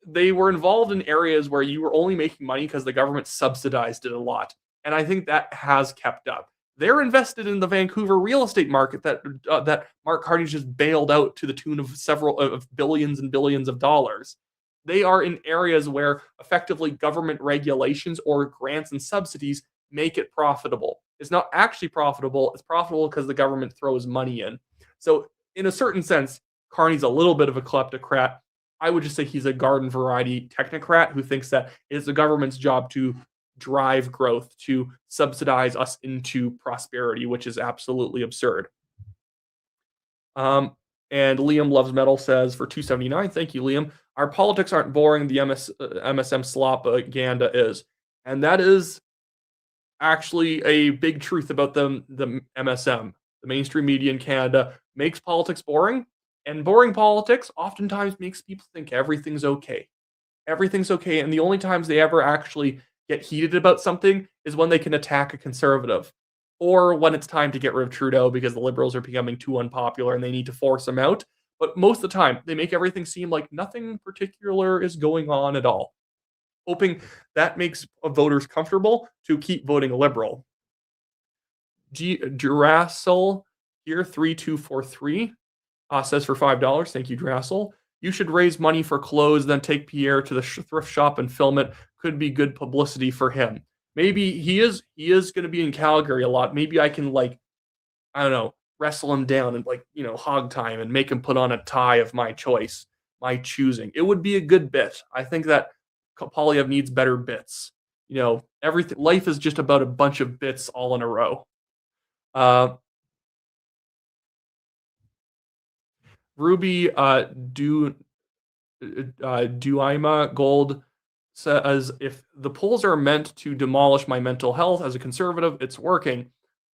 Speaker 1: They were involved in areas where you were only making money because the government subsidized it a lot. And I think that has kept up. They're invested in the Vancouver real estate market that Mark Carney just bailed out to the tune of several of billions and billions of dollars. They are in areas where effectively government regulations or grants and subsidies make it profitable. It's not actually profitable. It's profitable because the government throws money in. So in a certain sense, Carney's a little bit of a kleptocrat. I would just say he's a garden variety technocrat who thinks that it's the government's job to drive growth, to subsidize us into prosperity, which is absolutely absurd. And Liam Loves Metal says for 279, thank you, Liam. Our politics aren't boring. The MSM slopaganda is. And that is actually a big truth about the MSM. The mainstream media in Canada makes politics boring. And boring politics oftentimes makes people think everything's okay. Everything's okay. And the only times they ever actually get heated about something is when they can attack a conservative or when it's time to get rid of Trudeau because the Liberals are becoming too unpopular and they need to force him out. But most of the time, they make everything seem like nothing particular is going on at all, hoping that makes voters comfortable to keep voting Liberal. Jurassel here, 3243, says for $5. Thank you, Jurassel. You should raise money for clothes, then take Pierre to the thrift shop and film it. Could be good publicity for him. Maybe he is going to be in Calgary a lot. Maybe I can wrestle him down and hog tie him and make him put on a tie of my choice, my choosing. It would be a good bit. I think that Polyev needs better bits. Everything. Life is just about a bunch of bits all in a row. Ruby Duima Gold says, if the polls are meant to demolish my mental health as a conservative, it's working.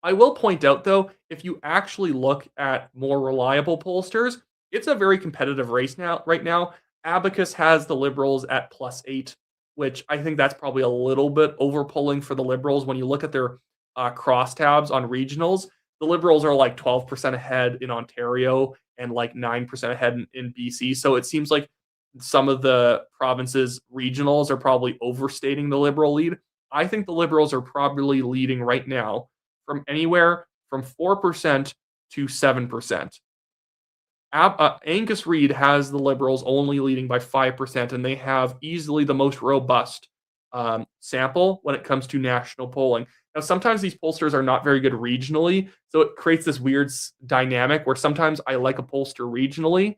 Speaker 1: I will point out, though, if you actually look at more reliable pollsters, it's a very competitive race right now. Abacus has the Liberals at +8, which I think that's probably a little bit overpulling for the Liberals. When you look at their crosstabs on regionals, the Liberals are like 12% ahead in Ontario and like 9% ahead in BC. So it seems like some of the provinces' regionals are probably overstating the Liberal lead. I think the Liberals are probably leading right now from anywhere from 4% to 7%. Angus Reid has the Liberals only leading by 5%, and they have easily the most robust sample when it comes to national polling. Now, sometimes these pollsters are not very good regionally, so it creates this weird dynamic where sometimes I like a pollster regionally,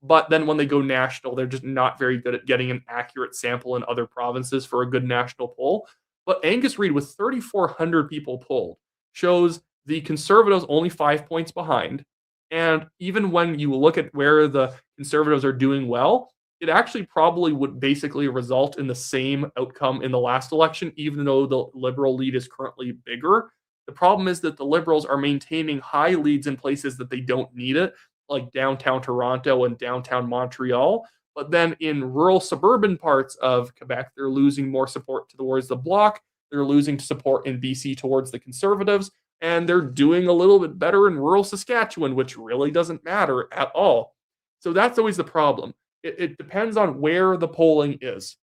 Speaker 1: but then when they go national, they're just not very good at getting an accurate sample in other provinces for a good national poll. But Angus Reid, with 3,400 people polled, shows the Conservatives only 5 points behind. And even when you look at where the Conservatives are doing well, it actually probably would basically result in the same outcome in the last election, even though the Liberal lead is currently bigger. The problem is that the Liberals are maintaining high leads in places that they don't need it, like downtown Toronto and downtown Montreal. But then in rural suburban parts of Quebec, they're losing more support towards the Bloc. They're losing support in BC towards the Conservatives. And they're doing a little bit better in rural Saskatchewan, which really doesn't matter at all. So that's always the problem. It depends on where the polling is.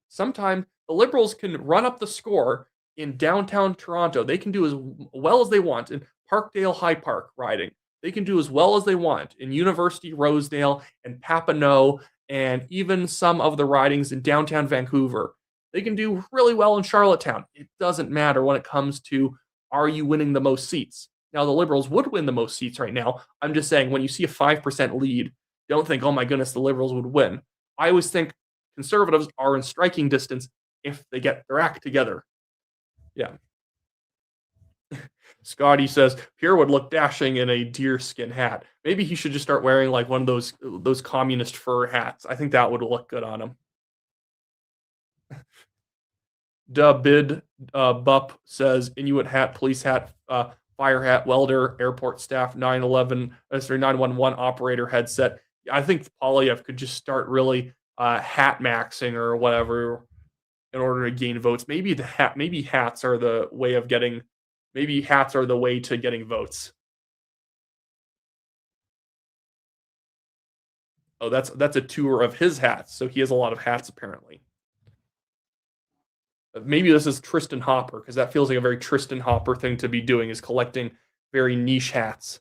Speaker 1: Sometimes the Liberals can run up the score in downtown Toronto. They can do as well as they want in Parkdale High Park riding. They can do as well as they want in University Rosedale and Papineau and even some of the ridings in downtown Vancouver. They can do really well in Charlottetown. It doesn't matter when it comes to, are you winning the most seats? Now, the Liberals would win the most seats right now. I'm just saying, when you see a 5% lead, don't think, oh my goodness, the Liberals would win. I always think Conservatives are in striking distance if they get their act together. Yeah. Scotty says Pierre would look dashing in a deerskin hat. Maybe he should just start wearing like one of those communist fur hats. I think that would look good on him. Bid Bup says Inuit hat, police hat, fire hat, welder, airport staff, 911 operator headset. I think Polyev could just start really hat maxing or whatever in order to gain votes. Maybe hats are the way of getting. Maybe hats are the way to getting votes. Oh, that's a tour of his hats. So he has a lot of hats apparently. Maybe this is Tristan Hopper, because that feels like a very Tristan Hopper thing to be doing, is collecting very niche hats.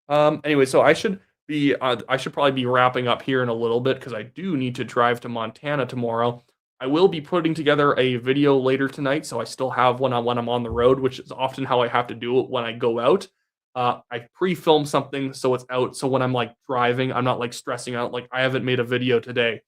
Speaker 1: Anyway, so I should probably be wrapping up here in a little bit because I do need to drive to Montana tomorrow. I will be putting together a video later tonight, so I still have one on when I'm on the road, which is often how I have to do it when I go out. I pre-film something so it's out, so when I'm like driving, I'm not like stressing out like I haven't made a video today.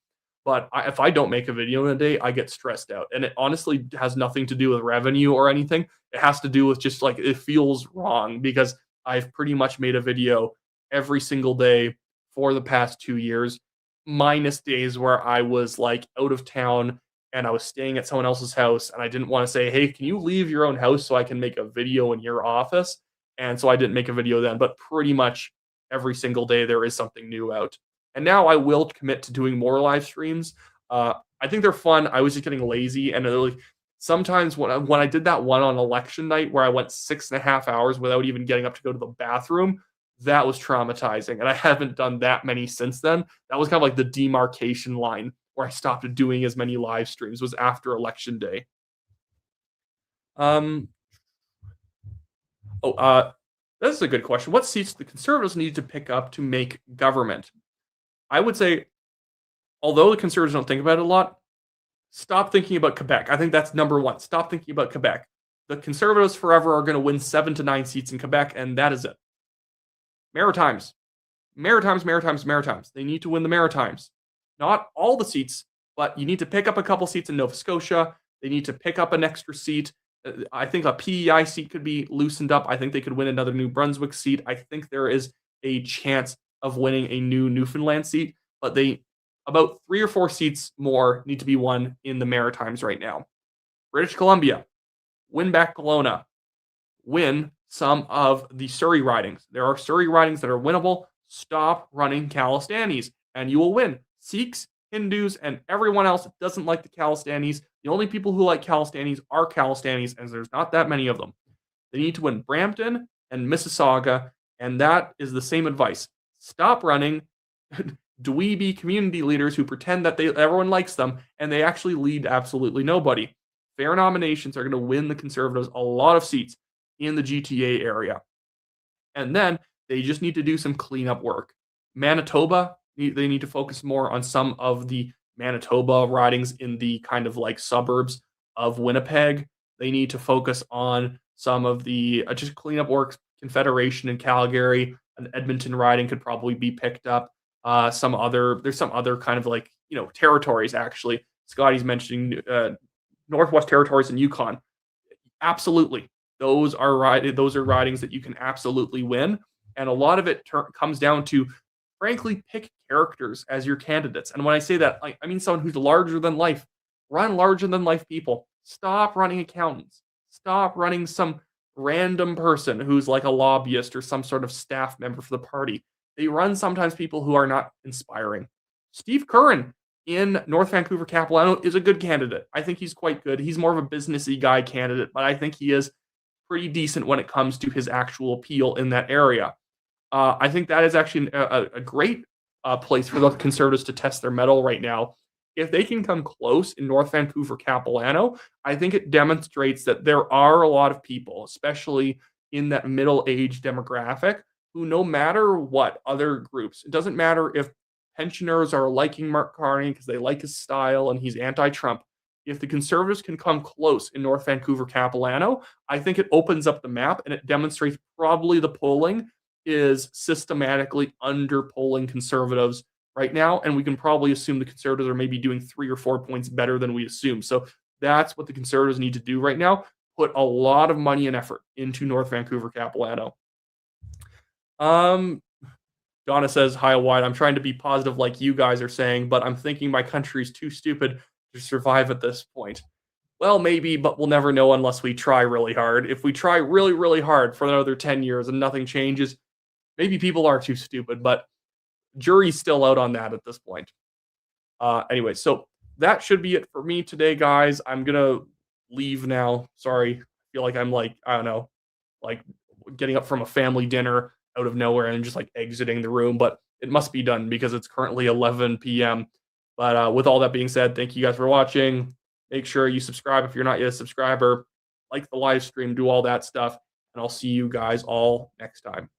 Speaker 1: But if I don't make a video in a day, I get stressed out, and it honestly has nothing to do with revenue or anything. It has to do with just like it feels wrong because I've pretty much made a video every single day for the past 2 years, minus days where I was like out of town and I was staying at someone else's house and I didn't want to say, hey, can you leave your own house so I can make a video in your office? And so I didn't make a video then, but pretty much every single day there is something new out. And now I will commit to doing more live streams. I think they're fun. I was just getting lazy, and like sometimes when I did that one on election night where I went 6.5 hours without even getting up to go to the bathroom, that was traumatizing. And I haven't done that many since then. That was kind of like the demarcation line where I stopped doing as many live streams, was after election day. This is a good question. What seats do the Conservatives need to pick up to make government? I would say, although the Conservatives don't think about it a lot, stop thinking about Quebec. I think that's number one. Stop thinking about Quebec. The Conservatives forever are going to win 7 to 9 seats in Quebec, and that is it. Maritimes. They need to win the Maritimes. Not all the seats, but you need to pick up a couple seats in Nova Scotia. They need to pick up an extra seat. I think a PEI seat could be loosened up. I think they could win another New Brunswick seat. I think there is a chance of winning a new Newfoundland seat, but about 3 or 4 seats more need to be won in the Maritimes right now. British Columbia, win back Kelowna, win some of the Surrey ridings. There are Surrey ridings that are winnable. Stop running Calistanis, and you will win. Sikhs, Hindus, and everyone else that doesn't like the Calistanis. The only people who like Calistanis are Calistanis, and there's not that many of them. They need to win Brampton and Mississauga, and that is the same advice. Stop running dweeby community leaders who pretend that everyone likes them, and they actually lead absolutely nobody. Fair nominations are going to win the Conservatives a lot of seats in the GTA area. And then they just need to do some cleanup work. Manitoba, they need to focus more on some of the Manitoba ridings in the kind of like suburbs of Winnipeg. They need to focus on some of the just cleanup work. Confederation in Calgary, an Edmonton riding could probably be picked up. There's some other kind of like territories actually. Scotty's mentioning Northwest Territories and Yukon. Absolutely, those are ridings that you can absolutely win, and a lot of it comes down to, frankly, pick characters as your candidates. And when I say that, I mean someone who's larger than life. Run larger than life people. Stop running accountants. Stop running some random person who's like a lobbyist or some sort of staff member for the party. They run sometimes people who are not inspiring. Steve Curran in North Vancouver Capilano is a good candidate. I think he's quite good. He's more of a businessy guy candidate, but I think he is pretty decent when it comes to his actual appeal in that area. I think that is actually a great place for the Conservatives to test their mettle right now. If they can come close in North Vancouver Capilano, I think it demonstrates that there are a lot of people, especially in that middle-age demographic, who no matter what other groups, it doesn't matter if pensioners are liking Mark Carney because they like his style and he's anti-Trump. If the Conservatives can come close in North Vancouver Capilano, I think it opens up the map and it demonstrates probably the polling is systematically under-polling Conservatives right now, and we can probably assume the Conservatives are maybe doing 3 or 4 points better than we assume. So that's what the Conservatives need to do right now. Put a lot of money and effort into North Vancouver Capilano. Donna says, hi, Wyatt. I'm trying to be positive like you guys are saying, but I'm thinking my country's too stupid to survive at this point. Well, maybe, but we'll never know unless we try really hard. If we try really, really hard for another 10 years and nothing changes, maybe people are too stupid, but jury's still out on that at this point. Anyway, so that should be it for me today, guys. I'm going to leave now. Sorry. I feel like I'm like, I don't know, like getting up from a family dinner out of nowhere and just like exiting the room, but it must be done because it's currently 11 p.m. But with all that being said, thank you guys for watching. Make sure you subscribe if you're not yet a subscriber, like the live stream, do all that stuff, and I'll see you guys all next time.